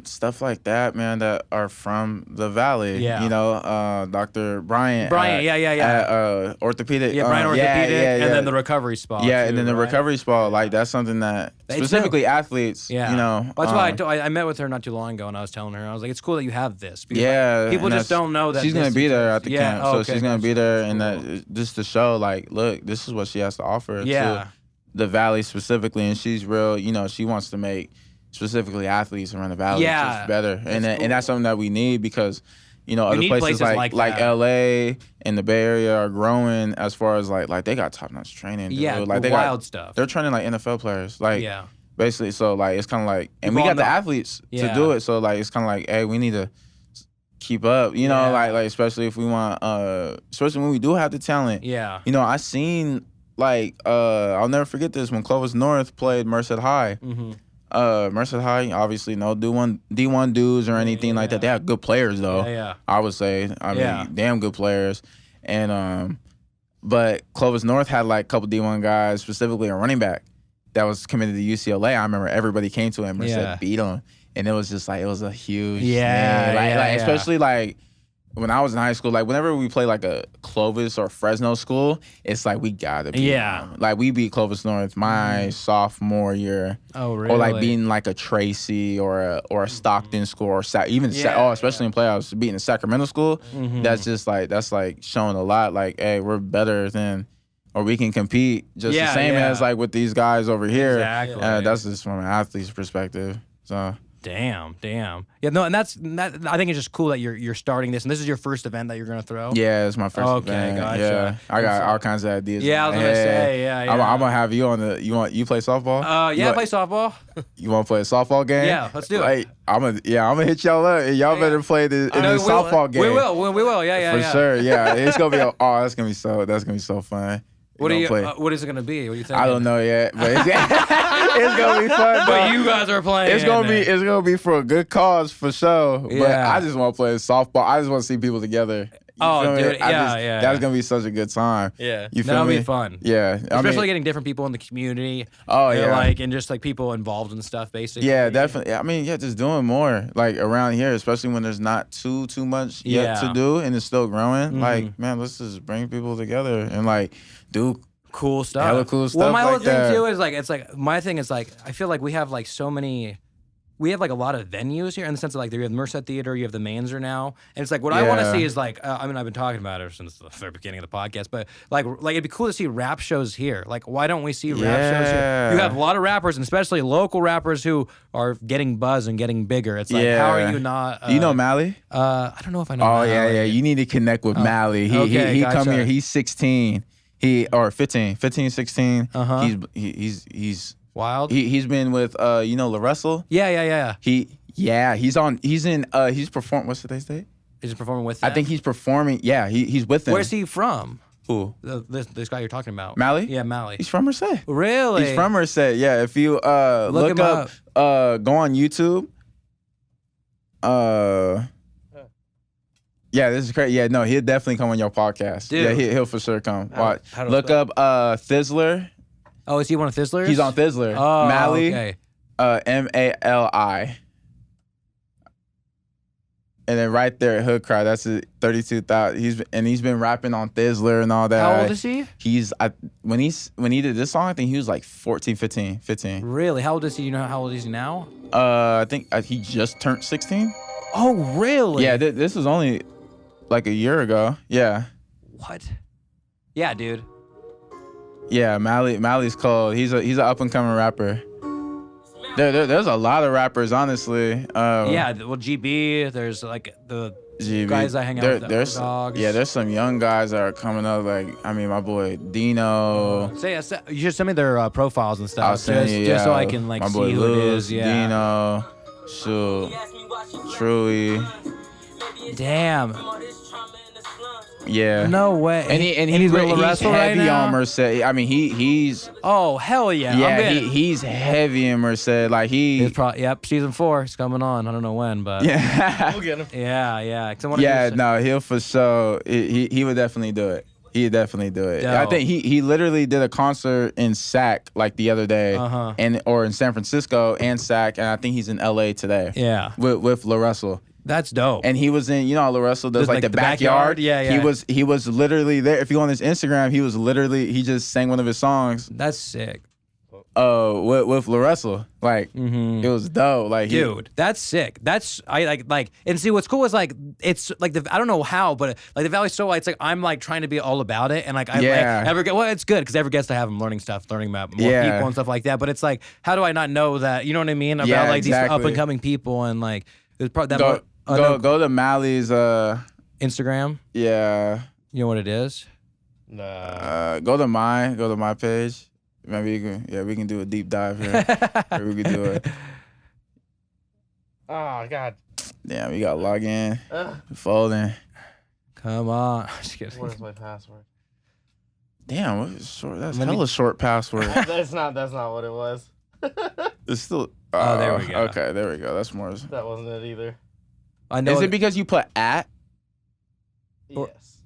stuff like that, man. That are from the Valley. Yeah. You know, Dr. Bryant. At, orthopedic. Yeah, Bryant orthopedic, and then the recovery spa. Yeah, too, and then the recovery spa. Like that's something that specifically athletes. Yeah. You know, that's why I met with her not too long ago, and I was telling her, I was like, it's cool that you have this. Because people just don't know that she's gonna be there at the camp. Oh, so she's gonna be there, and that just to show, like, look, this is what she has to offer to the Valley specifically, and she's real. You know, she wants to make specifically athletes around the Valley just better, and that's something that we need because. You know, other places like LA and the Bay Area are growing as far as like they got top notch training. Dude. Yeah, like they wild got stuff. They're training like NFL players. Like basically, so like it's kind of like, and People we got the athletes to do it. So like it's kind of like, hey, we need to keep up. You know, like especially if we want, especially when we do have the talent. Yeah. You know, I seen like I'll never forget this when Clovis North played Merced High. Mm-hmm. Merced High, obviously no D1 dudes or anything like that. They have good players though. I would say. I mean, damn good players. And but Clovis North had like a couple D1 guys, specifically a running back that was committed to UCLA. I remember everybody came to him and said beat him. And it was just like, it was a huge thing. Especially like when I was in high school, like whenever we play like a Clovis or Fresno school, it's like we gotta beat them. Like we beat Clovis North my sophomore year. Oh really? Or like beating like a Tracy or a Stockton school or especially in playoffs, beating a Sacramento school. That's just like showing a lot. Like, hey, we're better than, or we can compete just the same as like with these guys over here. Exactly. That's just from an athlete's perspective. So. Damn. Yeah, no, and I think it's just cool that you're starting this, and this is your first event that you're gonna throw. Yeah, it's my first event. Gotcha. Yeah, I got all kinds of ideas. Yeah, I was gonna say, I'm gonna have you on the. You play softball? I play softball. You want to play a softball game? Yeah, let's do it. I'm gonna hit y'all up. Y'all better play the softball game. We will. Yeah. For sure. Yeah, it's gonna be. That's gonna be so fun. What is it gonna be? What do you think? I don't know yet, but it's gonna be fun. But you guys are playing. It's gonna be for a good cause for sure. Yeah. But I just want to play softball. I just want to see people together. feel me? Dude, yeah. That's gonna be such a good time. Yeah. You feel That'll me? be fun. Yeah, Especially getting different people in the community. Oh, yeah. Like, and just like people involved in stuff, basically. Yeah, definitely. I mean, just doing more like around here, especially when there's not too much yet to do and it's still growing. Like, man, let's just bring people together and like do cool stuff. hella cool stuff. Well, my like whole that. thing too is like, it's like, my thing is like, I feel like we have like so many. We have like a lot of venues here in the sense of like you have the Merced Theater, you have the Manzer now, and it's like what I want to see is like I mean I've been talking about it since the very beginning of the podcast, but like it'd be cool to see rap shows here. Like why don't we see rap shows here? You have a lot of rappers, and especially local rappers who are getting buzz and getting bigger. It's like how are you not? You know Mally? I don't know if I know. Oh Mally. yeah. You need to connect with Mally. He gotcha. come here. He's 16. Or 15, 16. He's wild. He's been with you know LaRussell. Yeah. He's performing. What's today's date? Is he performing with them? I think he's performing. Yeah, he's with them. Where's he from? Who? This guy you're talking about. Mally? Yeah, Mally. He's from Merced. Really? He's from Merced. Yeah. If you look up, go on YouTube. Yeah, this is crazy. Yeah, no, he'll definitely come on your podcast. Dude. Yeah, he'll for sure come. How to Look spell? up Thizzler. Oh, is he one of Thizzlers? He's on Thizzler. Oh, Mally. okay. Mali. And then right there at Hood Cry, that's 32,000. He's been rapping on Thizzler and all that. How old is he? When he did this song, I think he was like 14, 15. Really? How old is he? You know how old is he now? I think he just turned 16. Oh, really? Yeah, this was only like a year ago. Yeah. What? Yeah, dude. Yeah, Mally's cold. He's an up and coming rapper. There's a lot of rappers, honestly. Yeah, well, GB. There's like the guys I hang out with. There's dogs. Yeah, there's some young guys that are coming up. Like, I mean, my boy Dino. You should send me their profiles and stuff. I'll send you, just so I can like my see boy who Luz, it is. Yeah. Dino, shoot, Truly. Damn. Yeah. No way. And he's heavy on Merced. I mean, he's. Oh hell yeah. Yeah, he's heavy in Merced. Like yep. Season 4 is coming on. I don't know when, but yeah. We'll get him. Yeah. Yeah, no, he'll for sure. He would definitely do it. He'd definitely do it. Dope. I think he literally did a concert in SAC like the other day, or in San Francisco and SAC, and I think he's in LA today. Yeah. With LaRussell. That's dope. And he was in, you know how LaRussell does like the backyard? Yeah. He was literally there. If you go on his Instagram, he just sang one of his songs. That's sick. With LaRussell. Like, it was dope. Like, dude, that's sick. That's I like and see what's cool is like it's like I don't know how, but like the Valley's so it's like I'm like trying to be all about it, and like it's good because everyone gets to have him learning about more people and stuff like that. But it's like, how do I not know that? You know what I mean? About like these up and coming people, and like there's probably that. Go to Mally's Instagram. Yeah. You know what it is? Nah. Go to my page. Maybe we can do a deep dive here. We can do it. Oh God. Yeah, we got log in. Folding. Come on. Just kidding. Where's my password? Damn, what is short? That's hella short password. That's not what it was. It's still. There we go. Okay, there we go. That's more. That wasn't it either. I know. Is it because you put Yes.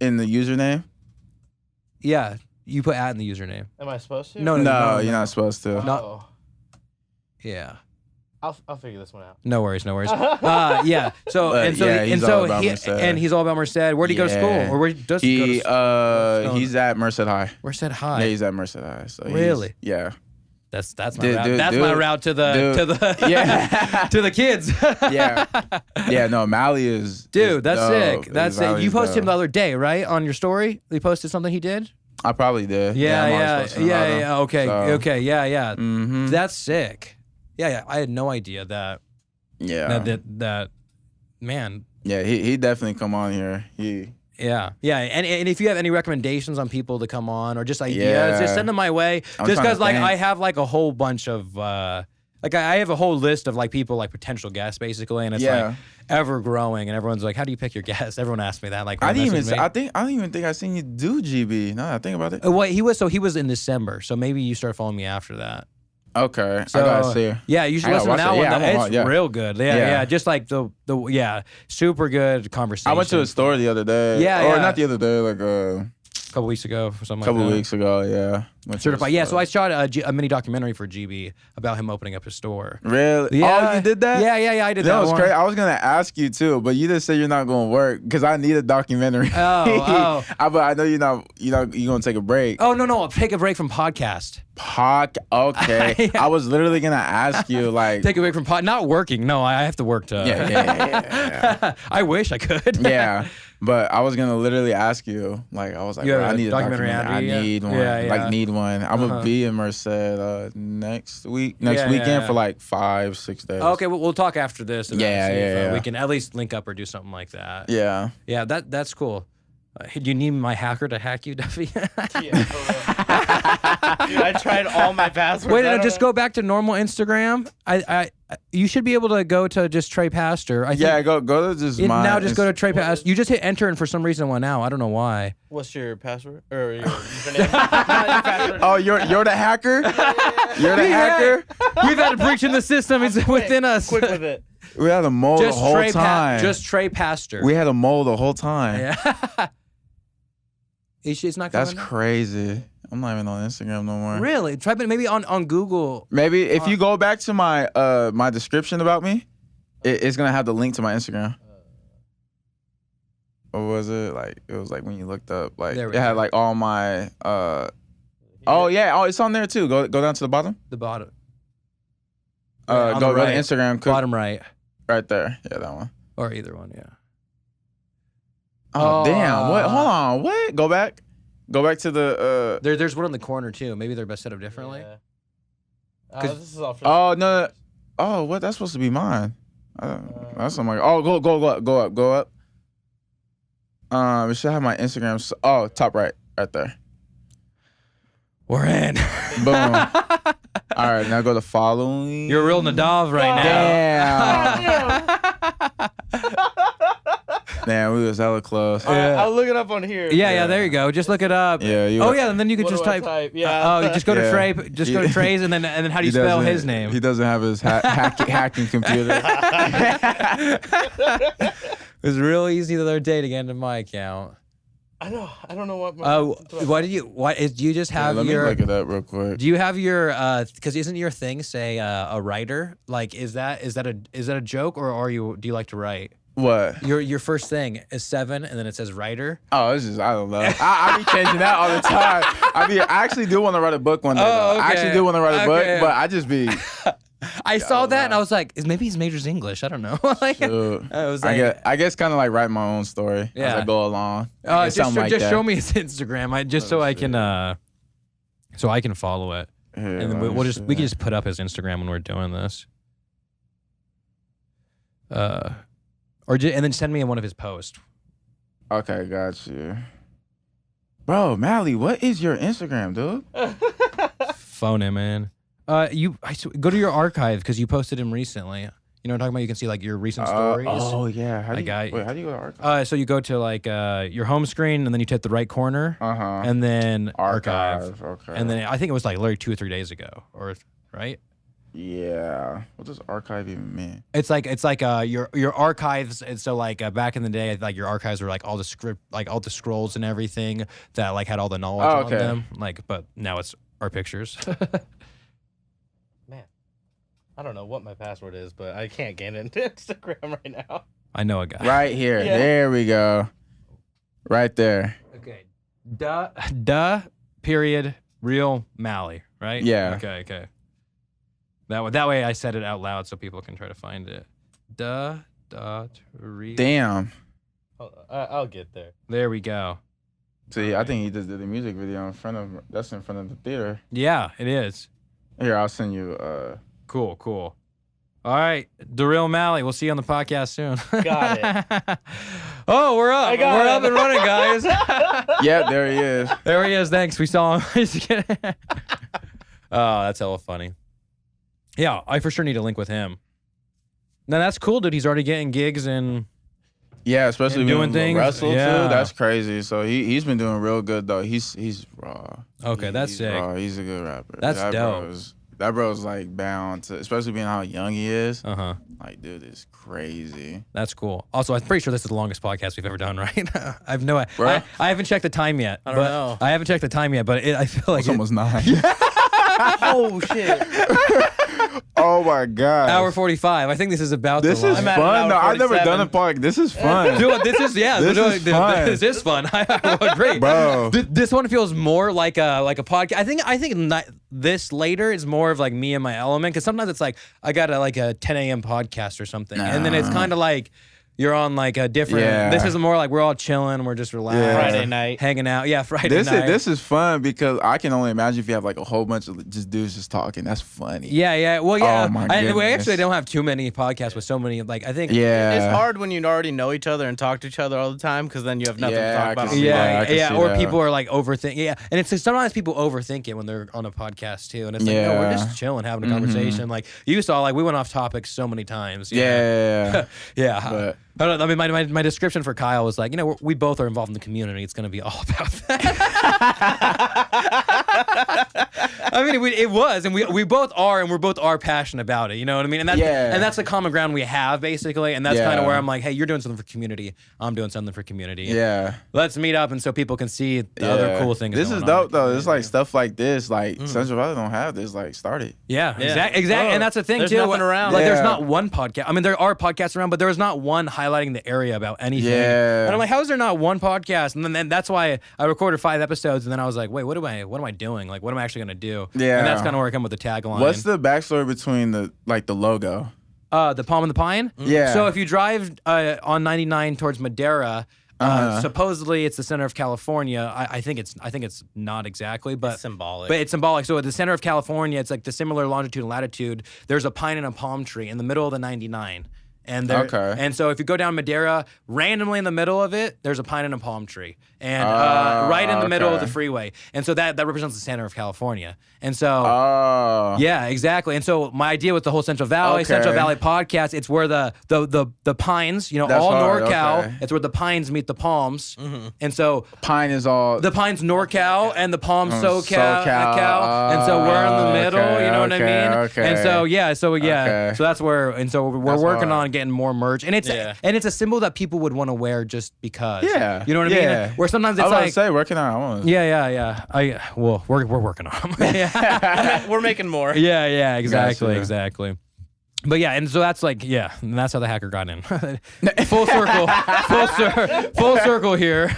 in the username? Yeah, you put in the username. Am I supposed to? No, you're not supposed to. Oh. Yeah. I'll figure this one out. No worries. Yeah. So he's all about Merced. Where do you go to school, or where does he go to school? He's at Merced High. Merced High. Yeah, he's at Merced High. So really? Yeah. That's my route. That's my route to the yeah to the kids. yeah. No, Mally is. Dude, that's dope. sick. That's sick. You posted him the other day, right, on your story? You posted something he did. I probably did. Yeah. Okay. So. Okay. Yeah. Mm-hmm. That's sick. Yeah. I had no idea that. Yeah. That man. Yeah, he definitely come on here. Yeah. And if you have any recommendations on people to come on or just ideas, just send them my way. Just because I have like a whole bunch of I have a whole list of like people like potential guests basically, and it's like ever growing, and everyone's like, how do you pick your guests? Everyone asked me that. Like I don't even think I seen you do GB. No, I think about it. Well, he was in December, so maybe you start following me after that. Okay, So, I gotta see. Yeah, you should I listen to gotta that watch one. it. Yeah, It's yeah. real good. Yeah, Yeah. yeah. Just like the super good conversation. I went to a store the other day. Yeah, or yeah. not the other day, like a couple weeks ago or something. couple like that. weeks ago. Yeah, Went to Certified. the Yeah, store. so I shot a mini documentary for GB about him opening up his store. Really? Yeah. Oh, you did that? Yeah, I did That that was one. crazy. I was gonna ask you too, but you just said you're not gonna work because I need a documentary. Oh. But I know you're not. You're gonna take a break. Oh no, I'll take a break from podcast. Okay. I was literally gonna ask you like. Take a break from not working. No, I have to work to. Yeah. I wish I could. Yeah. But I was gonna literally ask you, like, I was like, You have bro, I a need a documentary documentary. I idea? need one. Yeah, yeah. Like, need one. I'm gonna be in Merced next Yeah, weekend yeah. for like 5-6 days. Okay, well, we'll talk after this. About Yeah, see if, yeah. We can at least link up or do something like that. Yeah. Yeah, that's cool. Do you need my hacker to hack you, Duffy? Yeah, for real. Dude, I tried all my passwords. Wait, I no, don't just know. go back to normal Instagram. You should be able to go to just Trey Paster. I think Yeah, go to just my. now. Just go to Trey Paster. You just hit enter, and for some reason, it went out. I don't know why. What's your password or your username? Not your password. Oh, you're the hacker. You're the hacker. We've had a breach in the system. It's within us. Quick with it. We had a mole the whole time. Just Trey Paster. We had a mole the whole time. Yeah. It's not coming. That's crazy. I'm not even on Instagram no more. Really? Try maybe on Google. Maybe if you go back to my my description about me, it's gonna have the link to my Instagram. Or was it like it was like when you looked up like There it we had go. like all my oh yeah, oh it's on there too. Go down to the bottom. The bottom. Go On the to right. Instagram. Click Bottom right. right there. Yeah, that one. Or either one, yeah. Oh damn! What? Hold on. What? Go back. Go back to the. There's one in the corner too. Maybe they're best set up differently. Yeah. This is all for Oh no! Oh, what? That's supposed to be mine. That's something like. Oh, go up. It should have my Instagram. Oh, top right there. We're in. Boom. All right, now go to following. You're a real Nadav right now. Damn, we was hella close. I'll look it up on here. Yeah, there you go. Just look it up. Yeah. And then you could What just do I type. Yeah. Oh, just go to Yeah. Trey. Just go to Trey's, and then how do you spell his name? He doesn't have his hacking computer. It was real easy the other day to get into my account. I know. I don't know what. Do you just have Let me your? look it up real quick. Do you have your? Because isn't your thing say a writer? Like, is that a joke, or do you like to write? What? Your first thing is 7, and then it says writer. Oh, it's just I don't know. I be changing that all the time. I actually do want to write a book one day. Oh, though. I actually okay. do want to write a book, Okay. but I just be. I saw that and I was like, maybe his major's English. I don't know. Like, I was like, I guess kind of like write my own story as I go along. just something like that. show me his Instagram. So I can follow it. Here, And then let me we see. can just put up his Instagram when we're doing this. And then send me one of his posts. Okay, got you. Bro, Mally, what is your Instagram, dude? Phone him, man. Go to your archive because you posted him recently. You know what I'm talking about? You can see like your recent stories. Oh yeah. How do you go to archive? So you go to like your home screen and then you hit the right corner. And then archive. Okay. And then I think it was like literally 2 or 3 days ago, or right? Yeah. What does archive even mean? It's like your archives. And so like back in the day, like your archives were like all the script, like all the scrolls and everything that like had all the knowledge on them. Like, but now it's our pictures. Man, I don't know what my password is, but I can't get into Instagram right now. I know a guy. Right here. Yeah. There we go. Right there. Okay. Duh. Period. Real Mally. Right. Yeah. Okay. That way I said it out loud so people can try to find it. Real. Damn. I'll get there. There we go. See, I think he just did a music video in front of the theater. Yeah, it is. Here, I'll send you. Cool. All right, the real Mally. We'll see you on the podcast soon. Got it. Oh, we're up. We're up and running, guys. Yeah, there he is. There he is. Thanks. We saw him. Oh, that's hella funny. Yeah, I for sure need to link with him. Now that's cool, dude. He's already getting gigs and Yeah, especially and doing when things. wrestle Yeah. too. That's crazy. So he's been doing real good though. He's raw. Okay, that's he's sick. Raw. He's a good rapper. That's That dope. bro is that bro's like bound to, especially being how young he is. Uh-huh. Like, dude, it's crazy. That's cool. Also, I'm pretty sure this is the longest podcast we've ever done, right? I've no Bro. I haven't checked the time yet. I don't know. I haven't checked the time yet, but I feel like It's almost 9. Oh shit! Oh my god. hour 45. I think this is about This the is long. fun. No, I've never 47. done a podcast. This is fun. Dude, this is This is fun. I agree, Bro. This one feels more like a podcast. I think this later is more of like me and my element, because sometimes it's like I got a 10 a.m. podcast or something, and then it's kind of like you're on like a different. Yeah. This is more like we're all chilling, we're just relaxed, Yeah. Friday night. hanging out. Yeah, Friday night. This is fun because I can only imagine if you have like a whole bunch of just dudes just talking. That's funny. Yeah. Well, yeah. Oh, my We goodness. actually don't have too many podcasts with so many. Like I think. Yeah. It's hard when you already know each other and talk to each other all the time, because then you have nothing Yeah, to I talk about. can see that. I can see Or that. people are like overthinking. Yeah, and it's sometimes people overthink it when they're on a podcast too, and it's like, no, we're Yeah. just chilling, having a conversation. Like you saw, like we went off topic so many times. Yeah. Yeah. But- I don't know, I mean, my description for Kyle was like, we both are involved in the community. It's going to be all about that. I mean, it was, and we both are, and we're both passionate about it. You know what I mean? And that's Yeah. and that's the common ground we have, basically. And that's Yeah. kind of where I'm like, hey, you're doing something for community. I'm doing something for community. Yeah. Let's meet up, and so people can see the other cool things. This going is on. dope though. It's like stuff like this. Like Central Valley don't have this. Like started. Yeah, Yeah. exactly. Oh, And that's the thing there's too. nothing around. Like, there's Yeah. not one podcast. I mean, there are podcasts around, but there is not one highlighting the area about anything. Yeah. And I'm like, how is there not one podcast? And then that's why I recorded 5 episodes, and then I was like, wait, what am I doing? Like, what am I actually gonna do? Yeah. And that's kind of where I come with the tagline. What's the backstory between the logo? The Palm and the Pine? Yeah. So if you drive on 99 towards Madera. Supposedly it's the center of California. I think it's not exactly, but It's symbolic. But it's symbolic. So at the center of California, it's like the similar longitude and latitude. There's a pine and a palm tree in the middle of the 99. And and so if you go down Madera, randomly in the middle of it, there's a pine and a palm tree, and right in the middle of the freeway. And so that represents the center of California. And so yeah, exactly. And so my idea with the whole Central Valley podcast, it's where the pines, That's all hard, NorCal, okay. it's where the pines meet the palms. And so Pine is all the pines NorCal and the palms SoCal. And so we're in the middle, you know what I mean? Okay. And so Okay. so that's where, and so we're That's working hard. on getting more merch, and it's a symbol that people would want to wear just because. Yeah. You know what I Yeah. mean? Where sometimes it's I was like, about to say working on. I want. yeah. We're working on them. Yeah. We're making more. Yeah, exactly, Gotcha. exactly. But yeah, and so that's like, yeah, and that's how the hacker got in. Full circle, full circle here.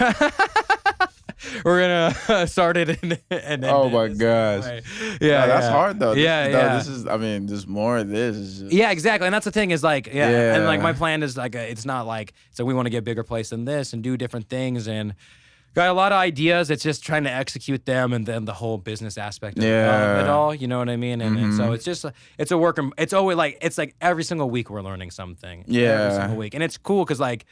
We're gonna start it and end Oh it my the same gosh. way. Yeah, that's hard though. Yeah. This is. I mean, just more of this. Is just, Yeah, exactly. And that's the thing is like, Yeah. and like my plan is like, it's not like, so we want to get a bigger place than this and do different things, and got a lot of ideas. It's just trying to execute them, and then the whole business aspect of it all, you know what I mean? And so it's just, it's a work, it's always like, it's like every single week we're learning something. Yeah. Every single week. And it's cool because like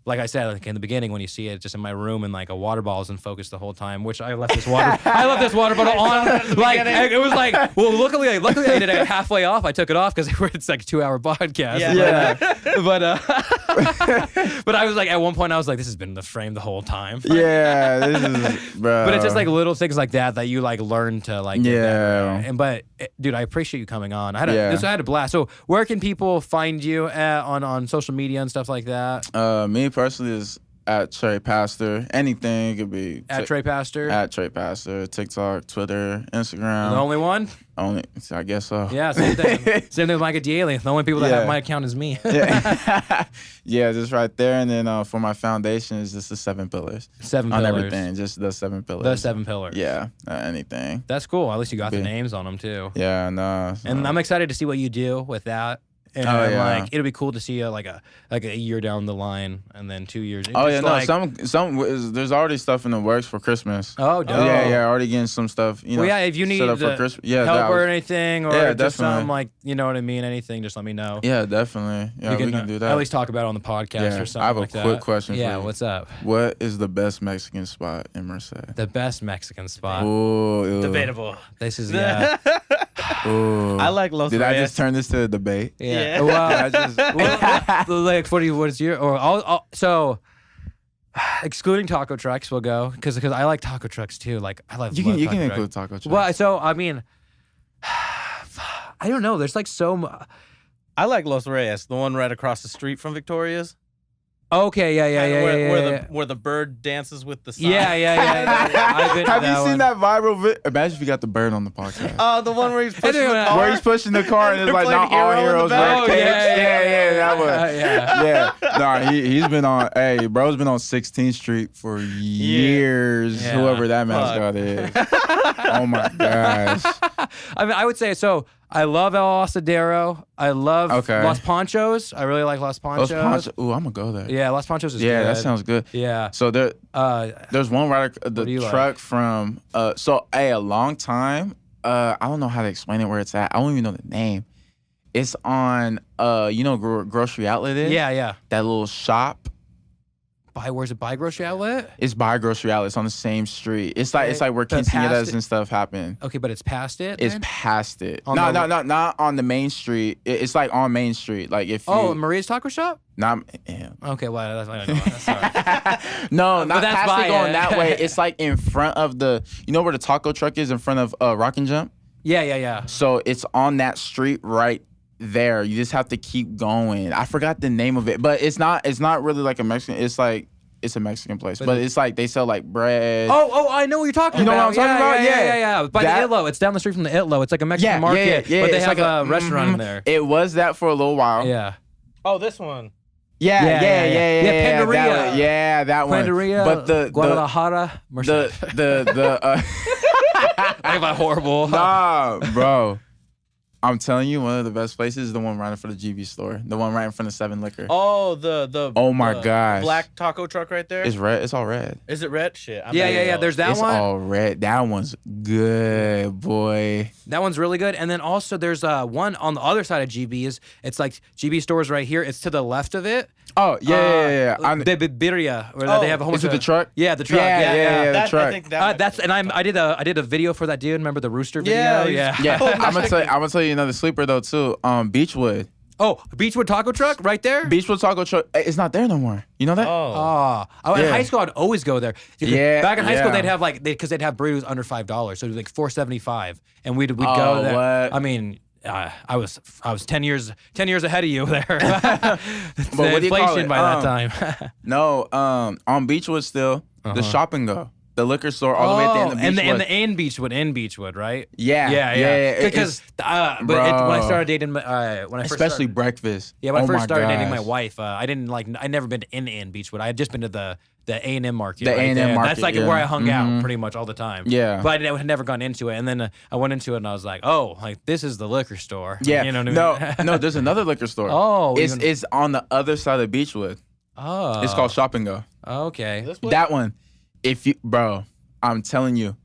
I said, like in the beginning, when you see it just in my room and like a water bottle is in focus the whole time, which I left this water bottle on. Like it was like, well, luckily I did it halfway off. I took it off because it's like a 2-hour podcast. Yeah. But I was like, at one point I was like, this has been in the frame the whole time. Yeah, this is, bro. But it's just like little things like that you like learn to like get Yeah. better. Dude, I appreciate you coming on. I had a blast. So where can people find you on social media and stuff like that? Me personally is at Trey Paster. Anything could be At Trey Paster? At Trey Paster. TikTok, Twitter, Instagram. The only one? Only. I guess so. Yeah, same thing. Same thing with Micah Daly. The only people that have my account is me. Yeah. Yeah, just right there. And then for my foundation is just the 7 pillars. 7 on pillars. everything. Just the 7 pillars. The 7 pillars. Yeah. Anything. That's cool. At least you got the names on them too. Yeah, no. And I'm excited to see what you do with that. And like it'll be cool to see you like a year down the line, and then 2 years. Oh yeah, no. like, There's already stuff in the works for Christmas. Oh, dope. Yeah. Already getting some stuff. You know. Well, yeah. If you need set up for Christmas. Yeah, help or anything, or Yeah, just definitely. some like, you know what I mean, anything, just let me know. Yeah, definitely. Yeah, we can do that. At least talk about it on the podcast or something. I have a like quick that. question for Yeah, you. what's up? What is the best Mexican spot in Merced? The best Mexican spot. Ooh, Debatable. This is yeah. Ooh. I like Los Did I Reyes. just turn this to a debate? Yeah. Yeah. Well, I just, like what is your so excluding taco trucks we'll go because I like taco trucks too. Like I love you can taco trucks. include taco trucks. Well, so I mean, I don't know. There's like so much. I like Los Reyes, the one right across the street from Victoria's. Okay, Where the bird dances with the sign. Yeah. I've been to Have you that seen one. that viral video? Imagine if you got the bird on the podcast. Oh, the one where he's pushing the car. Where he's pushing the car and it's They're like playing not all Hero in the heroes back. wear Oh, capes. yeah, That one. yeah. Nah, he's been on. Hey, bro's been on 16th Street for years. Yeah. Whoever that mascot is. Oh my gosh. I mean, I would say so. I love El Asadero. I love Los Panchos. I really like Los Panchos. Ooh, I'm gonna go there. Yeah, Los Panchos is good. Yeah, that sounds good. Yeah. So there's one right the truck from a long time. I don't know how to explain it where it's at. I don't even know the name. It's on grocery outlet is? Yeah. That little shop. Where's it by grocery outlet? It's by grocery outlet. It's on the same street. It's like where quinceañeras and stuff happen. Okay, but it's past it. It's then? past it. Not on the main street. It's like on Main Street. Like if Maria's Taco Shop. Okay, well, that's I don't know. Sorry. No, not that's past it going it. that way. It's like in front of where the taco truck is in front of Rock and Jump. Yeah. So it's on that street right there. You just have to keep going. I forgot the name of it, but it's not really like a Mexican. It's a Mexican place, but it's like they sell like bread. Oh, I know what you're talking about. You know what I'm talking about? Yeah. By the Itlo. It's down the street from the Itlo. It's like a Mexican market, but they have like a restaurant in there. It was that for a little while. Yeah. Oh, this one. Yeah. Panderia. That one. Panderia, But the Guadalajara, Merced. I got horrible. Nah, bro. I'm telling you, one of the best places is the one right in front of the GB store. The one right in front of 7 Liquor. Oh, the Oh my gosh. black taco truck right there. It's red. It's all red. Is it red? Shit. Yeah. There's that It's one. all red. That one's good, boy. That one's really good. And then also there's one on the other side of GB's. It's like GB stores right here. It's to the left of it. Oh, yeah. The Bibiria, where they have a whole bunch Is it of the truck? Yeah, the truck. Yeah, the truck. I think that I did a video for that dude. Remember the rooster video? Yeah. I'm gonna tell you another sleeper though too. Beechwood. Oh, Beechwood Taco Truck right there? Beechwood Taco Truck. It's not there no more. You know that? In high school I'd always go there. Yeah. Back in high school they'd have because they'd have burritos under $5, so it was like $4.75, and we'd go there. What? I mean. I was 10 years ahead of you there. But what do you call it? By that time. No, on Beechwood still the Shop and Go, the liquor store all the way at the end of Beechwood. and the in Beechwood, right? Yeah. Because when I started dating, especially breakfast. Yeah, when I first started dating my wife, I'd never been to in Beechwood. I had just been to the A&M market. The A&M market. That's like where I hung out pretty much all the time. Yeah. But I had never gone into it. And then I went into it and I was like, oh, like this is the liquor store. Yeah. You know what I mean? No, there's another liquor store. Oh. It's on the other side of Beechwood. Oh. It's called Shop and Go. Okay. That one, bro, I'm telling you,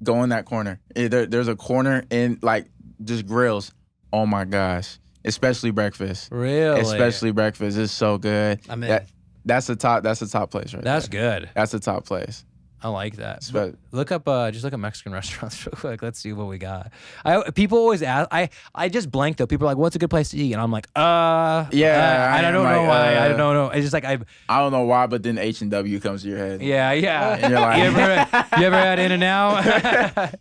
go in that corner. There's a corner in like just grills. Oh my gosh. Especially breakfast. Really? Especially breakfast. It's so good. I'm in. That's the top place right That's there. good. That's the top place. I like that. But look up Mexican restaurants real quick. Let's see what we got. People always ask. I just blank though. People are like, "What's a good place to eat?" And I'm like, I don't know why. I don't know. It's just like I don't know why, but then H&W comes to your head. Yeah. And you're like, you ever had In-N-Out?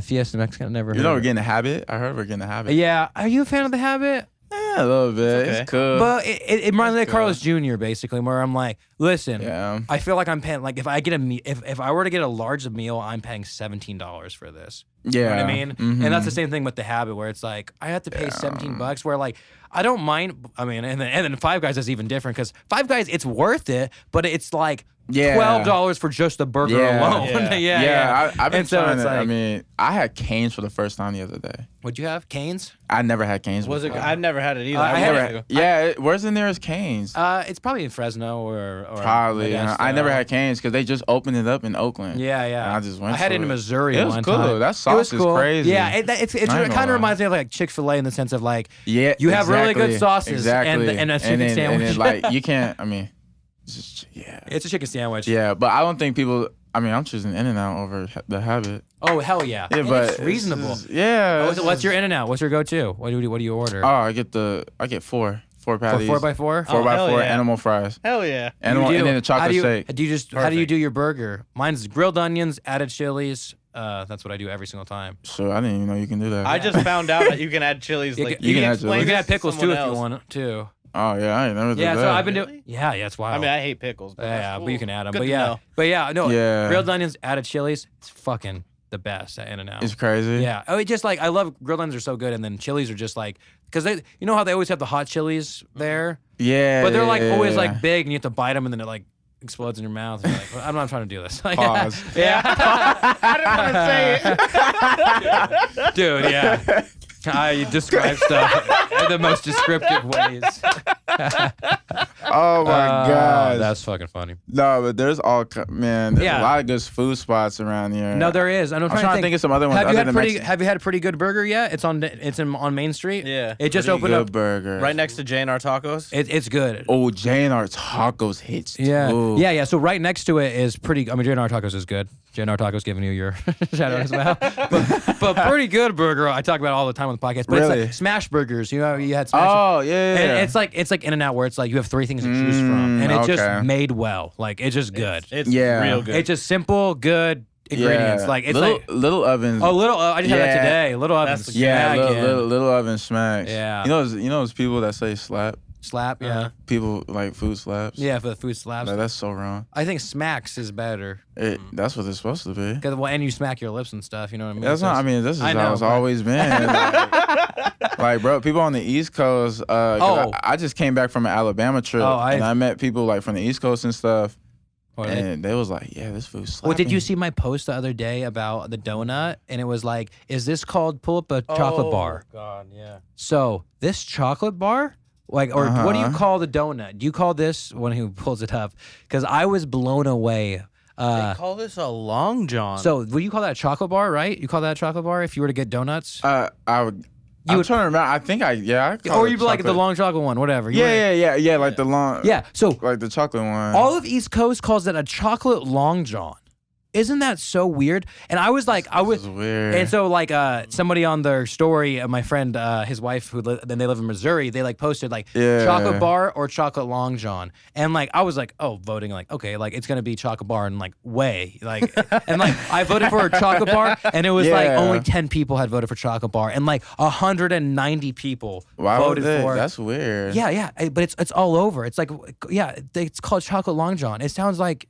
Fiesta Mexican. Never. You know we're getting a habit. I heard we're getting a habit. Yeah. Are you a fan of the Habit? Yeah, a little bit. It's cool. But it reminds me of Carlos Jr. basically, where I'm like, listen, I feel like I'm paying, like if I get if I were to get a large meal, I'm paying $17 for this. Yeah. You know what I mean? And that's the same thing with the Habit, where it's like, I have to pay $17, where like, I don't mind. I mean, and then Five Guys is even different, because Five Guys, it's worth it, but it's like $12 for just the burger alone. I've been trying to, like, I mean, I had Cane's for the first time the other day. What'd you have? Cane's? I never had Cane's Was it? before. I've never had it either. I had it. Where's the nearest Cane's? It's probably in Fresno or probably. Modesto. I never had Cane's because they just opened it up in Oakland. Yeah. And I just went. I had it in Missouri. It was one cool. time. That sauce is crazy. Yeah, it kind of reminds me of like Chick-fil-A in the sense of like, you have really good sauces exactly. and a chicken sandwich. And like you can't. I mean, it's a chicken sandwich. Yeah, but I don't think people. I mean, I'm choosing In-N-Out over the Habit. Oh hell yeah! Yeah, but it's reasonable. What's your In-N-Out? What's your go-to? What do you order? Oh, I get 4 patties. 4x4? 4x4 animal fries. Hell yeah! And then a chocolate shake. How do you do your burger? Mine's grilled onions, added chilies, That's what I do every single time. Sure, I didn't even know you can do that. I just found out that you can add chilies. You Like can add chilies. You can add pickles too if else. you want to. Oh yeah, I ain't never did Yeah, that. so I've been doing. Yeah, it's wild. I mean, I hate pickles. But yeah, that's but cool. you can add them. Good But to yeah, know. no. Yeah. Grilled onions added chilies. It's fucking the best at In-N-Out. It's crazy. Yeah. Oh, it just like I love grilled onions are so good, and then chilies are just like because they, you know how they always have the hot chilies there, Yeah. but they're like always yeah. like big, and you have to bite them, and then it like explodes in your mouth. And you're like, well, I'm not trying to do this. Like, Pause. Yeah. I didn't want to say it. Dude, yeah. I describe stuff in the most descriptive ways. Oh my god. That's fucking funny. No, but there's there's Yeah. a lot of good food spots around here. No, there is. I'm trying to think of some other ones. Have you other had than pretty? Mexican. Have you had a pretty good burger yet? It's on Main Street. Yeah. It just Pretty opened good up. burger. Right next to J&R Tacos. It's good. Oh, J&R Tacos hits. Yeah, too. yeah. So right next to it is pretty. I mean, J&R Tacos is good. J&R Tacos giving you your shout out as well. But pretty good burger. I talk about it all the time on the podcast. But Really? it's like smash burgers. You know, you had smash. Oh yeah. And it's like In-N-Out where it's like you have 3 things to choose from, and it's okay. just made well. Like it's just good. It's Yeah. real good. It's just simple, good ingredients. Yeah. Like it's little, like little ovens. oh, little. I just had that Yeah. today. Little That's ovens. the- yeah, smacking. little oven smacks. Yeah. You know those people that say slap. Slap. Yeah. People like food slaps. Yeah, for the food slaps. Like, that's so wrong. I think smacks is better. That's what it's supposed to be. Cause and you smack your lips and stuff. You know what I mean? That's not. I mean, this is I how know, it's but- always been. Like, bro, people on the East Coast. 'Cause I just came back from an Alabama trip, and I met people like from the East Coast and stuff, and they was like, "Yeah, this food's slapping." Well, did you see my post the other day about the donut? And it was like, "Is this called pull up a chocolate bar?" God, yeah. So this chocolate bar, like, or what do you call the donut? Do you call this one who pulls it up? Because I was blown away. They call this a Long John. So would you call that a chocolate bar, right? You call that a chocolate bar if you were to get donuts? I would. I'm trying to remember. I think I call or it you'd be like the chocolate. long chocolate one, whatever. Yeah, like the long. Yeah, so like the chocolate one. all of East Coast calls it a chocolate long john. Isn't that so weird? And I was like, This is weird. And so like somebody on their story, my friend, his wife, then they live in Missouri, they like posted like chocolate bar or chocolate long john, and like I was like, oh, voting like okay, like it's gonna be chocolate bar, and like way like and like I voted for a chocolate bar, and it was like only 10 people had voted for chocolate bar, and like 190 people voted for. That's weird. Yeah, but it's all over. It's like it's called chocolate long john. It sounds like.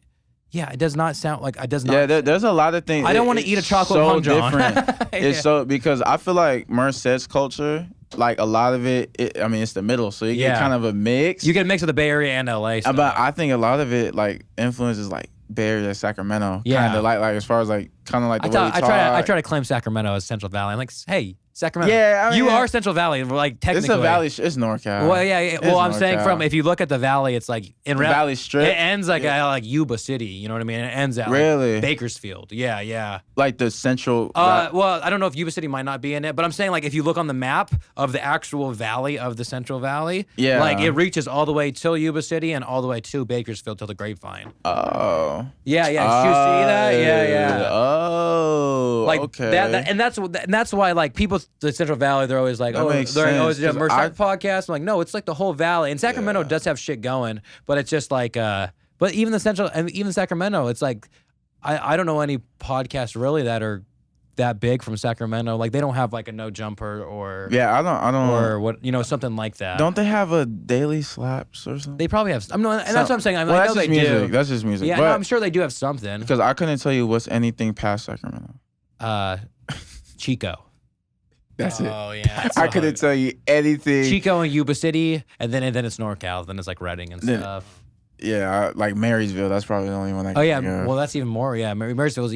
Yeah, it does not sound like it does not. Yeah, there's a lot of things. I don't want to eat a chocolate long john. Different. It's so because I feel like Merced's culture, like a lot of it. I mean, it's the middle, so you get kind of a mix. You get a mix of the Bay Area and LA stuff. But I think a lot of it like influences like Bay Area, Sacramento. Yeah, kind of like as far as like kind of like the way we talk. I try to claim Sacramento as Central Valley. I'm like, hey. Sacramento. Yeah, I mean, you are Central Valley, like technically. It's a valley. It's NorCal. Well, yeah. Well, I'm saying NorCal. if you look at the valley, it's like in Valley Strip. It ends like at like Yuba City. You know what I mean? It ends at really like Bakersfield. Yeah. Like the central. Well, I don't know if Yuba City might not be in it, but I'm saying like if you look on the map of the actual valley of the Central Valley, like it reaches all the way till Yuba City and all the way to Bakersfield till the Grapevine. Oh. Yeah. Did you see that? Yeah. Oh. Like okay. and that's why like people the Central Valley they're always like they're always a Merced podcast. I'm like no, it's like the whole valley. And Sacramento does have shit going, but it's just like but even the Central and even Sacramento, it's like I don't know any podcasts really that are that big from Sacramento. Like they don't have like a No Jumper or I don't or what something like that. Don't they have a Daily Slaps or something? They probably have. And that's what I'm saying. I know that's they just music. do. That's just music. Yeah, but, I'm sure they do have something. Because I couldn't tell you what's anything past Sacramento. Chico. That's it. Oh yeah. I couldn't tell you anything. Chico and Yuba City, and then it's NorCal. Then it's like Redding and stuff. Yeah, like Marysville. That's probably the only one I can Oh yeah, think of. well that's even more. Yeah, Marysville's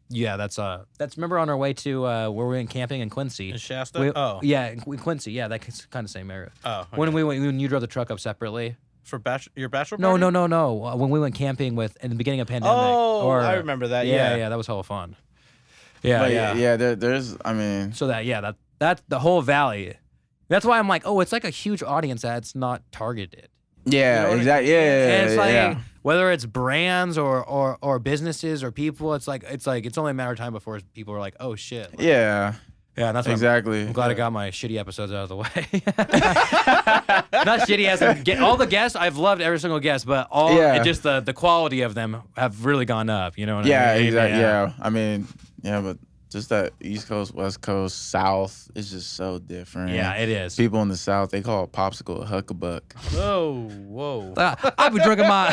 that's remember on our way to where we went camping in Quincy. In Shasta? Yeah, in Quincy. Yeah, that's kind of same area. Oh, okay. When you drove the truck up separately. For your bachelor No. party? When we went camping in the beginning of pandemic. Oh, I remember that. Yeah, that was hella fun. There's. I mean. So that's the whole valley. That's why I'm like, oh, it's like a huge audience that's not targeted. Yeah, You know exactly. Yeah, And it's like yeah. whether it's brands or businesses or people, it's only a matter of time before people are like, oh shit. Like, Yeah. Yeah, and that's why exactly. I'm glad I got my shitty episodes out of the way. Not shitty as all the guests. I've loved every single guest, but just the quality of them have really gone up. You know what I mean? Exactly. Yeah. I mean, Yeah, but just that East Coast, West Coast, South is just so different. Yeah, it is. People in the South, they call a popsicle a huckabuck. Whoa. I be drinking my.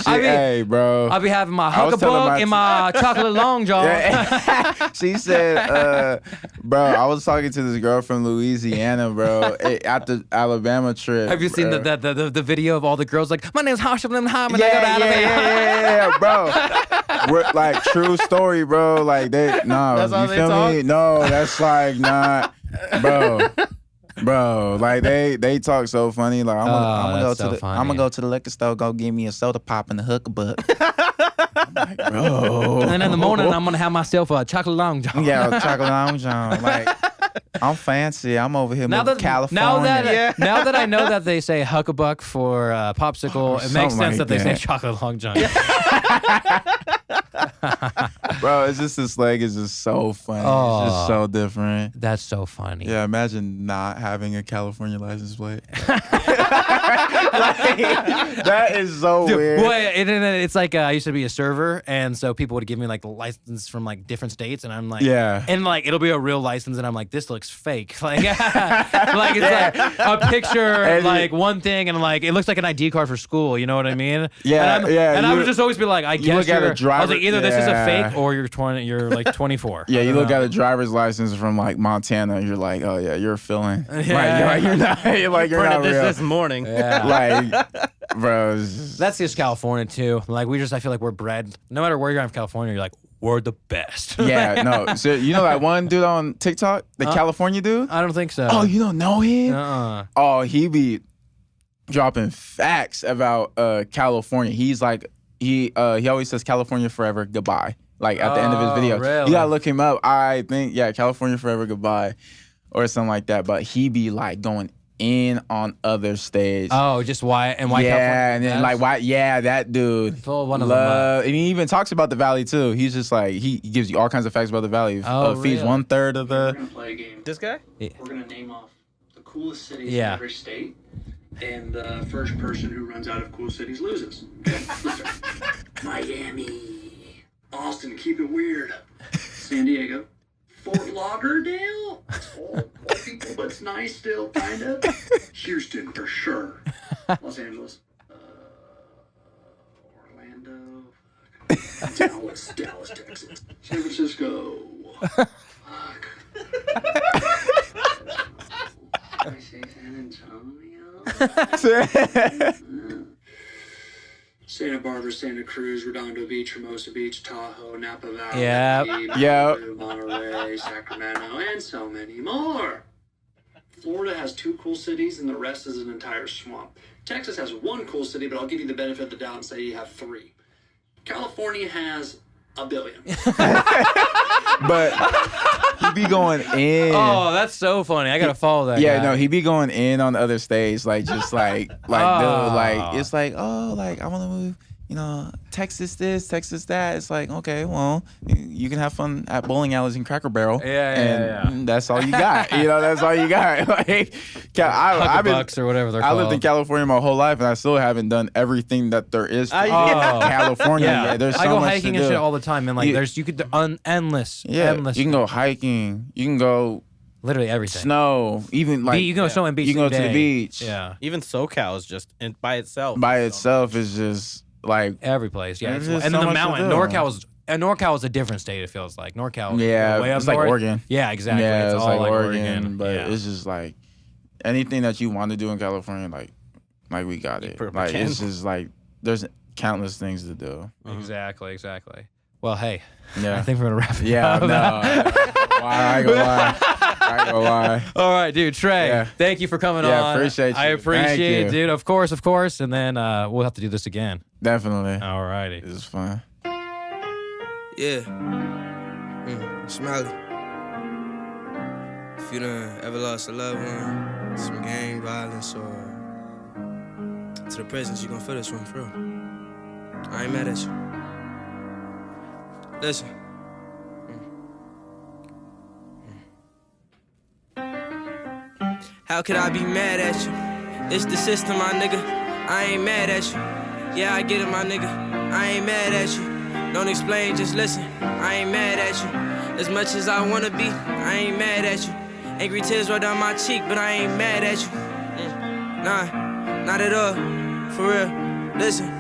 Hey, bro. I be having my huckabuck and my chocolate long john. She said, bro, I was talking to this girl from Louisiana, bro, at the Alabama trip. Have you seen the video of all the girls like, my name's Hashim and I go to Alabama? Yeah, bro. We're, like, true story, bro. Like, That's how you they feel talk? me? No, that's like not, bro. Like they talk so funny. Like I'm gonna go to the liquor store, go get me a soda pop and a huckabuck. Like, bro. And then in the morning, I'm gonna have myself a chocolate long john. Yeah, chocolate long john. Like I'm fancy. I'm over here moving California. Now that I know that they say huckabuck for popsicle, it makes sense that they say chocolate long john. Bro, it's just this leg is just so funny. It's just so different. That's so funny. Yeah, imagine not having a California license plate. That is so weird. Well, it's like I used to be a server, and so people would give me like the license from like different states, and I'm like, and like it'll be a real license, and I'm like, this looks fake. Like, like it's like a picture, and like one thing, and like it looks like an ID card for school. You know what I mean? Yeah, and I would just always be like, I guess at a driver, I was like, either this is a fake or you're 20, you're like 24. Yeah, you look at a driver's license from like Montana, you're like, oh yeah, you're filling. Like, you're not. You're like you're not real. This morning. Yeah. Like, bro, that's just California too. Like I feel like we're bred. No matter where you're from California, you're like, we're the best. Yeah, no. So you know that one dude on TikTok, the California dude? I don't think so. Oh, you don't know him? Oh, he be dropping facts about California. He's like, he always says California forever, goodbye. Like at the end of his video. Really? You gotta look him up. I think, California forever, goodbye. Or something like that. But he be like going in on other states. Oh, just why California? And then like why? Yeah, that dude. Pull one of them up. And he even talks about the valley too. He's just like he gives you all kinds of facts about the valley. Feeds 1/3 of the. We're gonna play a game. This guy? We're gonna name off the coolest cities in every state, and the first person who runs out of cool cities loses. Okay? Let's start. Miami, Austin, keep it weird. San Diego. Fort Lauderdale, it's old poor people, but it's nice still, kind of. Houston, for sure. Los Angeles. Orlando. Dallas, Texas. San Francisco. Fuck. I say San Antonio. Santa Barbara, Santa Cruz, Redondo Beach, Hermosa Beach, Tahoe, Napa Valley, Monterey, Sacramento, and so many more. Florida has 2 cool cities, and the rest is an entire swamp. Texas has 1 cool city, but I'll give you the benefit of the doubt and say you have 3. California has 1 billion. But he be going in. Oh, that's so funny. I gotta follow that. Yeah, guy. no, he be going in on the other stage, like just like dude, like it's like, oh, like I want to move, Texas this, Texas that. It's like, okay, well, you can have fun at bowling alleys and Cracker Barrel. And that's all you got. That's all you got. Like, Bucks or whatever they're called. I lived in California my whole life, and I still haven't done everything that there is to California. Yeah, There's so I go much hiking to and do. shit all the time, and like you could endless. You can go hiking. You can go. Literally everything. Snow, even like you can go snow and beach. You can go to the beach. Yeah. Even SoCal is just by itself. By itself is just like every place. Yeah. There's And just then so the much to mountain. do. NorCal is a different state. It feels like NorCal. Yeah, way up it's like north. Oregon. Yeah, exactly. Yeah, it's all like like Oregon, but it's just like anything that you want to do in California, like we got it. Like it's just like there's countless things to do. Exactly. Well, hey, yeah, I think we're gonna wrap it up. Yeah, no, I ain't gonna lie. All right, dude, Trey, thank you for coming on. Yeah, appreciate you. I appreciate it, dude. Of course. And then we'll have to do this again. Definitely. All righty. This is fun. Yeah. Smiley. If you done ever lost a loved one, some gang violence, or to the presence, you gon' feel this one for real. I ain't mad at you. Listen. How could I be mad at you? It's the system, my nigga. I ain't mad at you. Yeah, I get it, my nigga. I ain't mad at you. Don't explain, just listen. I ain't mad at you. As much as I wanna be, I ain't mad at you. Angry tears roll down my cheek, but I ain't mad at you. Nah, not at all. For real, listen.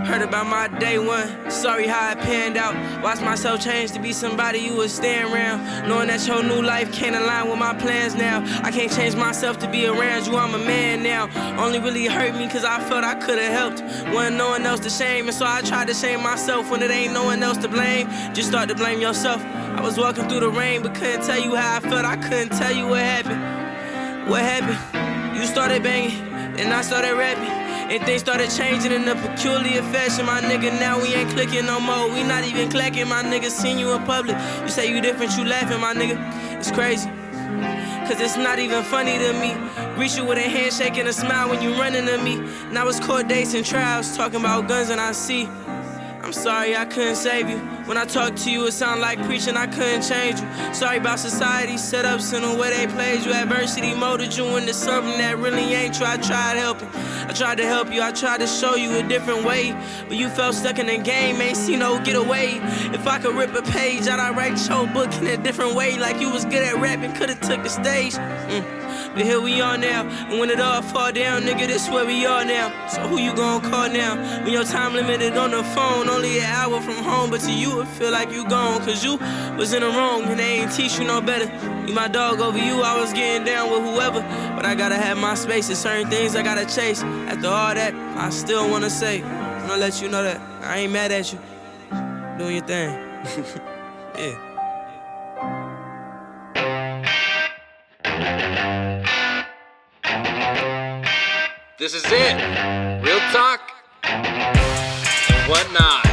Heard about my day one, sorry how it panned out. Watched myself change to be somebody you would stand around. Knowing that your new life can't align with my plans now. I can't change myself to be around you, I'm a man now. Only really hurt me cause I felt I could've helped. Wasn't no one else to shame, and so I tried to shame myself. When it ain't no one else to blame, just start to blame yourself. I was walking through the rain, but couldn't tell you how I felt. I couldn't tell you what happened. What happened? You started banging, and I started rapping. And things started changing in a peculiar fashion, my nigga. Now we ain't clicking no more. We not even clacking, my nigga. Seen you in public. You say you different, you laughing, my nigga. It's crazy. Cause it's not even funny to me. Greet you with a handshake and a smile when you running to me. Now it's court dates and trials, talking about guns and I see. I'm sorry I couldn't save you. When I talk to you, it sound like preaching, I couldn't change you. Sorry about society's setups and the way they played you. Adversity molded you into something that really ain't true. I tried helping. I tried to help you, I tried to show you a different way. But you felt stuck in the game, ain't seen no getaway. If I could rip a page out, I'd write your book in a different way. Like you was good at rapping, could've took the stage. But here we are now, and when it all fall down, nigga, this where we are now. So who you gon' call now? When your time limited on the phone, only an hour from home. But to you, it feel like you gone, cause you was in the wrong, and they ain't teach you no better. You my dog over you, I was getting down with whoever. But I gotta have my space, there's certain things I gotta chase. After all that, I still wanna say, I'm gonna let you know that I ain't mad at you. Doing your thing. Yeah. This is it. Real talk and whatnot.